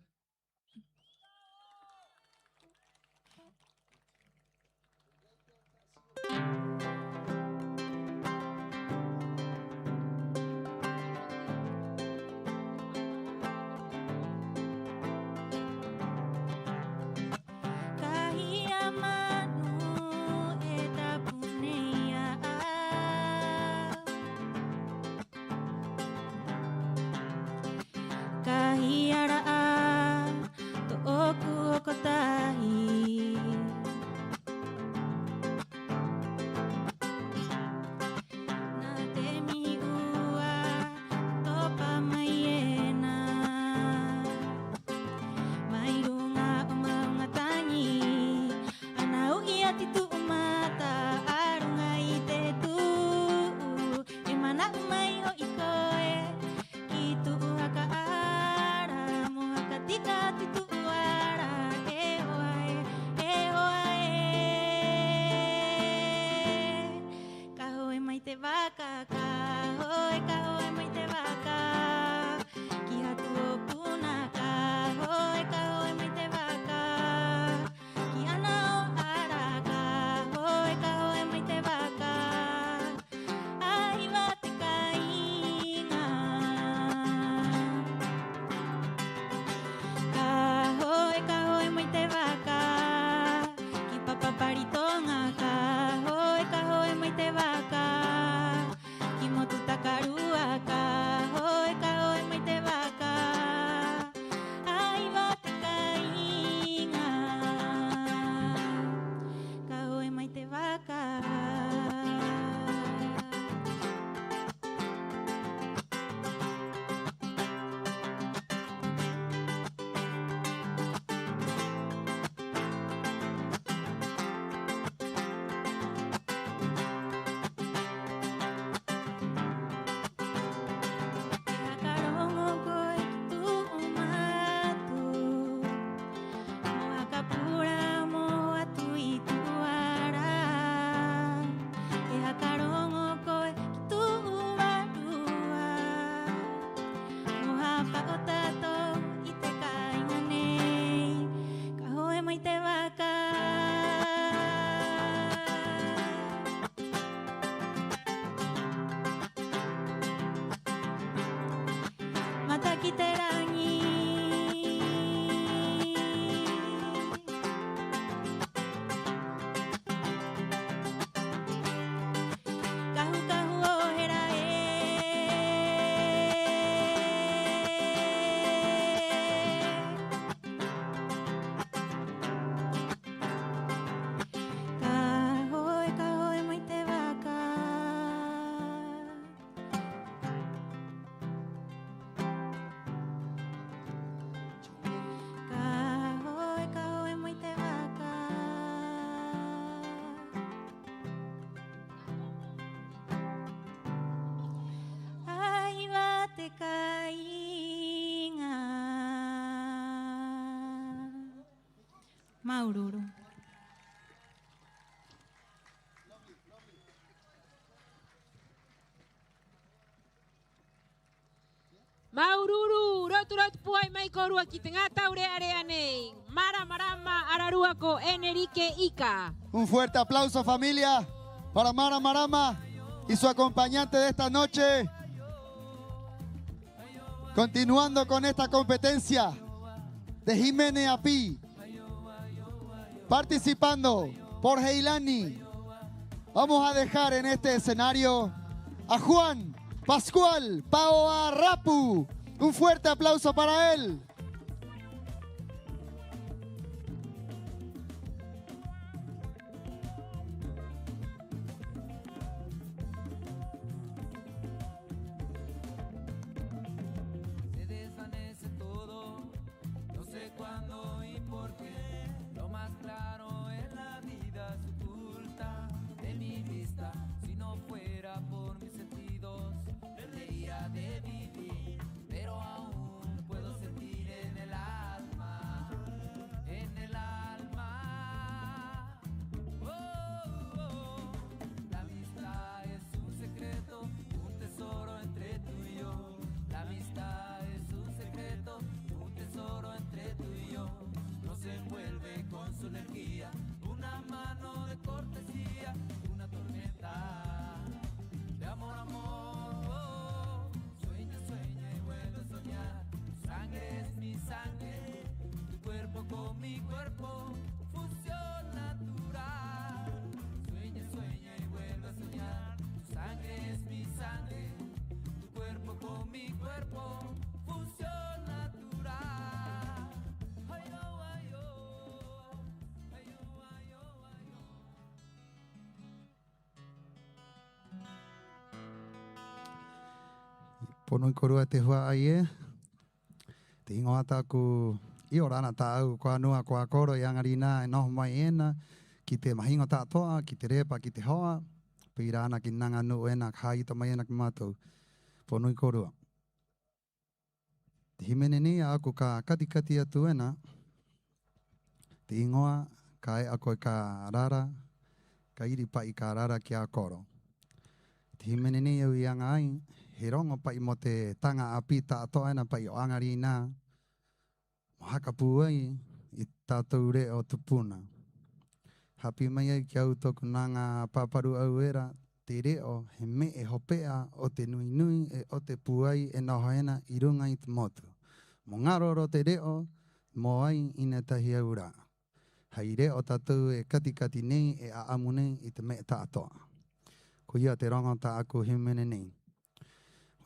Kahiara Maururu. Maururu, roturot puai mai korua ki tengah taure areanei. Mara marama ararua ko Enrique Ica. Un fuerte aplauso, familia, para Mara Marama y su acompañante de esta noche. Continuando con esta competencia de Jiménez Api. Participando por Heilani. Vamos a dejar en este escenario a Juan Pascual Paoa Rapu. Un fuerte aplauso para él. Se desvanece todo, no sé cuándo y por qué. Lo más claro en la vida se oculta de mi vista. Si no fuera por mis sentidos, perdería de vivir. Pero aún puedo sentir en el alma, en el alma. Oh, oh. La amistad es un secreto, un tesoro entre tú y yo. La amistad es un secreto, un tesoro entre tú y yo. Nos envuelve con su energía, una mano de cortesía, una tormenta de amor, amor. Sueña, sueña y vuelve a soñar. Tu sangre es mi sangre, tu cuerpo con mi cuerpo, fusión natural. Sueña, sueña y vuelve a soñar. Tu sangre es mi sangre, tu cuerpo con mi cuerpo, fusión natural. Ay, oh, ay, oh. Ay, oh, ay, oh, ay, oh. Pono korua te hua ai te ingoa taku i orana tau koa nua koa koro i angarina e noho mai ena ki te mahingo tātoa, ki te repa, ki te hoa pīrana ki nanga nu ena kai to mai ena ki mātou pono korua te himene ni a aku ka katikati atu ena te ingoa ka e ako i ka rara ka iri pa i ka rara ki a koro te himene ni au i anga ai he rongo pai mo te tanga api tātoa ena pai o angari nā. Mo haka pū ai i tātou re o tupuna. Hapi mai ai ki au toku nanga paparu au era te reo he me e hopea o te nui nui e o te pū ai e noho ena i runga i te motu. Mo ngaroro te reo mo ai ina tahi au rā. Hei reo tātou e katikati nei e a amu nei i te me tātoa. Ko ia te rongo tā aku himene nei.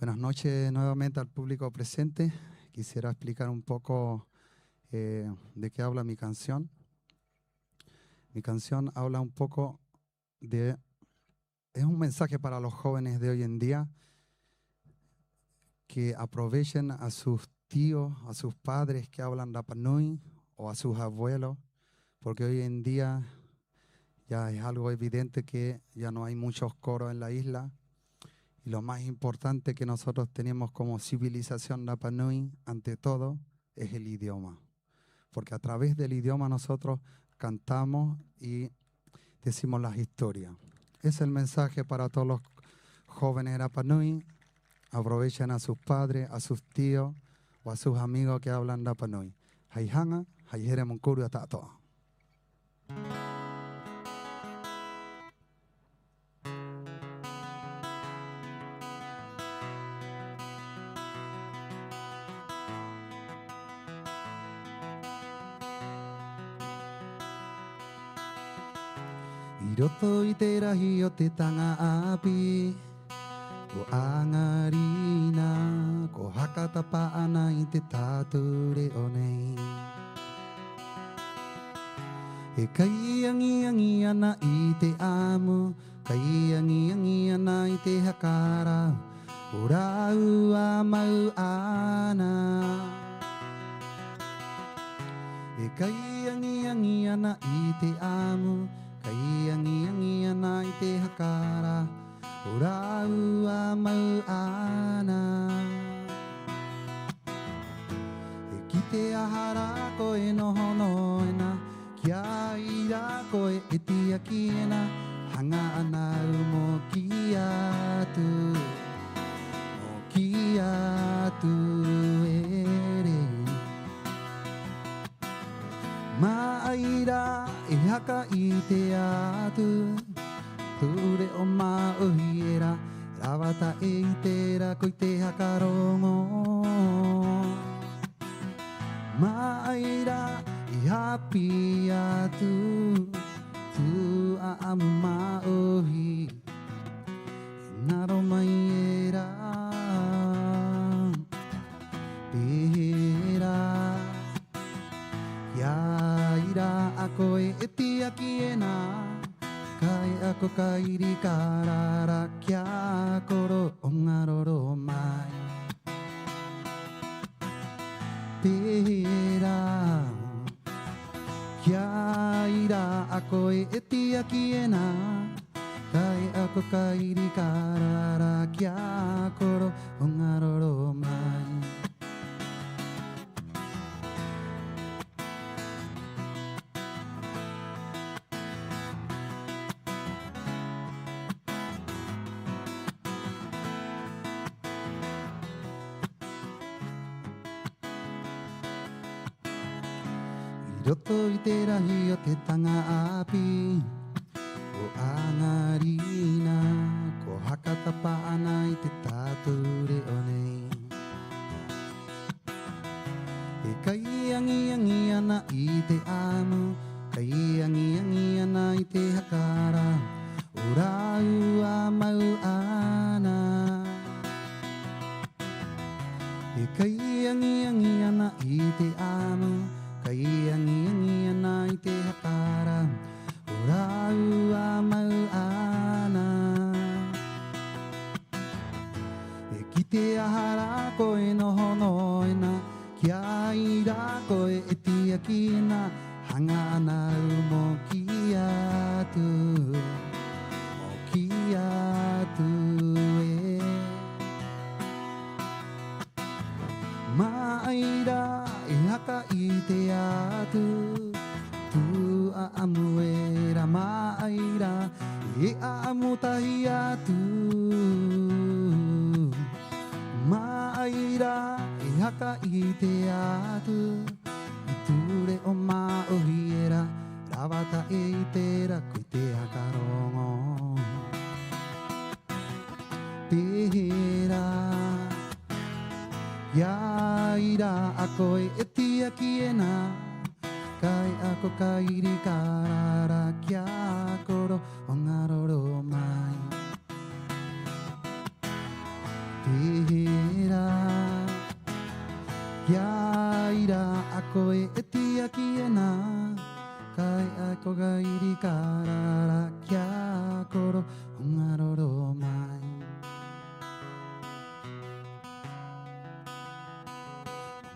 Buenas noches nuevamente al público presente. Quisiera explicar un poco de qué habla mi canción. Mi canción habla un poco de... Es un mensaje para los jóvenes de hoy en día que aprovechen a sus tíos, a sus padres que hablan Rapa Nui o a sus abuelos, porque hoy en día ya es algo evidente que ya no hay muchos coros en la isla. Y lo más importante que nosotros tenemos como civilización Rapa Nui, ante todo, es el idioma. Porque a través del idioma nosotros cantamos y decimos las historias. Es el mensaje para todos los jóvenes Rapa Nui. Aprovechen a sus padres, a sus tíos o a sus amigos que hablan Rapa Nui. Haihanga, haihere monkuru atatoa. I roto i te rahi o te tanga api Ko angarina Ko hakatapa ana i te tātou reo nei E kai angi ana i te amu Kai angi ana i te hakara O rau a mau ana E kai angi ana i te amu Kai angi ana i te hakara O rau a mau ana E ki te ahara ko e noho noena Kia ira koe e tia kiena, hanga ana mo kia tu. Mo kia tu ere. Ma'aira e haka i te atu. Ture o ma'uhiera, rawata e i tera ko i te hakarongo. Ma'aira i hapi atu, tu a amu ma'uhi, naro mai era, pera. Ia ira ako e tia kiena, kai ako kairi karara kia koro o ngaroro mai. Pera, kia ira ako e tia kiena, kai ako kairi karara kia koro o ngaroro mai. Roto i te rahi o te tanga api, o angarina, ko hakatapa ana i te tāture o nei. E kaiangi ana i te amu, kaiangi ana i te hakara, o rau a mau ana. E kaiangi ana i te amu, kaiangi ana i te hakara, o rau a mau ana. E ki te ahara koe noho noina, kia ira koe e tia kina, hanga ana mo kia tu, mo kia tu e. Ma'aira e haka i te atu, tu a amu e ra ma'aira, e a amu tahi atu. Ma'aira e haka i te atu, i ture o ma'ohiera, rawata e i tera ko i te hakarongo. Pehera, ia ira ako e tia kiena, kai ako kairi karara kia koro o ngaroro mai. Pehera, ia ira ako e tia kiena, kai ako kairi karara kia koro o ngaroro mai.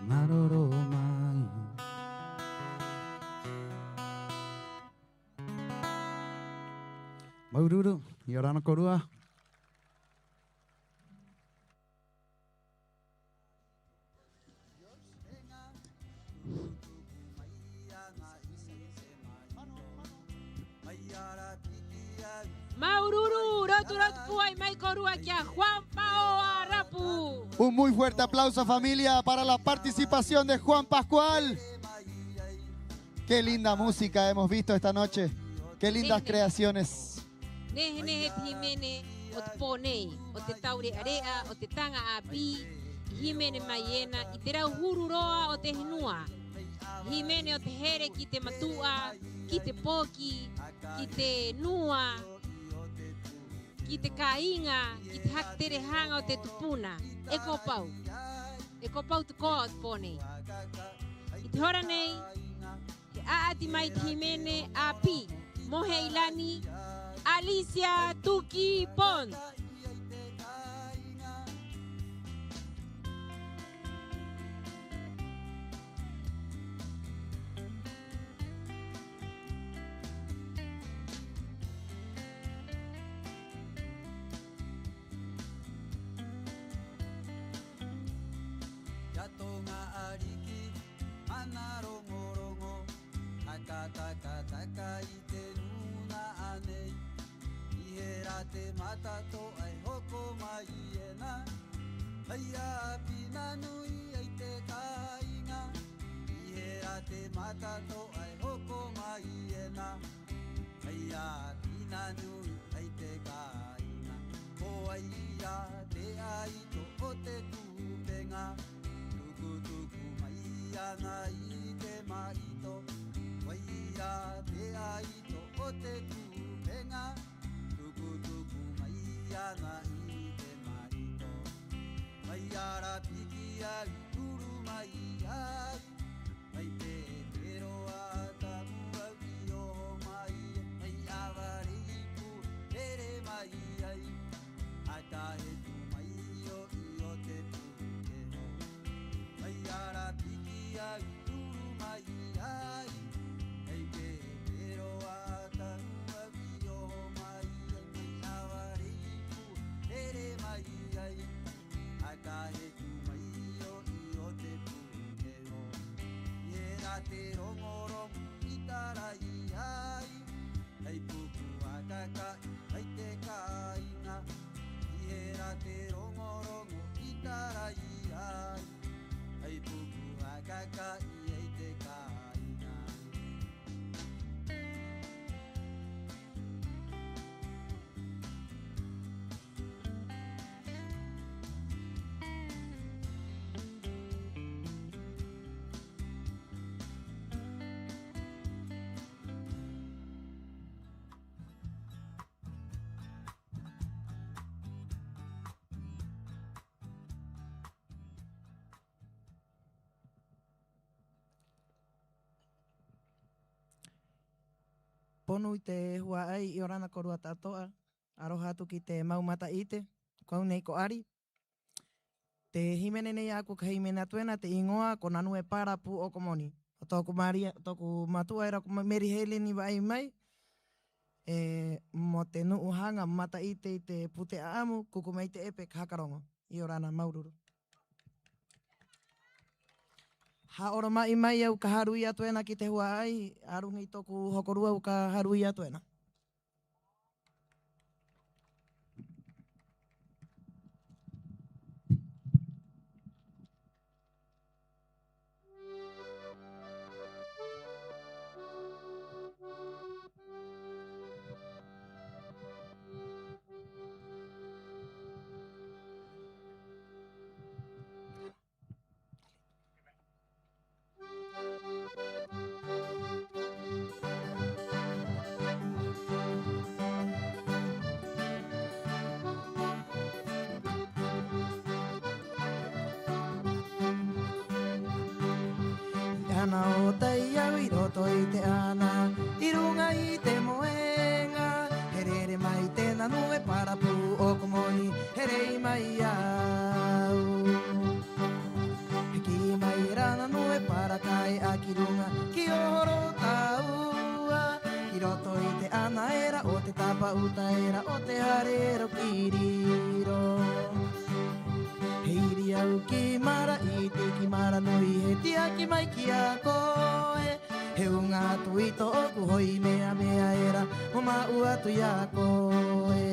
Ngaroro mai. Maururu, i orana korua. Maururu, rotu rotu puai mai korua kia Juan Pao Arapu. Un muy fuerte aplauso, familia, para la participación de Juan Pascual. Qué linda música hemos visto esta noche. Qué lindas creaciones. Nehe nehe himene o te ponei, o te taure area, o te tanga api, himene maiena, i te rau hururoa o te hinua. Himene o te here ki te matua, ki te poki, ki te nua, ki te kainga, ki te haktere hanga o te tupuna. Eko pau te koa o te ponei. I te hora nei, te aati mai te himene api, mohe ilani, Alicia Tuki Pons. taka taka taka i te nuna anei I hera te matato ai hoko mai ena Hai a pina nui ai te kainga I hera te matato ai hoko mai ena Hai a pina nui ai te kainga Ko ai a te ai to o te kupenga Tuku tuku mai ana I te maito Wai a te ai to o te kupenga Tuku tuku mai ana I te maito Mai ara piki ai turu mai ai Mai te pero a tamu au I o mai Mai awari I pu ere mai ai Ata he tu mai o I o te pukero Mai ara piki ai turu mai ai Mai te pero a tamu au I o mai Mai awari I pu ere mai ai Ata he tu mai o I o te pukero Iera te rongorongo I tarai ai Hei puku akaka ai te kainga Iera te rongorongo I tarai ai Hei puku akaka ai te kainga Ponu I te hua ai I orana korua tatoa. Aroha atu ki te maumata ite. Kau nei ko ari. Te himene nei aku ka himene atuena te ingoa ko nanu e para pu o komoni. O toku maria, toku matua era ko meri hele ni vai mai. Mo te nuu hanga mata ite I te pute aamu kuku mai te epe hakarongo. I orana maururu. Ha oro mai au ka harui atuena ki te hua ai. Arungi toku hokorua au ka harui atuena. Ana o tai au I roto I te ana I runga I te moenga Herere mai te nanu e parapu o komoni Herei mai au Heki mai rana nu e parakai a ki runga Ki oro taua I roto I te ana era o te tapa uta era o te harero kiriro Heiri au ki mara I te ki mara nui he tia ki mai ki a koe He unga atu I to oku hoi mea mea era o mau atu I a koe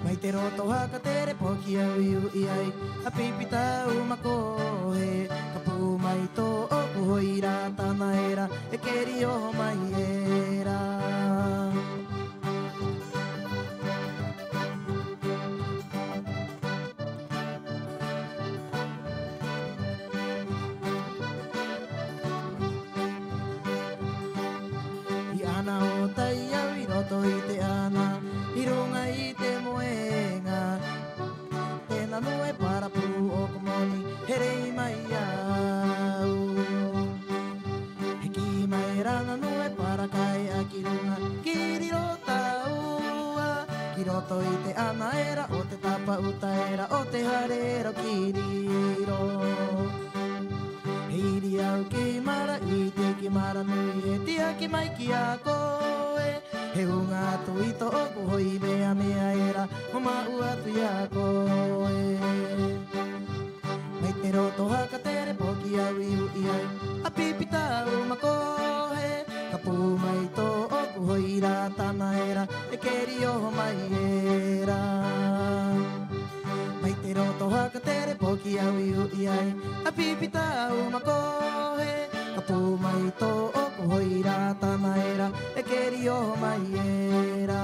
Mai te roto haka tere poki au iu I ai A pipita uma koe Ka pu mai to oku hoi ra tana era E keri oho mai era Ana o tai au I roto I te ana I runga I te moenga Te nanu e parapu o komoni Herei mai au Heki mai rana nu e parakai a ki runga Kiriro taua Ki roto I te ana era o te tapa uta era o te harero kiriro Heiri au ki mara I te ki mara nui he tia ki mai ki a koe He unga atu I to oku hoi mea mea era o mau atu I a koe Mai te Maitero toha ka tere poki au iu iai. A pipita u makohe. Kapu mai to oku hoira tana era. E keri oho mai era. Maitero toha ka tere poki au iu iai. A pipita u makohe. Kapu mai to oku hoira tana era. E keri oho mai era.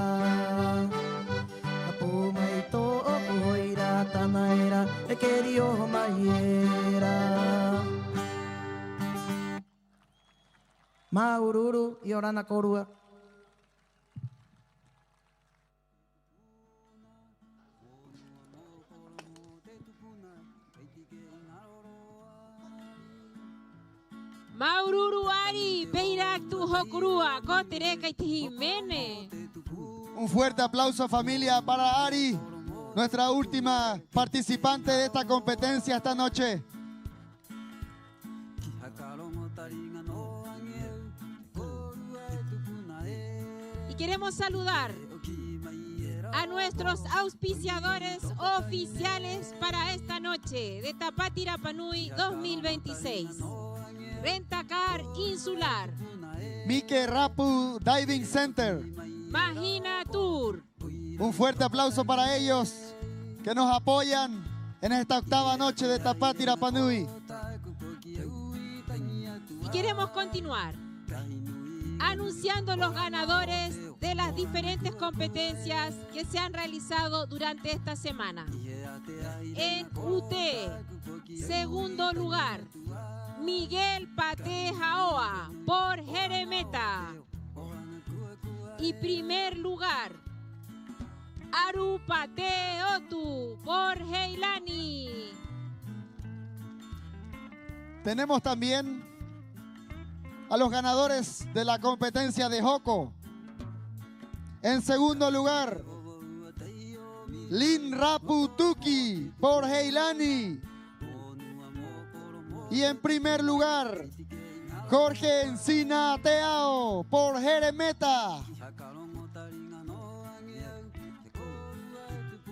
Kapu mai to oku hoira tana era. E keri oho mai era. Maururu i orana korua. Maururu Ari, Peirak tu Hokurua, Cotereca y Jiménez. Un fuerte aplauso, familia, para Ari, nuestra última participante de esta competencia esta noche. Y queremos saludar a nuestros auspiciadores oficiales para esta noche de Tapati Rapanui 2026. Rentacar Insular, Mike Rapu Diving Center. Magina Tour. Un fuerte aplauso para ellos que nos apoyan en esta octava noche de Tapati Rapanui. Y queremos continuar anunciando los ganadores de las diferentes competencias que se han realizado durante esta semana. En UT, segundo lugar, Miguel Pate Jaoa por Jeremeta. Y primer lugar, Aru Pate Otu por Heilani. Tenemos también a los ganadores de la competencia de Joko. En segundo lugar, Lin Rapu Tuki por Heilani. Y en primer lugar, Jorge Encina Teao por Jeremeta.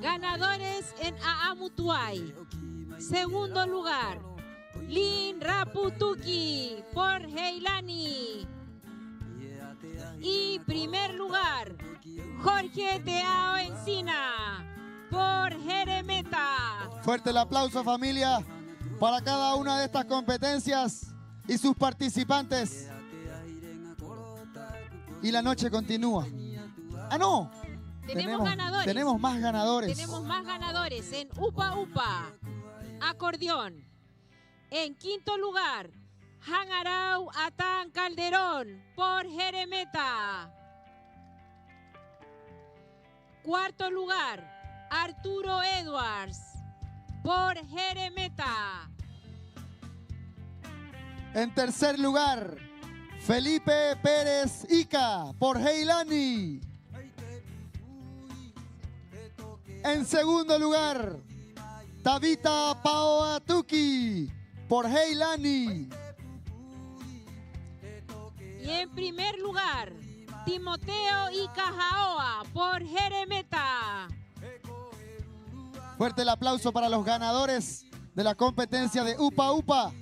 Ganadores en Aamutuay. Segundo lugar, Lin Raputuki por Heilani. Y primer lugar, Jorge Teao Encina por Jeremeta. Fuerte el aplauso, familia, para cada una de estas competencias y sus participantes. Y la noche continúa. ¡Ah, no! Tenemos ganadores. Tenemos más ganadores. Tenemos más ganadores en Upa Upa, acordeón. En quinto lugar, Hangarau Atán Calderón por Jeremeta. Cuarto lugar, Arturo Edwards por Jeremeta. En tercer lugar, Felipe Pérez Ica por Heilani. En segundo lugar, Tabita Paoatuki por Heilani. Y en primer lugar, Timoteo Icajaoa por Jeremeta. Fuerte el aplauso para los ganadores de la competencia de Upa Upa.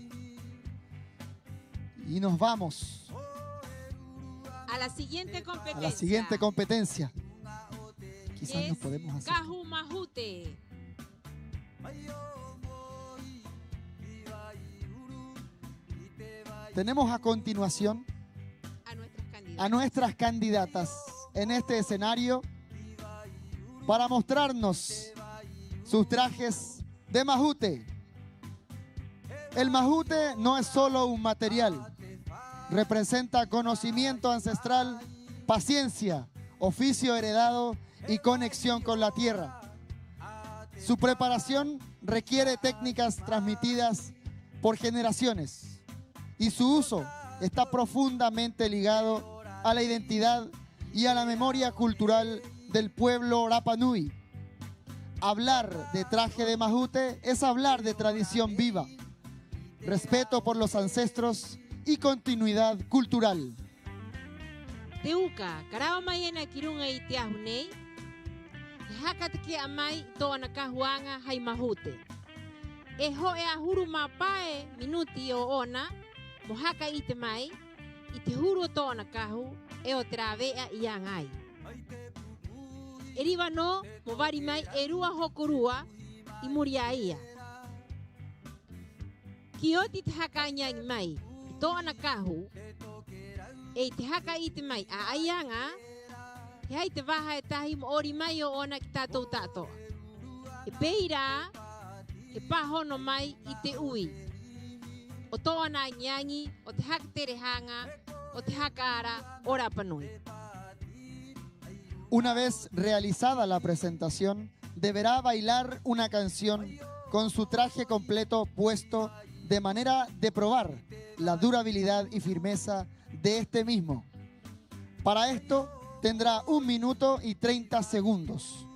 Y nos vamos A la siguiente a competencia. la siguiente competencia. Quizás Es nos podemos hacer. Cajumajute. Tenemos a continuación a nuestras candidatas en este escenario para mostrarnos sus trajes de majute. El majute no es solo un material, representa conocimiento ancestral, paciencia, oficio heredado y conexión con la tierra. Su preparación requiere técnicas transmitidas por generaciones y su uso está profundamente ligado a la identidad y a la memoria cultural del pueblo Rapa Nui. Hablar de traje de majute es hablar de tradición viva, respeto por los ancestros y continuidad cultural. Teuka, karao mayena kirunga itiahunei. Hakat ki amai to anakahuanga haimahute. E ho e a huru mapae minuti o ona, mo haka i te mai, i te huru o tōna kahu, e o te rāwea i a ngai. E riwa no, mo wari mai e rua hokorua i muri a ia. Ki o te haka nyangi mai, i tōna kahu, e te haka i te mai a aianga, he hai te waha e tahi mo ori mai o ona ki tātou tātoa. E peira, e pahono mai i te ui. O tōna nyangi, o te haka terehanga, o te haka ara, o Rapa Nui. Una vez realizada la presentación, deberá bailar una canción con su traje completo puesto de manera de probar la durabilidad y firmeza de este mismo. Para esto tendrá 1 minuto y 30 segundos.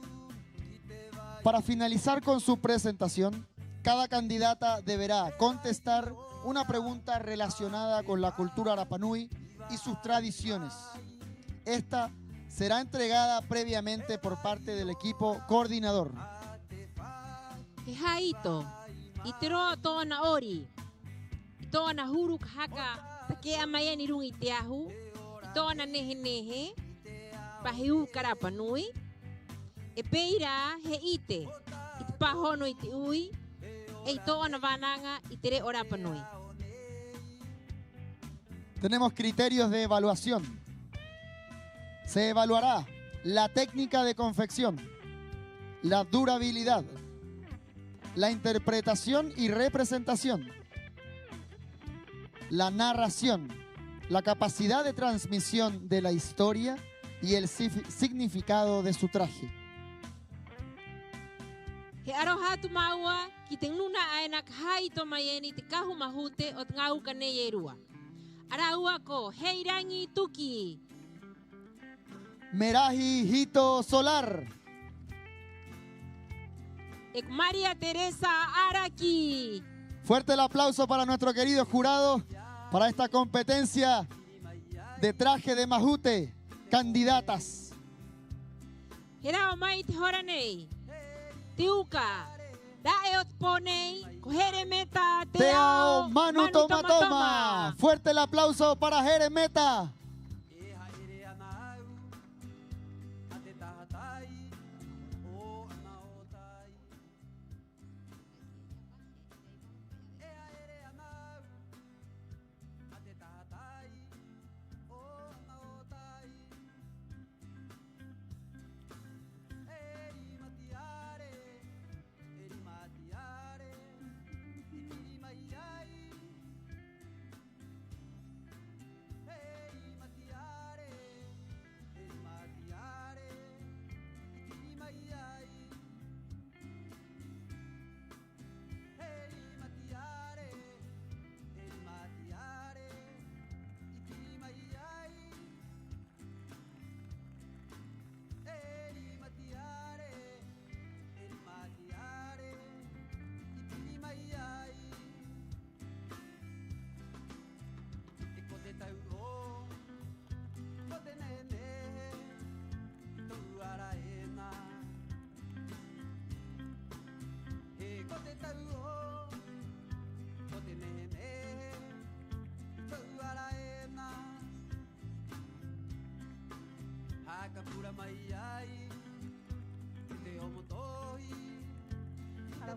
Para finalizar con su presentación, cada candidata deberá contestar una pregunta relacionada con la cultura Rapa Nui y sus tradiciones. Esta será entregada previamente por parte del equipo coordinador. He haito, i te roa tōna ori, i tōna huru haka takea mai ani rungi te ahu, i tōna nehe nehe, pahiu ka Rapa Nui, e peira he ite, i te pahono i te ui, e i tōna wānanga i te re o Rapa Nui. Tenemos criterios de evaluación. Se evaluará la técnica de confección, la durabilidad, la interpretación y representación, la narración, la capacidad de transmisión de la historia y el significado de su traje. He aroha tu maua ki te nuna aena kahai to maieni te kahu mahute o te ngau ka nei e rua. Araua ko heirangi tuki. Meraji Hito Solar. E María Teresa Araki. Fuerte el aplauso para nuestro querido jurado para esta competencia de traje de mahute. Candidatas. Herao mai te hora nei. Te uka. Da e o te ponei. Ko Jeremeta te ao. Manu Toma Toma. Fuerte el aplauso para Jeremeta.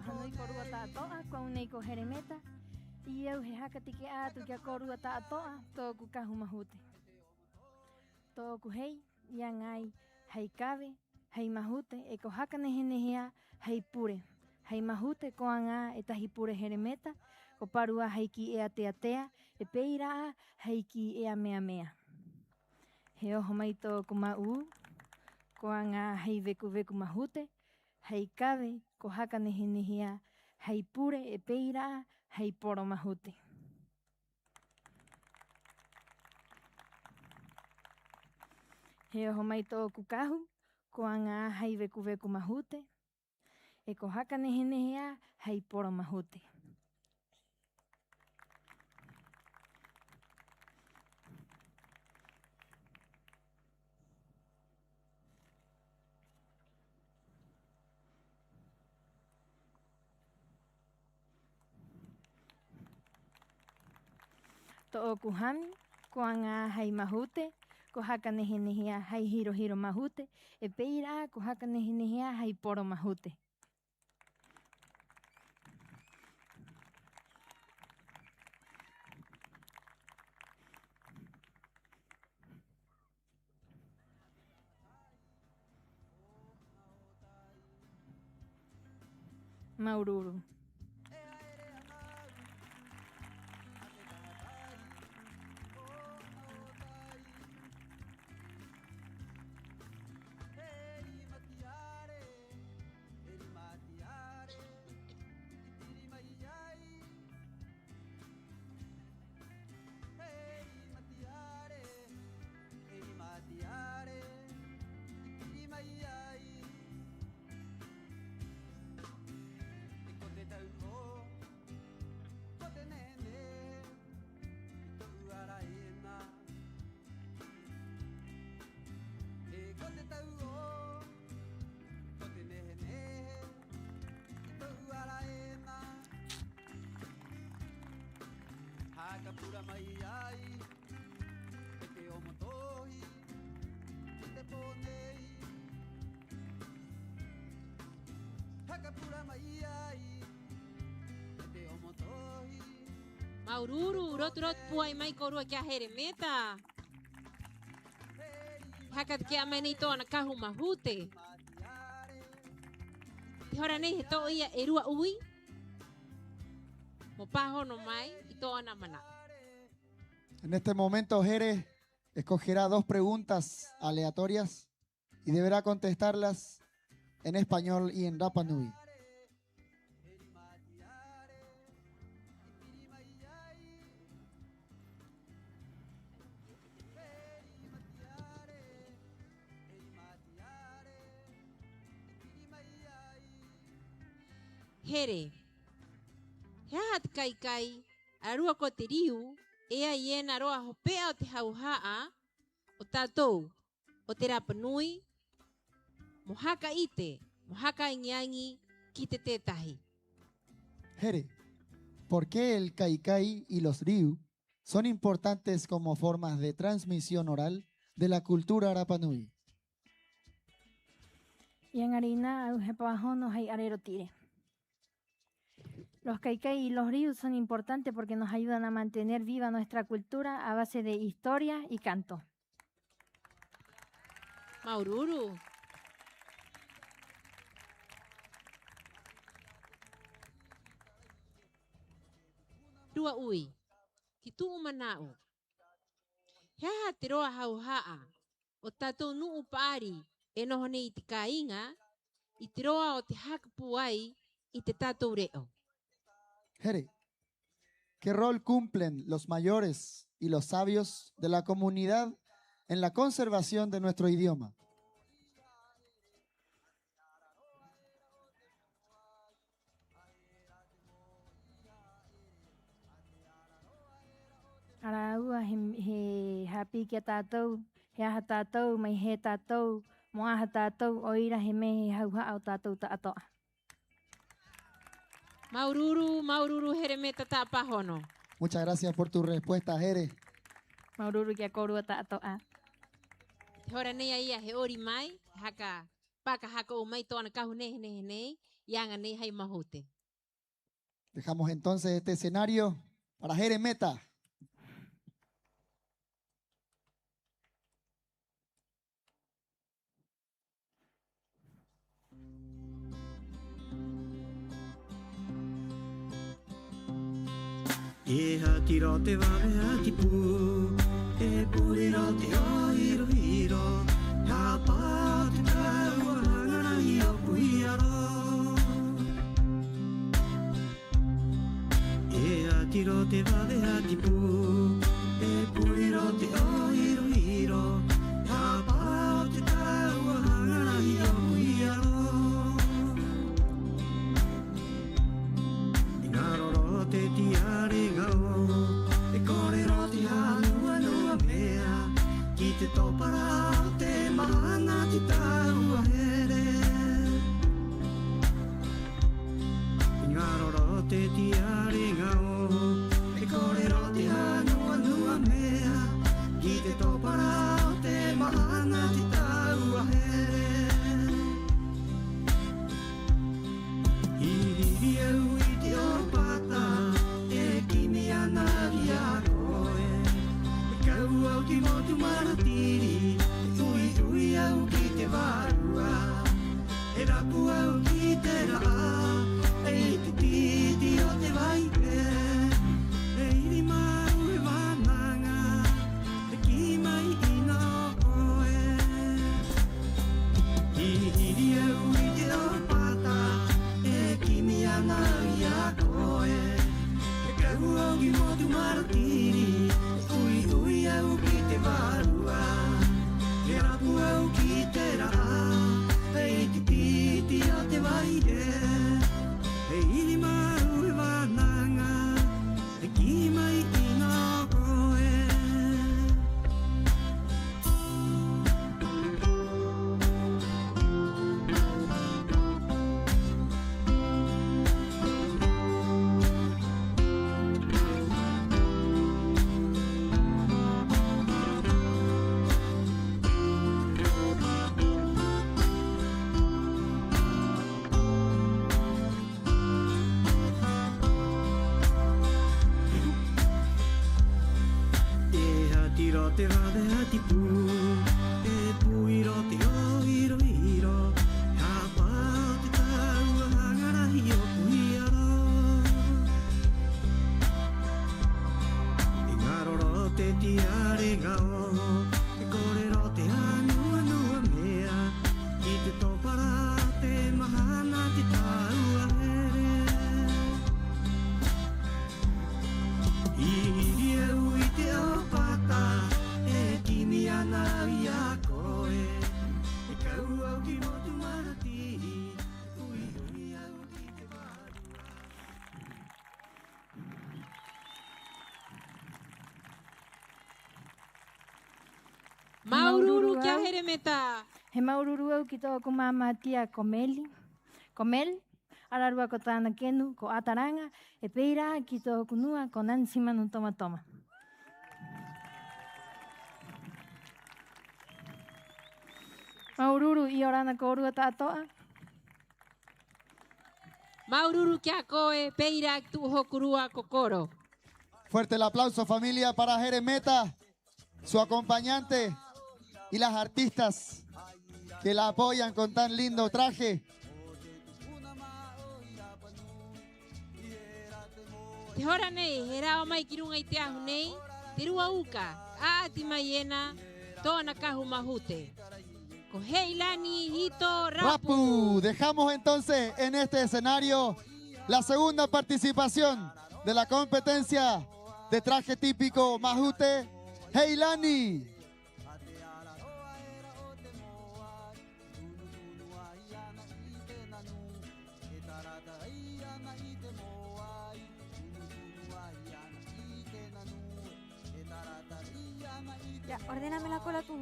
Hanoi korua tātoa, kau nei ko Jeremeta, i au he haka tiki atu kia korua tātoa, tōku kahu mahute. Tōku hei, ia ngai, hei kawe, hei mahute, e ko haka nehe nehea, hei pure. Hei mahute koa ngā e tahi pure Jeremeta, ko parua hei ki ea tea tea, e peiraa hei ki ea mea mea. He oho mai tōku mau, koa ngā hei veku veku mahute, hei kawe, ko haka nehe nehea, hei pure e peira, hei poro mahute. He oho mai tōku kahu, ko ngā hei veku veku mahute, e ko haka nehe nehea, hei poro mahute. To'okuhami, kuanga hai mahute, kohaka nehenehia hai hiro hiro mahute, e peira kohaka nehenehia hai poro mahute. Maururu. Pura mai ai e te o motohi e te ponei haka pura mai ai e te o motohi Maururu, rot puai mai korua kia heremeta. Haka te kia meni toa na kahu mahute. Te hora nei he to ia e rua ui. Mo paho no mai i toa na mana. En este momento, Jere escogerá 2 preguntas aleatorias y deberá contestarlas en español y en Rapa Nui. Jere, heahat kai kai, arua ko te riu, ea iena roa hopea o te hauhaa, o tātou, o te Rapa Nui, mohaka ite, mohaka ingiangi, ki te tētahi. Jere, ¿por qué el kaikai y los riu son importantes como formas de transmisión oral de la cultura Rapa Nui? Yangarina au hepahono hai arero tire. Los kaikai y los rius son importantes porque nos ayudan a mantener viva nuestra cultura a base de historia y canto. Maururu. Rua ui, ki tuu manao. Heha te roa hauhaa, o tātou nuu paari e noho nei te kāinga, i te roa o te hakapu ai i te tātou reo. Jere, ¿qué rol cumplen los mayores y los sabios de la comunidad en la conservación de nuestro idioma? Araua he hapi kia tātou, he aha tātou, mai he tātou, moaha tātou, oira he me he hauha au tātou tātoa. Maururu, Maururu heremeta tapahono. Muchas gracias por tu respuesta, Jere. Maururu kia korua tātoa. Te hora nei ia he ori mai, haka paka haka o mai toana kahu nei, ianga nei hai mahute. Dejamos entonces este escenario para Jere Meta. E hati ro te ware hati pū, e puri ro te o hiro hiro, ha pā te tau a hangara i o pui aro. E hati ro te ware hati pū, e puri ro te o hiro hiro, ha pā te tau a hangara i o pui aro. I ngaro ro te tiare te topara te mahana te tau a here. I ngaro ro te tiare ngao, e kore ro te hao. ki motu maratiri Ui ui au ki te varua E rapu au ki te raa E te titi o te vaike E iri mau e wananga E ki mai ina koe Iri au i te o pata E kimi ana i a koe E kahu au ki motu maratiri Ui ui au ki te varua E rapu au ki te raa E te titi o te vaike E iri mau e wananga E ki mai ina koe Ro te rade ati pū, e pui ro te o iro iro, ka pāo te tau a hangarahi o pui aro. E ngaro ro te tiare gao, e kore ro te anua nua mea, i te topara te mahana te tau a here. Iri au i te o pata, e kimi ana i a koe, e kau au ki motu maratiri, ui ui au ki te varua. Maururu kia heremeta. He maururu au ki tōku māmatia Komel, ararua ko tāna kenu, ko Ataranga, e peira ki tōku nua, ko Nancy Manu Tomatoma. Maururu i orana ko orua tātoa. Maururu kia koe, peira tu hokurua kokoro. Fuerte el aplauso, familia, para Jeremeta, su acompañante y las artistas que la apoyan con tan lindo traje. Te hora nei, he rao mai ki runga i te ahu nei, te rua uka, a ti mai ena, tōna kahu mahute. Ko heilani hito rapu. Rapu. Dejamos entonces en este escenario la segunda participación de la competencia de traje típico Mahute, Heilani. Ya, ordéname la cola tú.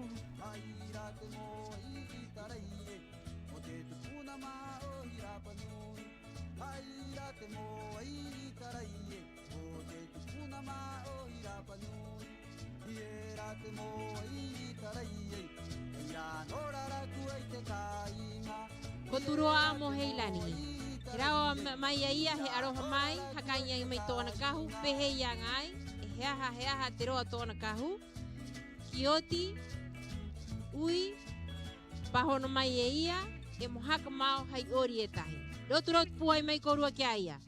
Koturoa amo heilani. He rao mai ia he aroha mai, hakainga i mai tōna kahu, pehe ia ngai, he aha te roa tōna kahu. Kioti, ui, pahono mai e ia, e mohaka mau hai ori e tahi. Rotu puai mai korua kia ia.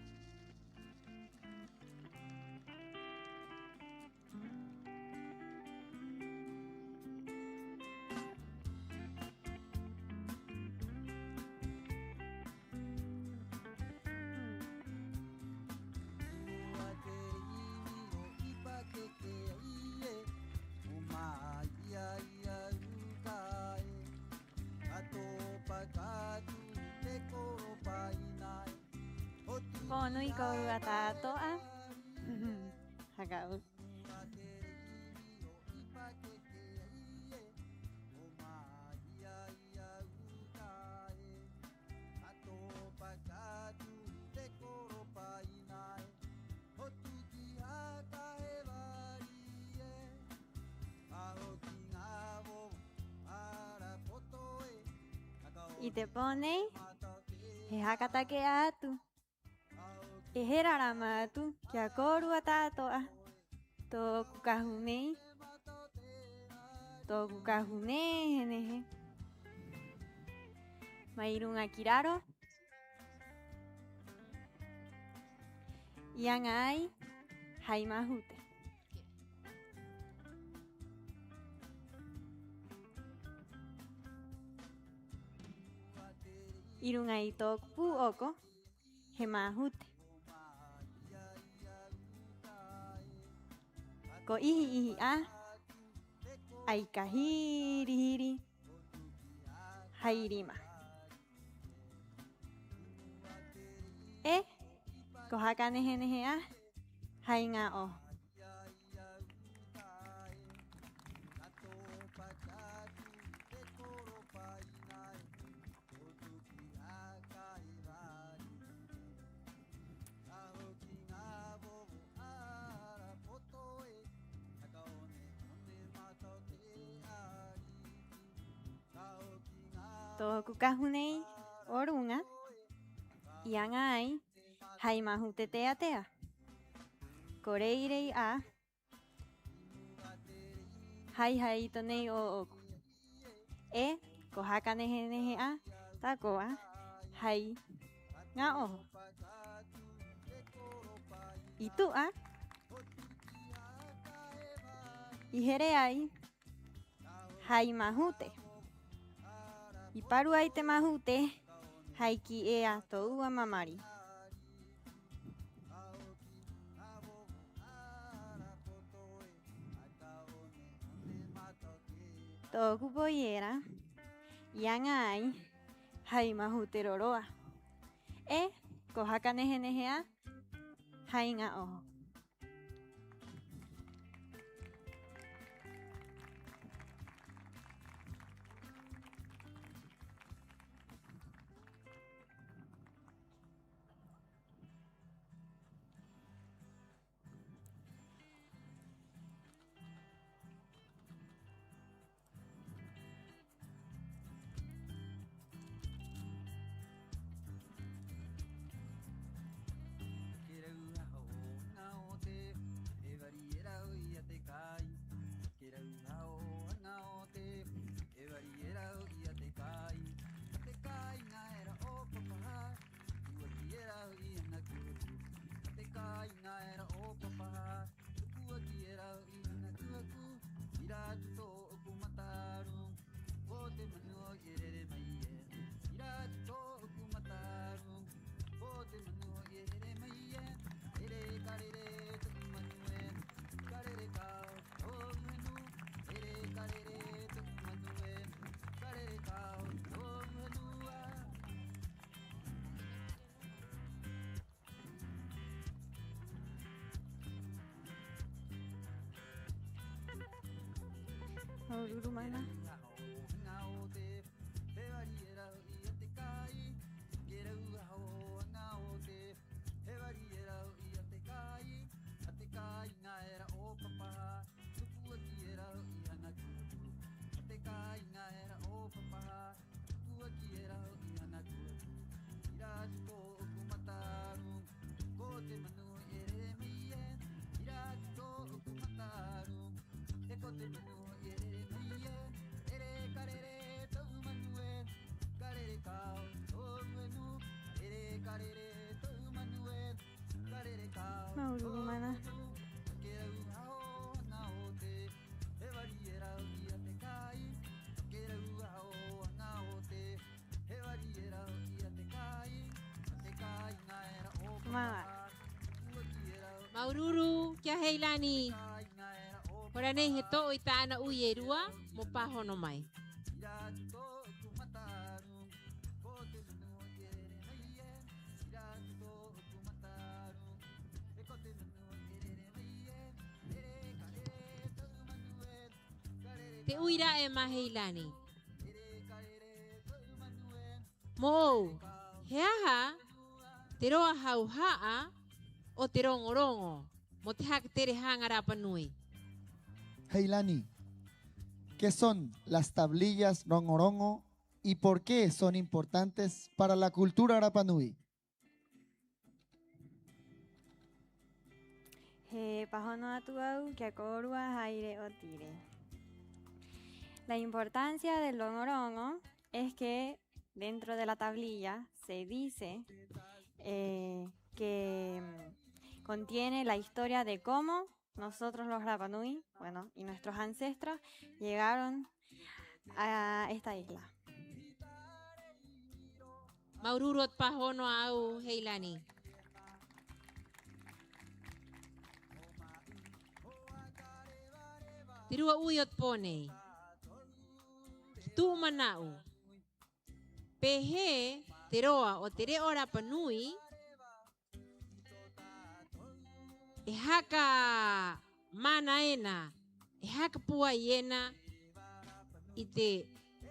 Kono i korua tātoa. Hakau. I te pone, he hakatake atu. E he rarama atu, kia korua tātoa, tōku kahu nei. Toku kahune henehe. Mairun akiraro. Yang ai haimahute. Irun ai toku oko hemahute. Ko ihi a ai kahiri hiri hairima. Ko hakane nehe a hainga o. Toku kahunei orunga yang ai haimahute tea tea. Koreirei a hai tonei o oku. Kohaka nehe a tako a hai nga o. Itu a ihere ai haimahute. Iparu ai te mahute haiki e a tou a mamari. Toku poiera yang ai haimahute roroa. Kohaka nehe a hainga o. Oruru mana? Oruru mana? Maururu kia heilani. Ora nei he to i tāna uierua mo paho no mai. Te uira e maheilani. Mo, he aha, te roa hau haa o te rongorongo, mo te haka tere hanga Rapa Nui. Heilani, ¿qué son las tablillas rongorongo y por qué son importantes para la cultura Rapa Nui? He pahono atu au kia korua haire o tire. La importancia del longorongo es que dentro de la tablilla se dice que contiene la historia de cómo nosotros los Rapa Nui, bueno, y nuestros ancestros llegaron a esta isla. Maururot pahono au heilani. Tirua uyot pone. Tu manau. Pehe teroa o tere ora panui. Ehaka manaena. Ehaka puayena. Ite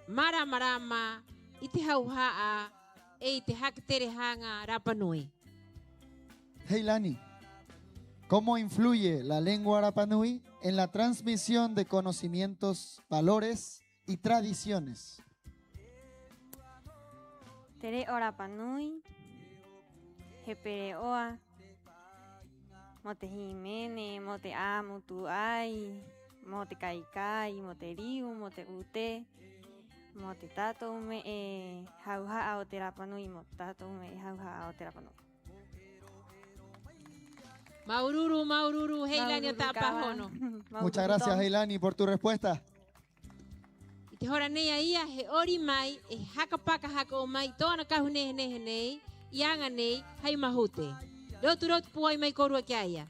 maramarama. Ite hauhaa. Ite hak terehanga Rapanui. Heilani, ¿cómo influye la lengua Rapanui en la transmisión de conocimientos, valores y tradiciones? Tere ora panui, jepere oa, mote jimene, mote a, mutu ai, mote kaikai, mote riu, mote ute, mote tato ume jauja a oterapanui, mote tato ume jauja a oterapanui. Maururu, Heilani Otapahono. Muchas gracias, Heilani, por tu respuesta. Y te horanea ia he ori mai e hakapaka haka o mai toana kahune nei ianga nei hai mahute. Rotu puai mai korua kiaya.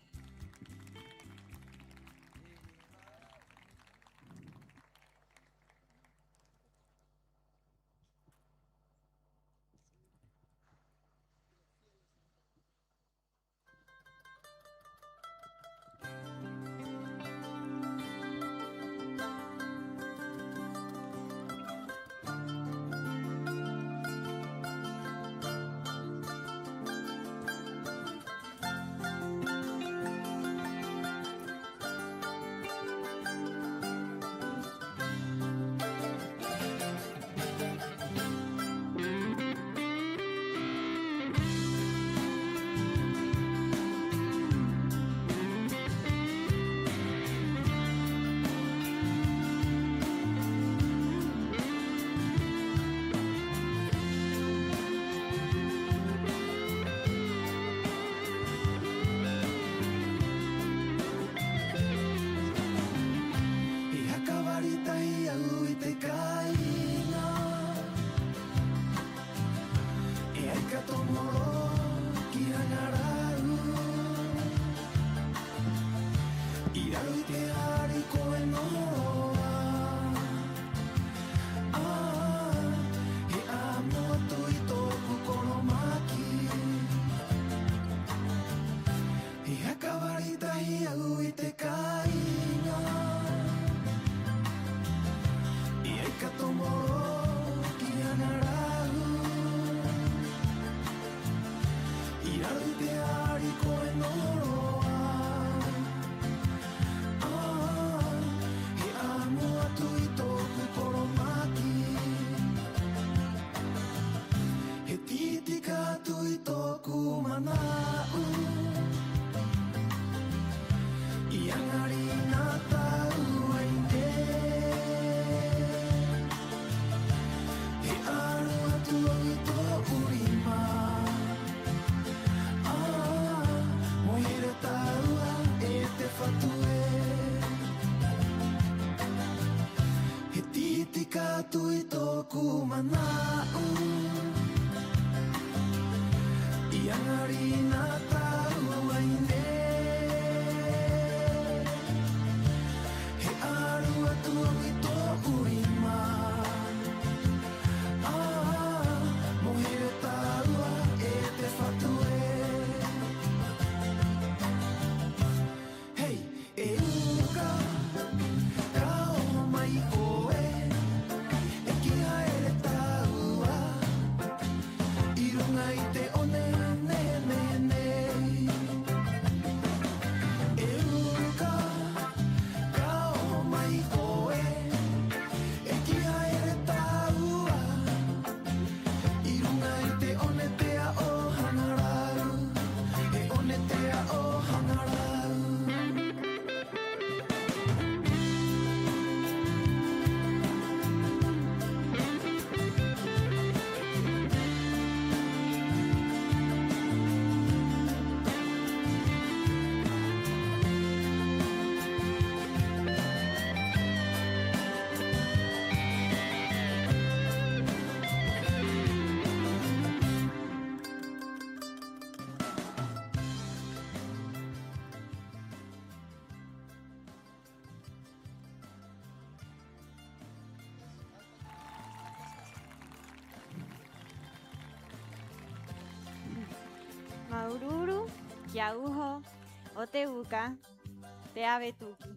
Irungaite one ne Maururu, Yaujo, Oteuka, Teabetuki.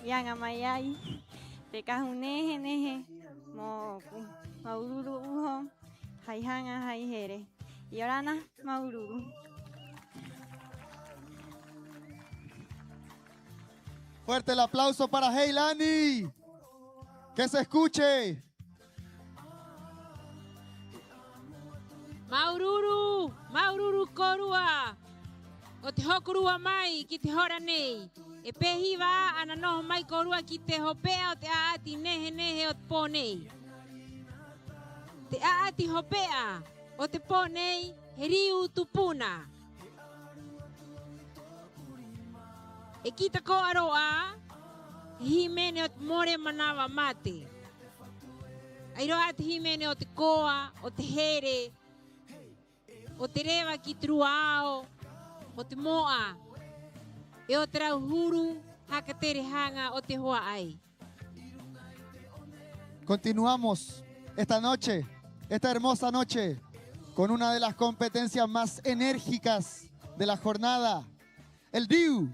Yang amayai, Tekajuneje, neje, Maururu ujo, Jaihanga, Jaijere. Y Orana, Maururu. Fuerte el aplauso para Heilani. Que se escuche. Maururu, Maururu korua. O te hokurua mai ki te hora nei. E pehiwa ana noho mai korua ki te hopea o te aati nehe nehe o te pō nei. Te aati hopea o te pō nei he riu tupuna. E kita ko aroa, himene o te more manawa mate. Airoa te himene o te koa, o te here, o te rewa ki truao, o te moa, e o te rauhuru haka tere hanga o te hoa ai. Continuamos esta noche, esta hermosa noche, con una de las competencias más enérgicas de la jornada, el DIU.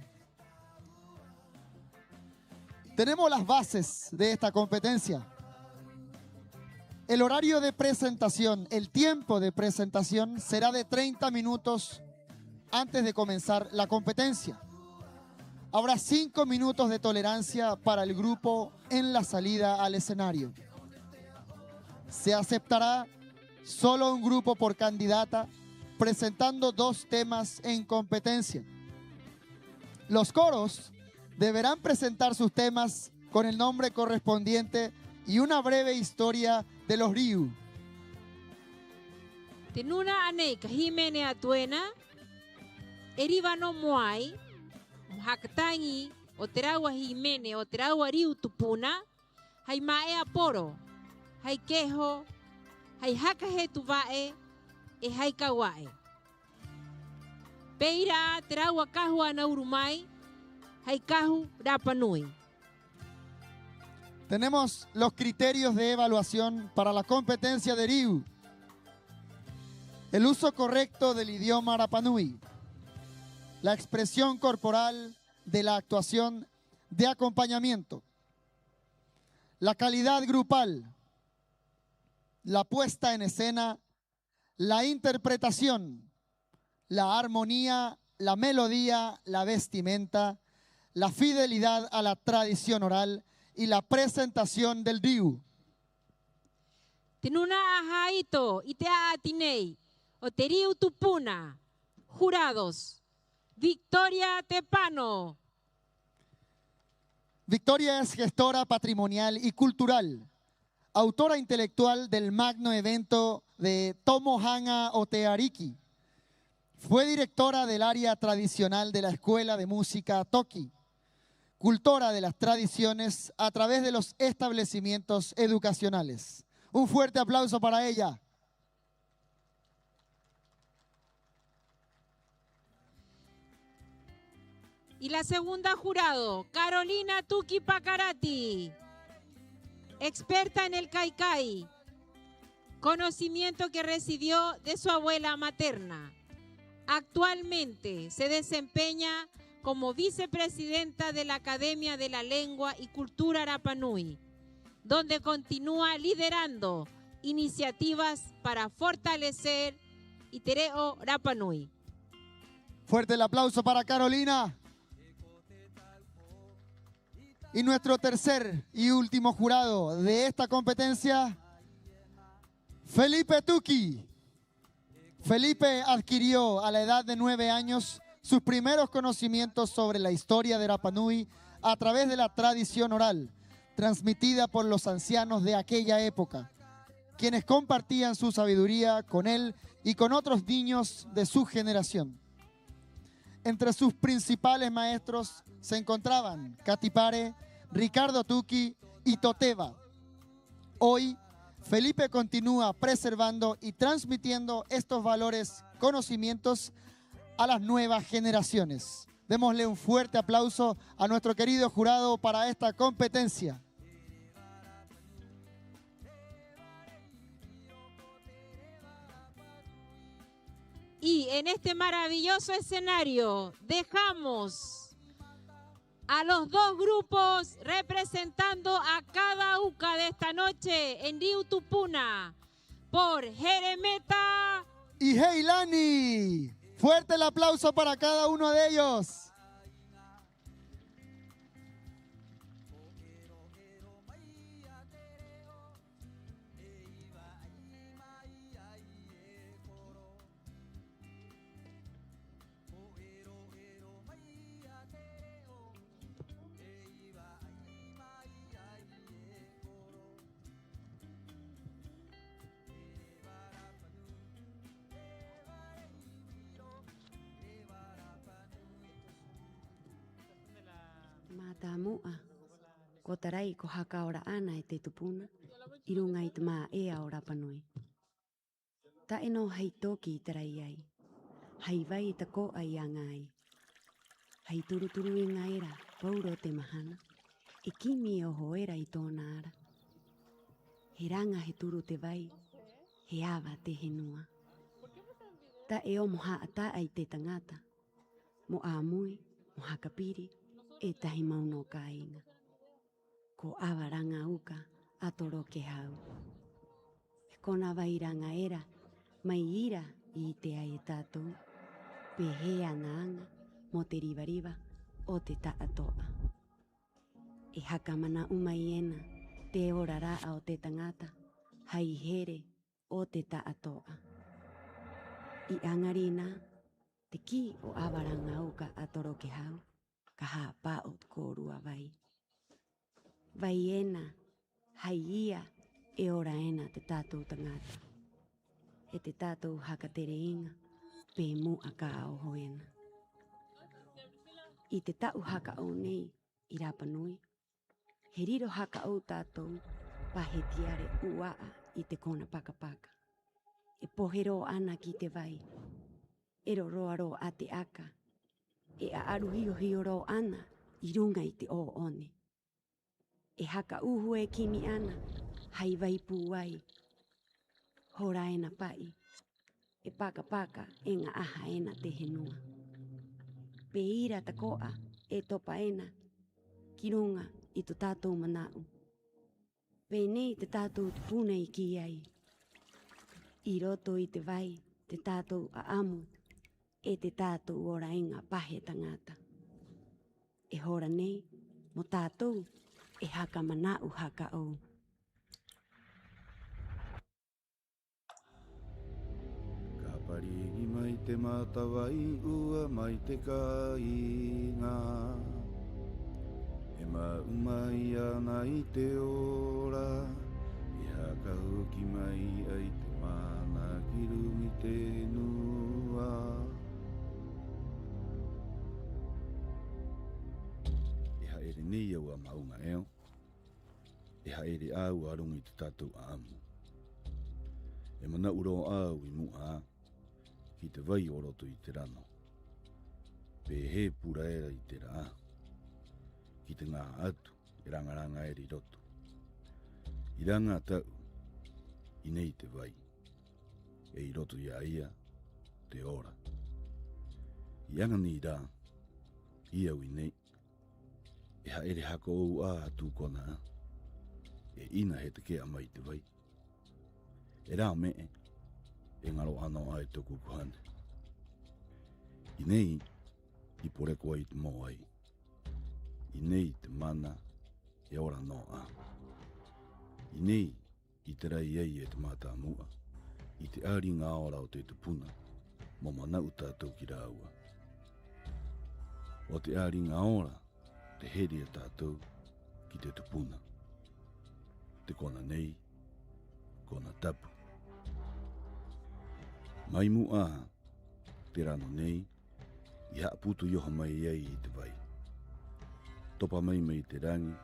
Tenemos las bases de esta competencia. El horario de presentación, el tiempo de presentación será de 30 minutos antes de comenzar la competencia. Habrá 5 minutos de tolerancia para el grupo en la salida al escenario. Se aceptará solo un grupo por candidata, presentando 2 temas en competencia. Los coros deberán presentar sus temas con el nombre correspondiente y una breve historia de los Riu. Tenuna anei kahimene atuena, eriva no moai, mhakatangi o te raua himene o te raua riu tupuna, hai mae aporo, hai keho, hai hakahe tuvae, e hai kawae. Peira te raua kahua na urumai, hai kahu Rapa Nui. Tenemos los criterios de evaluación para la competencia de Riu. El uso correcto del idioma Rapa Nui. La expresión corporal de la actuación de acompañamiento. La calidad grupal. La puesta en escena. La interpretación. La armonía, la melodía, la vestimenta, la fidelidad a la tradición oral y la presentación del Riu. Tenuna ahaito y te atinei, o te riu tupuna, jurados, Victoria Tepano. Victoria es gestora patrimonial y cultural, autora intelectual del magno evento de Tomo Hanga Oteariki. Fue directora del área tradicional de la Escuela de Música Toki, cultora de las tradiciones a través de los establecimientos educacionales. Un fuerte aplauso para ella. Y la segunda jurado, Carolina Tuki Pacarati, experta en el kaikai, conocimiento que recibió de su abuela materna. Actualmente se desempeña como vicepresidenta de la Academia de la Lengua y Cultura Rapa Nui, donde continúa liderando iniciativas para fortalecer Itereo Rapa Nui. Fuerte el aplauso para Carolina. Y nuestro tercer y último jurado de esta competencia, Felipe Tuki. Felipe adquirió a la edad de 9 años sus primeros conocimientos sobre la historia de Rapa Nui a través de la tradición oral, transmitida por los ancianos de aquella época, quienes compartían su sabiduría con él y con otros niños de su generación. Entre sus principales maestros se encontraban Katipare, Ricardo Tuki y Toteva. Hoy, Felipe continúa preservando y transmitiendo estos valores, conocimientos a las nuevas generaciones. Démosle un fuerte aplauso a nuestro querido jurado para esta competencia. Y en este maravilloso escenario dejamos a los dos grupos representando a cada uca de esta noche en Río Tupuna por Jeremeta y Heilani. Fuerte el aplauso para cada uno de ellos. Matamua, kotarai ko haka ora ana e te tupuna, irunga i te maa e a ora panui. Ta eno hei toki i tarai ai, hei vai i ta ko ai a ngai. Hei turu turu i ngaira, pauro te mahana, e kimi e o hoera i tōna ara. He ranga he turu te vai, he awa te henua. Ta e o moha ata ai te tangata, mo a mui, mo hakapiri, e tahi mauno ka inga. Ko awaranga uka atoro ke hau. E kona wairanga era, mai ira i te ai e tātou, pe he anga anga mo te riva o te taatoa. E hakamana umai ena, te orara o te tangata, hai here o te taatoa. I angarina, te ki o awaranga uka atoro ke hau, ka haa pao kōrua vai. Vai ena, hai ia, e ora ena te tātou tangata. E te tātou hakatere inga, pe mua ka aoho ena. I te tau haka au nei, i Rapa Nui, he riro haka au tātou, pa he tiare uaa i te kona pakapaka. E pohero ana ki te vai, e roroaro a te aka, e a aru hio ro ana i runga i te o one. E haka uhu e kimi ana, hai vai puai. Hora ena pai, e paka e ngā aha ena te henua. Pe ira ta koa e topa ena, ki runga i to tātou manau. Pe nei te tātou tupuna i ki ai. I roto i te vai, te tātou a amu, e te tātou ora inga pahe tangata. E hora nei, mo tātou, e haka manau haka au. Ka parigi mai te matawai ua mai te kainga. E maumai ana i te ora, e haka hoki mai ai te mana ki rungi te nua. Nei au a maunga eo, e haere au a rungi te tātou a amu. E mana uro au i mua, ki te vai o roto i te rano. Pe he pura era i te raa, ki te ngā atu, e rangaranga eri roto. I ranga tau, i nei te vai, e i roto i a ia, te ora. I anga ni rā, i au i nei, e haere hako ou a atu kona, e ina he te kea mai te vai. E rā me e ngaro ano ai toku kuhane. I nei, i poreko ai te mo ai. I nei te mana e ora no a. I nei, i te rai ei e te mata mua. I te ari ngā ora o te tupuna, mo manau tātou ki rāua. O te ari ngā ora, te heri e tātou ki te tupuna. Te kona nei, kona tapu. Mai mu aha, te rano nei, i haaputu yoha mai ei i te vai. Topa mai mai te rangi,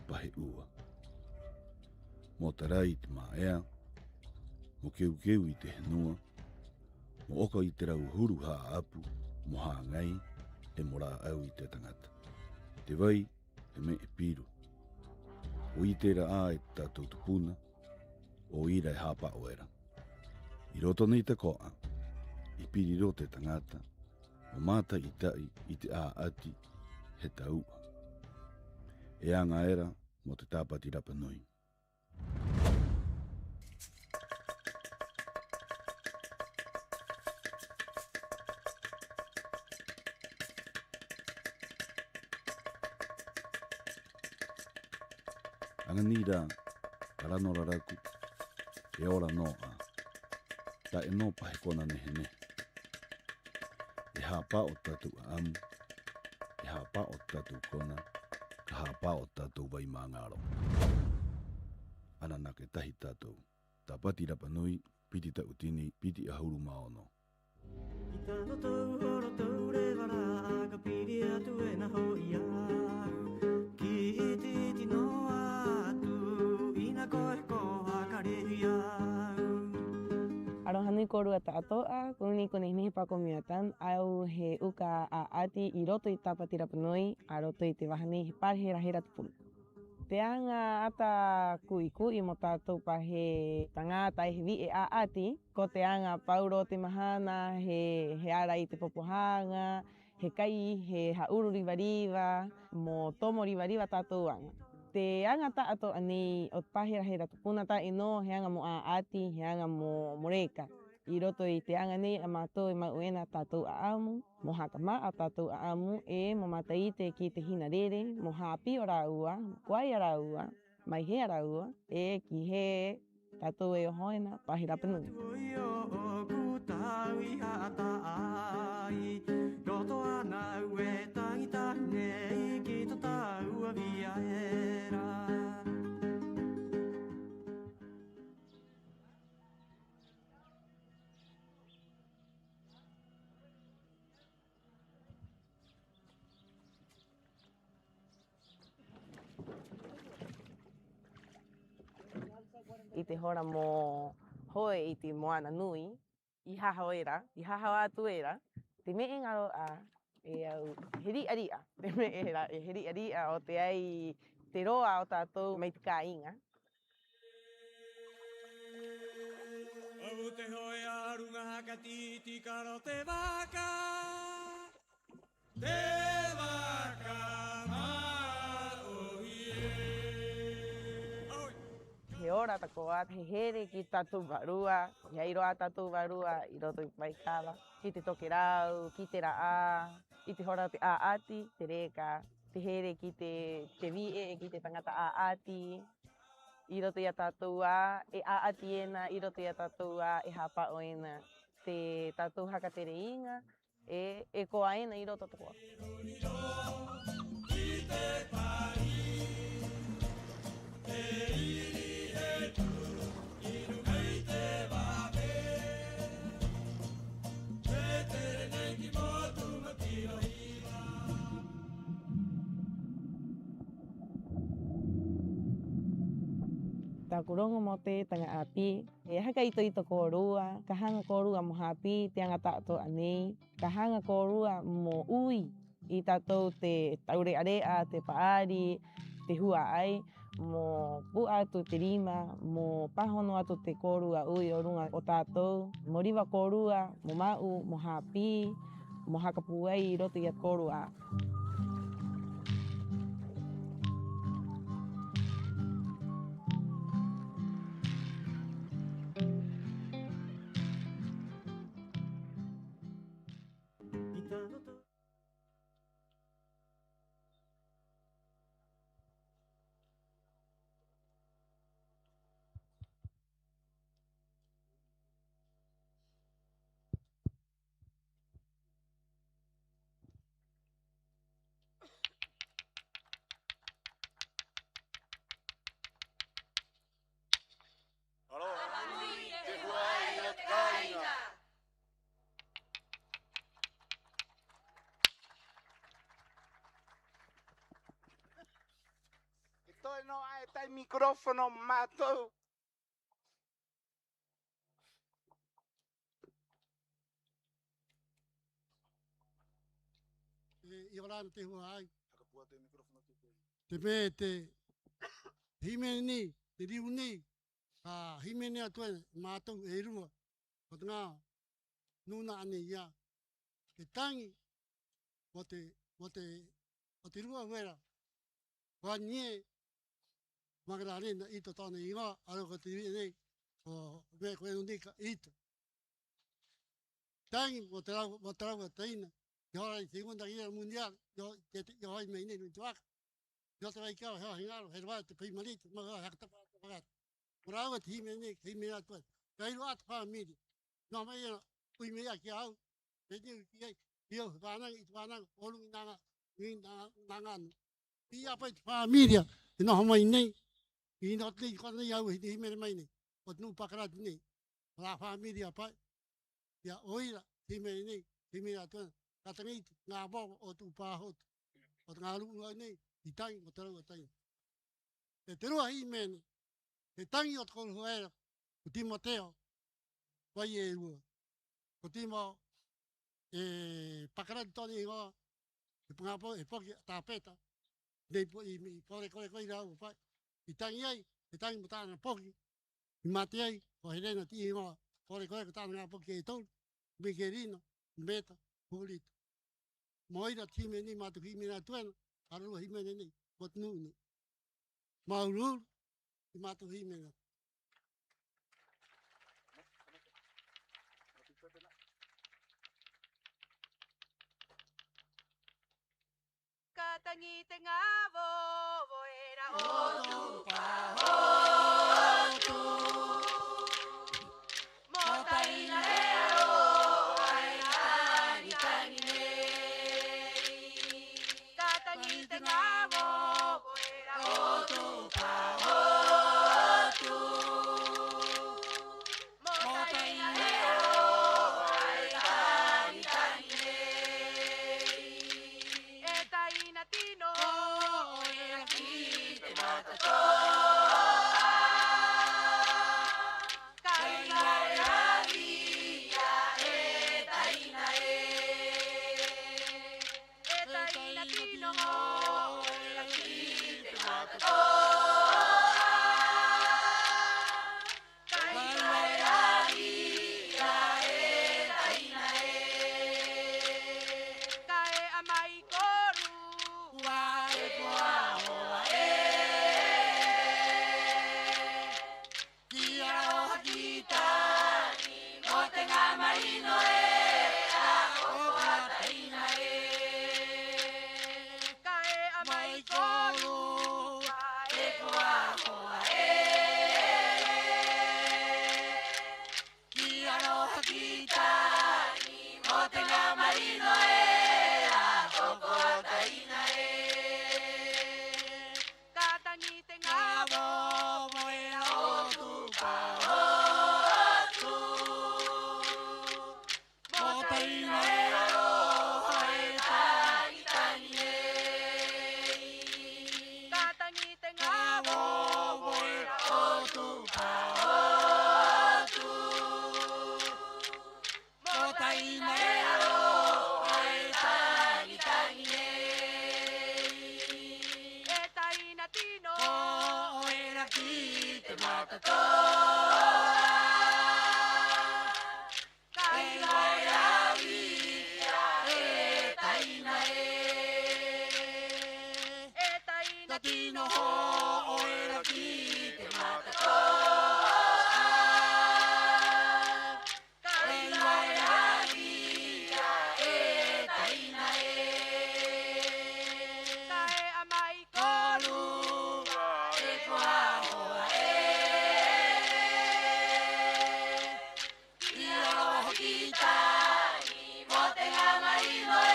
pahe ua. Mo tarai te maea, mo keu i te henua, mo oka i te rau huru haa apu, mo haa ngai, e mora au i te tangata. Te vai, he me e piru. O i tera a e tātou tupuna, o ira e hapa o era. I roto nei te koa, I piriro te tangata, o mata I tai I te ati he taua. E anga era mo te tāpati Rapa Nui. Anga nira, karano raraku, e ora noa, ta e no pahe kona nehe. E hapa o tatu amu, e hapa o tatu kona, ka hapa o tatu vai mangaro. Ana nake tahi tatu, tapati Rapa Nui, piti ta utini, piti ahuru maono. I tāno tau horo tau re wara, ka piri atu e na hoi au. Ki iti iti no atu, ina koe koha ka rehi au. Arohanui korua tātoa, kuni nihi pakomiatan, au he uka a ati I roto I tāpati Rapa Nui, a roto I te wahani he parhera hera tupuna. Te anga ata kui mo tātou pa he tangata he vi e a ati, ko te anga pauro te mahana, he ara I te popohanga, he kai, he hauru riva, mo tomo riva tātou anga. Te anga tātou ani o pahera hera tupuna ta ino he anga mo a ati, he anga mo reka. I roto I te anga nei a mātou e mauena tātou a amu, mo hakama a tātou a amu e mo mataite ki te hina rere, mo hapi o rāua, kwai o rāua, mai he rāua, e ki he tātou e o hoena pahi Rapa Nui. Oi o ku tau I hata ai, roto ana ue tangita nei, ki to tau a via era. I te hora mo hoe I te moana nui, I haha era, I haha atu era, te me ngaro a e au heri aria, te me era e heri aria o te ai te roa o tātou mai te kāinga. O te hoe arunga haka titi karo te waka, ma o He ora tako at he here ki tātou varua, he airoa tātou varua I roto I paikala, ki te toke rau, ki te raa, I te hora te a ati, te reka, te here ki te vie, ki te tangata a ati, I roto I a tātou a, e a ati ena, I roto I a tātou a, e hapa o ena, te tātou haka tere inga, e koa ena I roto tako. Tā kurongo mo te tanga api, e haka ito kōrua, ka hanga kōrua mo hapi, te anga tātou anei, ka hanga kōrua mo ui, I tātou te taure area, te paari, te hua ai, mo pu atu te rima, mo pahono atu te kōrua ui o runga o tātou, mo riwa kōrua, mo mau, mo hapi, mo haka puai I roto I a kōrua. Toi no ai tai microfono matou. I orana te hua ai. Te me te himene ni, te riu ni, himene atoe mātou e rua. Ko te ngā nuna ane ia. Te tangi, o te rua wera. Wa nie, magararena ito tōne ingoa, aro ko te nei, o me koe unika ito. Tangi, o te rau te ina, i hora i segunda guerra mundial, i hoi mei nei tuaka. I te wai kawa hewa hingaro, he rwa te pimarita, maga hakatapa ata pagata. Muraua te hime nei, hime atu atu. Kai rua ata wha miri. Nō mai ena, ui mea ki au, me niu ki ei, i au, whananga, i whananga, olu i nanga anu. I apa i te wha miria, i noho mai nei, i no te i kona i au, i te hime mai nei, o te nu pakarati nei. Rā wha miria pai, ia oira, hime nei, hime atu atu. Katangiti, ngā bogo o tu pāhotu. O te ngā runga nei, i tangi o te rau a tangi. E te rua hi mene, e tangi o te kolu huera, o Timoteo, wai e rua. O Timo, e pakarati tōni i ngoa, e pungapo, e poki tāpeta, nei i pore kore koi rau o pai. I tangi ai, e tangi mo tāna poki, i mate ai, o he rena ti i ngoa, pore kore ko tāna ngā poki e tōru, me ke rino, meta, pulito. Moira time ni matu himena tuena, arua himena ni, mot nuni. Maurur, i matu himena. Katangite ngavo, voera otu pahotu. Motaina ero, aitani tanine. Katangite ngavo, voera otu pahotu. Motaina ero, aitani tanine. Eta inatino, era kite matatoa. Kainga era via, eta inae. Eta inatino, era kite matatoa. Kainga era via, eta inae. Kae amai koru, wae poa hoa e. Kia roha kita, o te ngā maino e, a koko hataina e. Kae amai koru, wae poa hoa e. Kia roha kita, o te ngā maino e, a koko hataina e. Katangite ngavo, moera otu pahotu. Motaina ero, hae tangi tangi e. Katangite ngavo, moera otu pahotu. Motaina ero, hae tangi tangi e. Eta inatino, era kite matatoa. Kainga era via, eta inae. Eta inatino, era kite matatoa. Kainga era via, eta inae. Kae amai koru, e koa hoa e. Kia roha kita, mo te ngā maino e,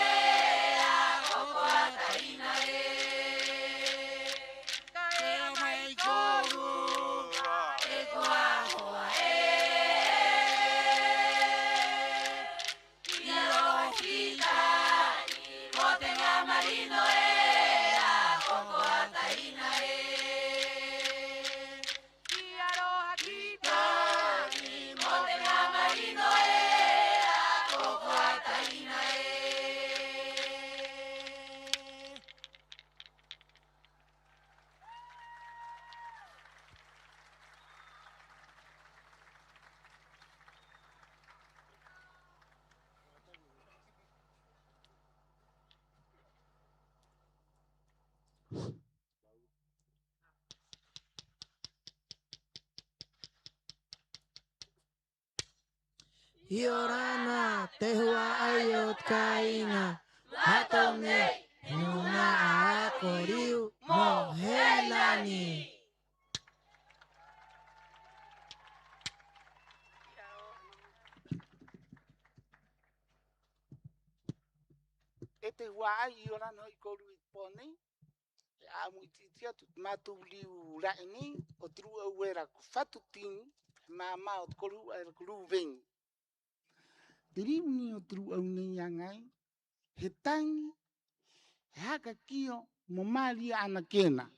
a koko hataina e. Kae Iorana te hua ayot kainga. Matone nuna akoriu mohelani. Este guai ora no ikoru pone. A muititia tu matu liu raini o tru awera ku fatu tin mama o koru era kuru veng. Tiri ni o tru au ni yangai. Hetangi haka kio momali ana kena.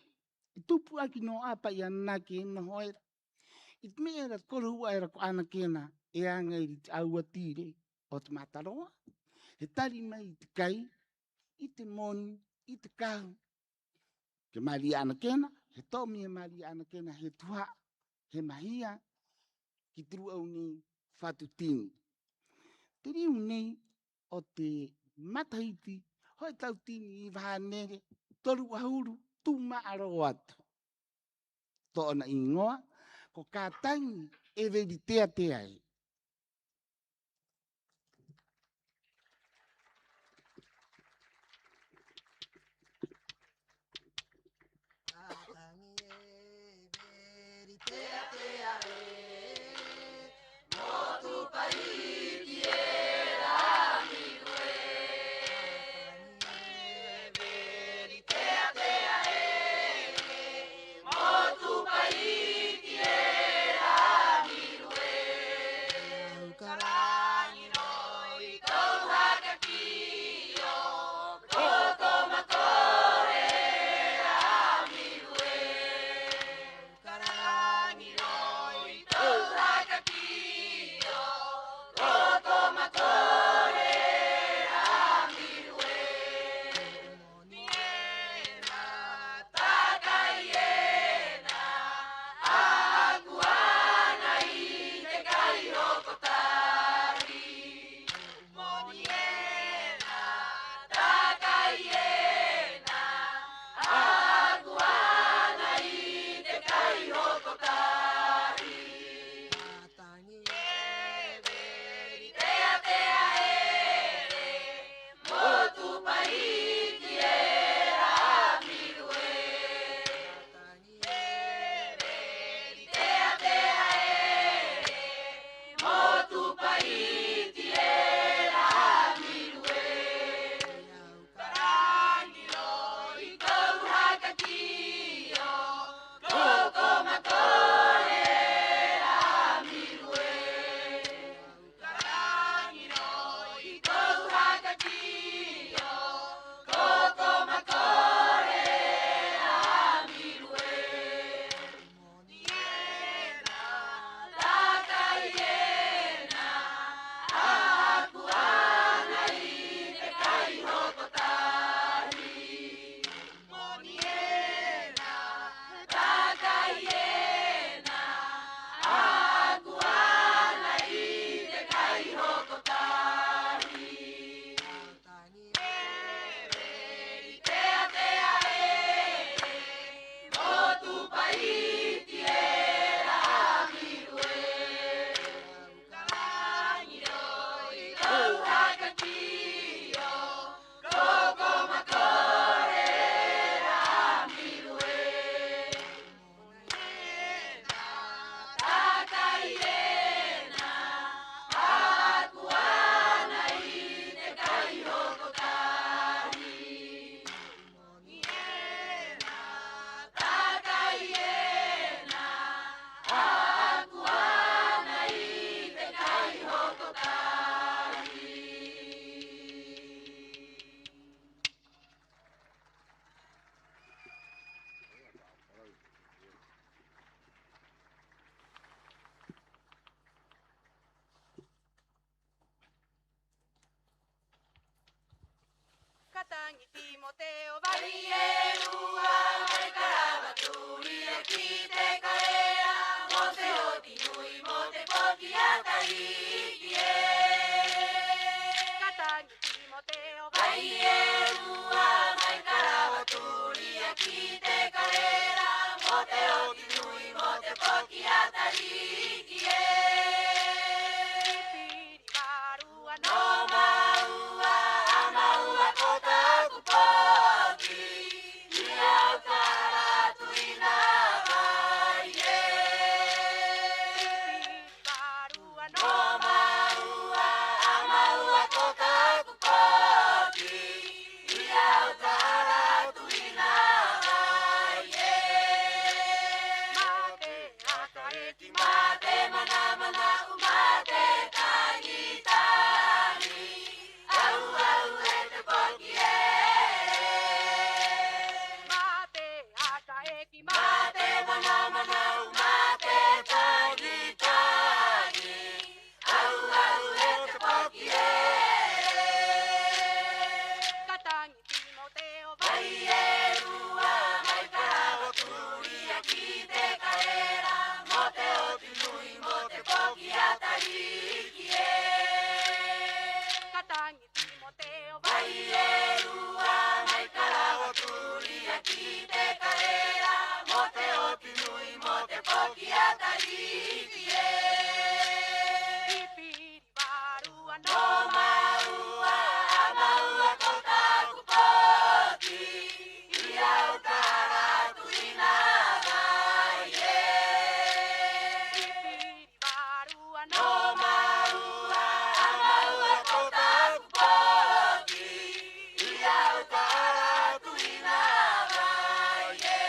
Itupu aki no apa ya nake no hoera. Itmera koru era ku ana kena e anga i awatire o te mataroa. He tari mai i te kai, i te moni, i te kahu. Ke mali ana kena, he tomi e mali ana kena, he tuha, he mahia, ki tru au ni whatu tini. Te riu nei o te matahiti, hoi tau tini i wahanere, toru ahuru, tu maaro atu. Tōna ingoa, ko kātangi e veri tea tea e. Katangi Timoteo Valierua, Maikaraba Turi, Ekite Kaea, Mote Otinui, Mote Poki Ataikie. Katangi Timoteo Valierua, Maikaraba Turi, Ekite Kaea, Mote Otinui, Mote Poki Ataikie. mate mana mana mate tagi tagi au au te poki e katangi Timoteo vai e rua mai karawa turi aki te kaera mote o tinui mote poki atariki e katangi Timoteo vai e rua mai karawa turi aki te kaera mote o tinui mote poki atariki e ipiri barua no maua amaua kota kupoti ia utara tuinaga ye ipiri barua no maua amaua kota kupoti ia utara tuinaga ye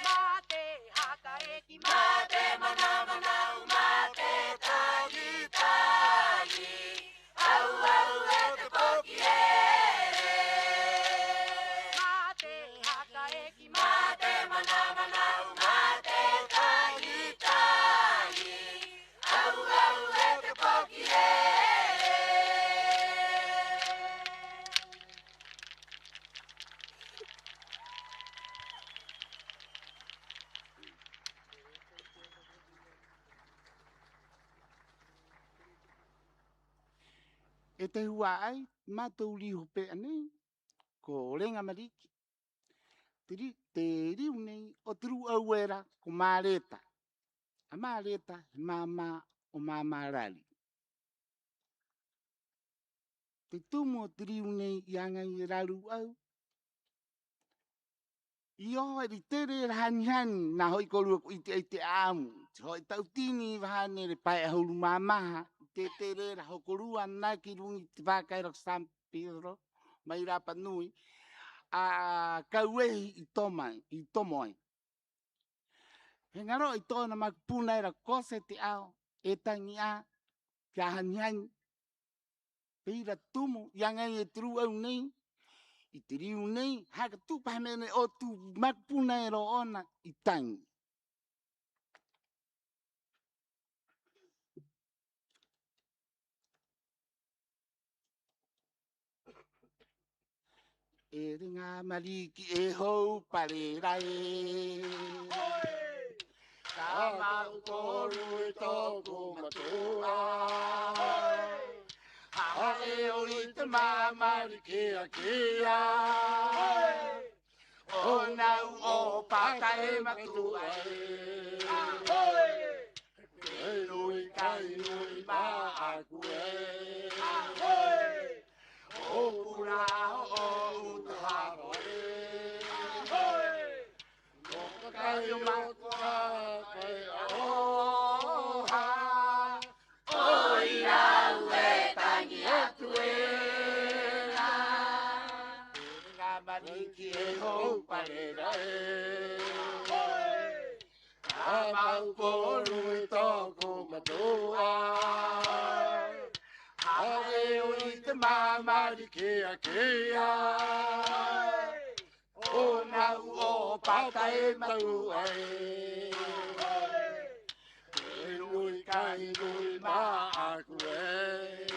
mate hakaeki mate mana mana mate tagi tagi au au te poki e mate hakaeki mate mana mana mate tagi tagi au au te poki e E te hua ai, mātou liho pe anei, ko renga mariki. Te riu nei, o te ru auera ko māreta. A māreta, he māmā o māmā rari. Te tumo o te riu nei, i angai e raru au. I oho e ri tere rahani hani, nā hoi korua ko ite ai te āmu. Te hoi tautini i wahane re pai a hauru māmaha, te tere ra hokorua nā ki rungi te whakaira o San Pedro, mai Rapa Nui, a kauehi i tomoi. He ngaro i tōna makpuna era kose te ao, e tangi a, kia hani hani. Peira tumo, iangai e turu au nei, i te riu nei, haka tūpahmene o tu makpuna era ona i tangi. E ringa mariki e hou pare rai. Ka mau koru e tōku matua. Ha e ori te mamariki a kia. O nau o paka e matua e. E nui kai nui ma aku e. O pura o utahapo e. O kakai o makua kai aoha. O irau e tangi atu e na. Ngā mariki e hou parera e. Ka mau koru e tōku matua. Hawe o i te mamariki a kia. O nau o pata e matua e. E nui kai nui ma aku e.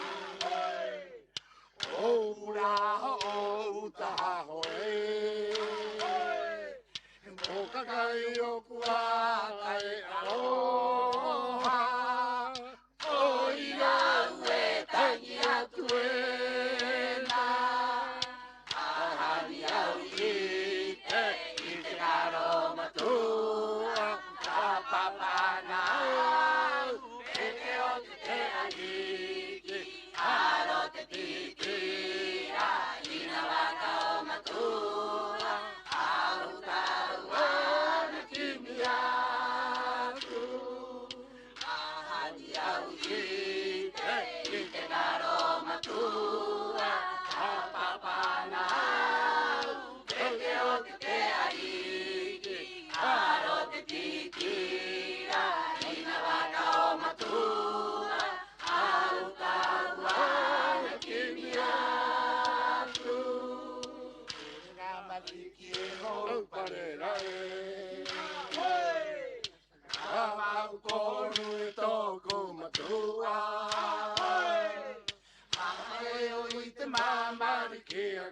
O ura o utahaho e. O kakai o kua kai aloha. O irau e tangi atu e na. Ahani au i te karo matua. Ka papana au, e te o te aniki. Aro te titira, ina waka o matua. Au tau ana kimi atu.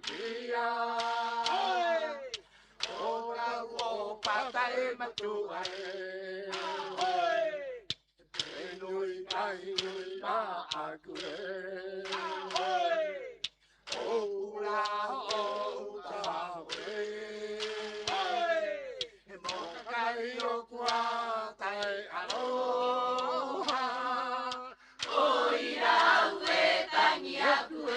kia. Ora o pata e matua e. Nui mai nui ma aku e. Ora o tawe. Mo kai o kua tai aloha. O ira ue tangi aku e.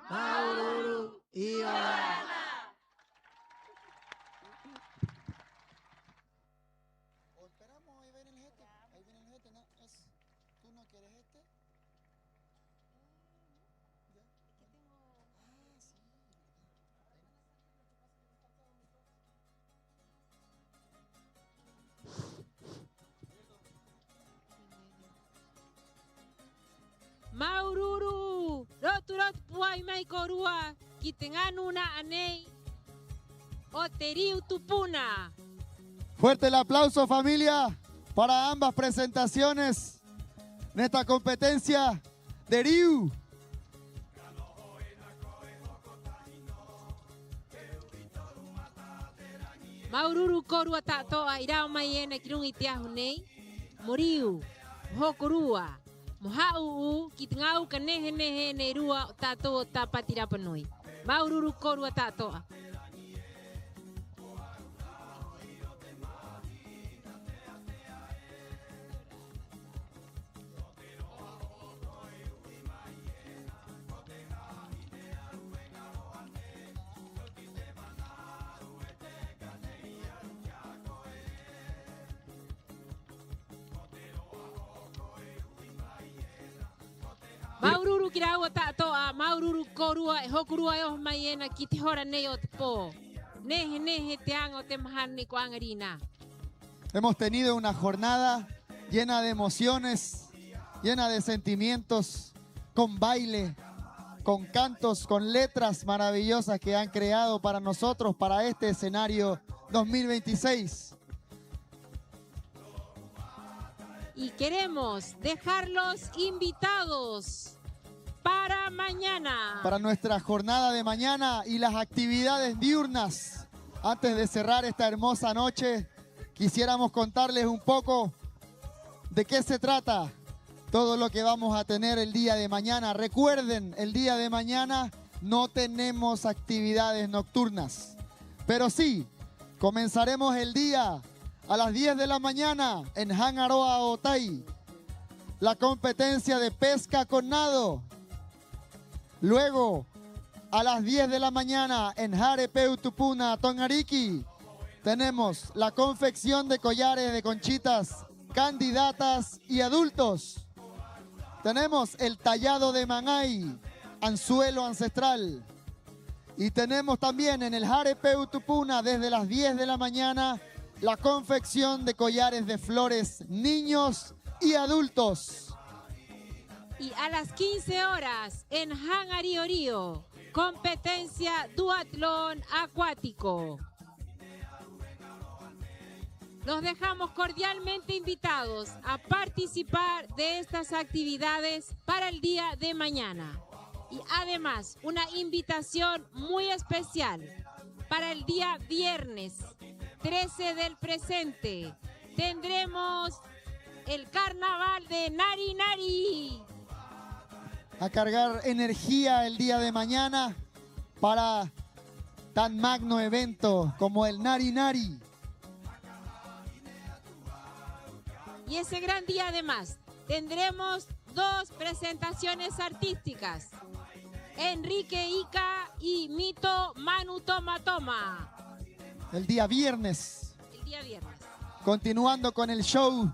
Maururu y Orana. O esperamos, ahí viene el jete. Ahí viene el jete. No, ¿tú no quieres este? ¿Ya? Ah, sí. Maururu, roturot puai mai korua, kitenganuna anei, oteriu tupuna. Fuerte el aplauso, familia, para ambas presentaciones en esta competencia de Riu. Maururu korua tatoa irao maiena kirung itiahunei, moriu, hokorua. Mohau kitngau kanehe nerua tato tapatira panoi. Maururu korua tatoa. Maururu kiraua tatoa, maururu korua e hokurua e oh maiena ki te hora nei o te po. Nehe te ango te mahani ko angarina. Hemos tenido una jornada llena de emociones, llena de sentimientos, con baile, con cantos, con letras maravillosas que han creado para nosotros, para este escenario 2026. Y queremos dejarlos invitados para mañana. Para nuestra jornada de mañana y las actividades diurnas. Antes de cerrar esta hermosa noche, quisiéramos contarles un poco de qué se trata todo lo que vamos a tener el día de mañana. Recuerden, el día de mañana no tenemos actividades nocturnas, pero sí, comenzaremos el día a las 10 de la mañana en Hangaroa Otay, la competencia de pesca con nado. Luego, a las 10 de la mañana en Jarepeu Tupuna, Tongariki, tenemos la confección de collares de conchitas, candidatas y adultos. Tenemos el tallado de mangay, anzuelo ancestral. Y tenemos también en el Jarepeu Tupuna, desde las 10 de la mañana, la confección de collares de flores, niños y adultos. Y a las 15 horas en Hangariorio, competencia duatlón acuático. Los dejamos cordialmente invitados a participar de estas actividades para el día de mañana. Y además, una invitación muy especial para el día viernes 13 del presente. Tendremos el carnaval de Nari Nari. A cargar energía el día de mañana para tan magno evento como el Nari Nari. Y ese gran día además tendremos 2 presentaciones artísticas. Enrique Ica y Mito Manu Toma Toma. El día viernes. El día viernes. Continuando con el show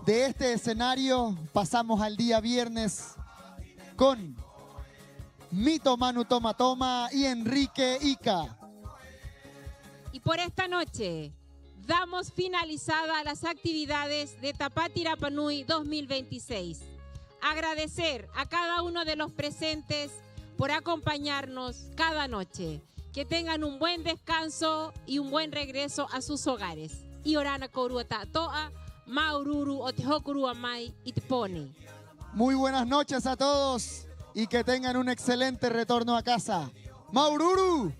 de este escenario, pasamos al día viernes con Mito Manu Toma Toma y Enrique Ica. Y por esta noche damos finalizada las actividades de Tapati Rapa Nui 2026. Agradecer a cada uno de los presentes por acompañarnos cada noche. Que tengan un buen descanso y un buen regreso a sus hogares. Y orana korua toa, maururu otehokuru amai itpone. Muy buenas noches a todos y que tengan un excelente retorno a casa. ¡Maururu!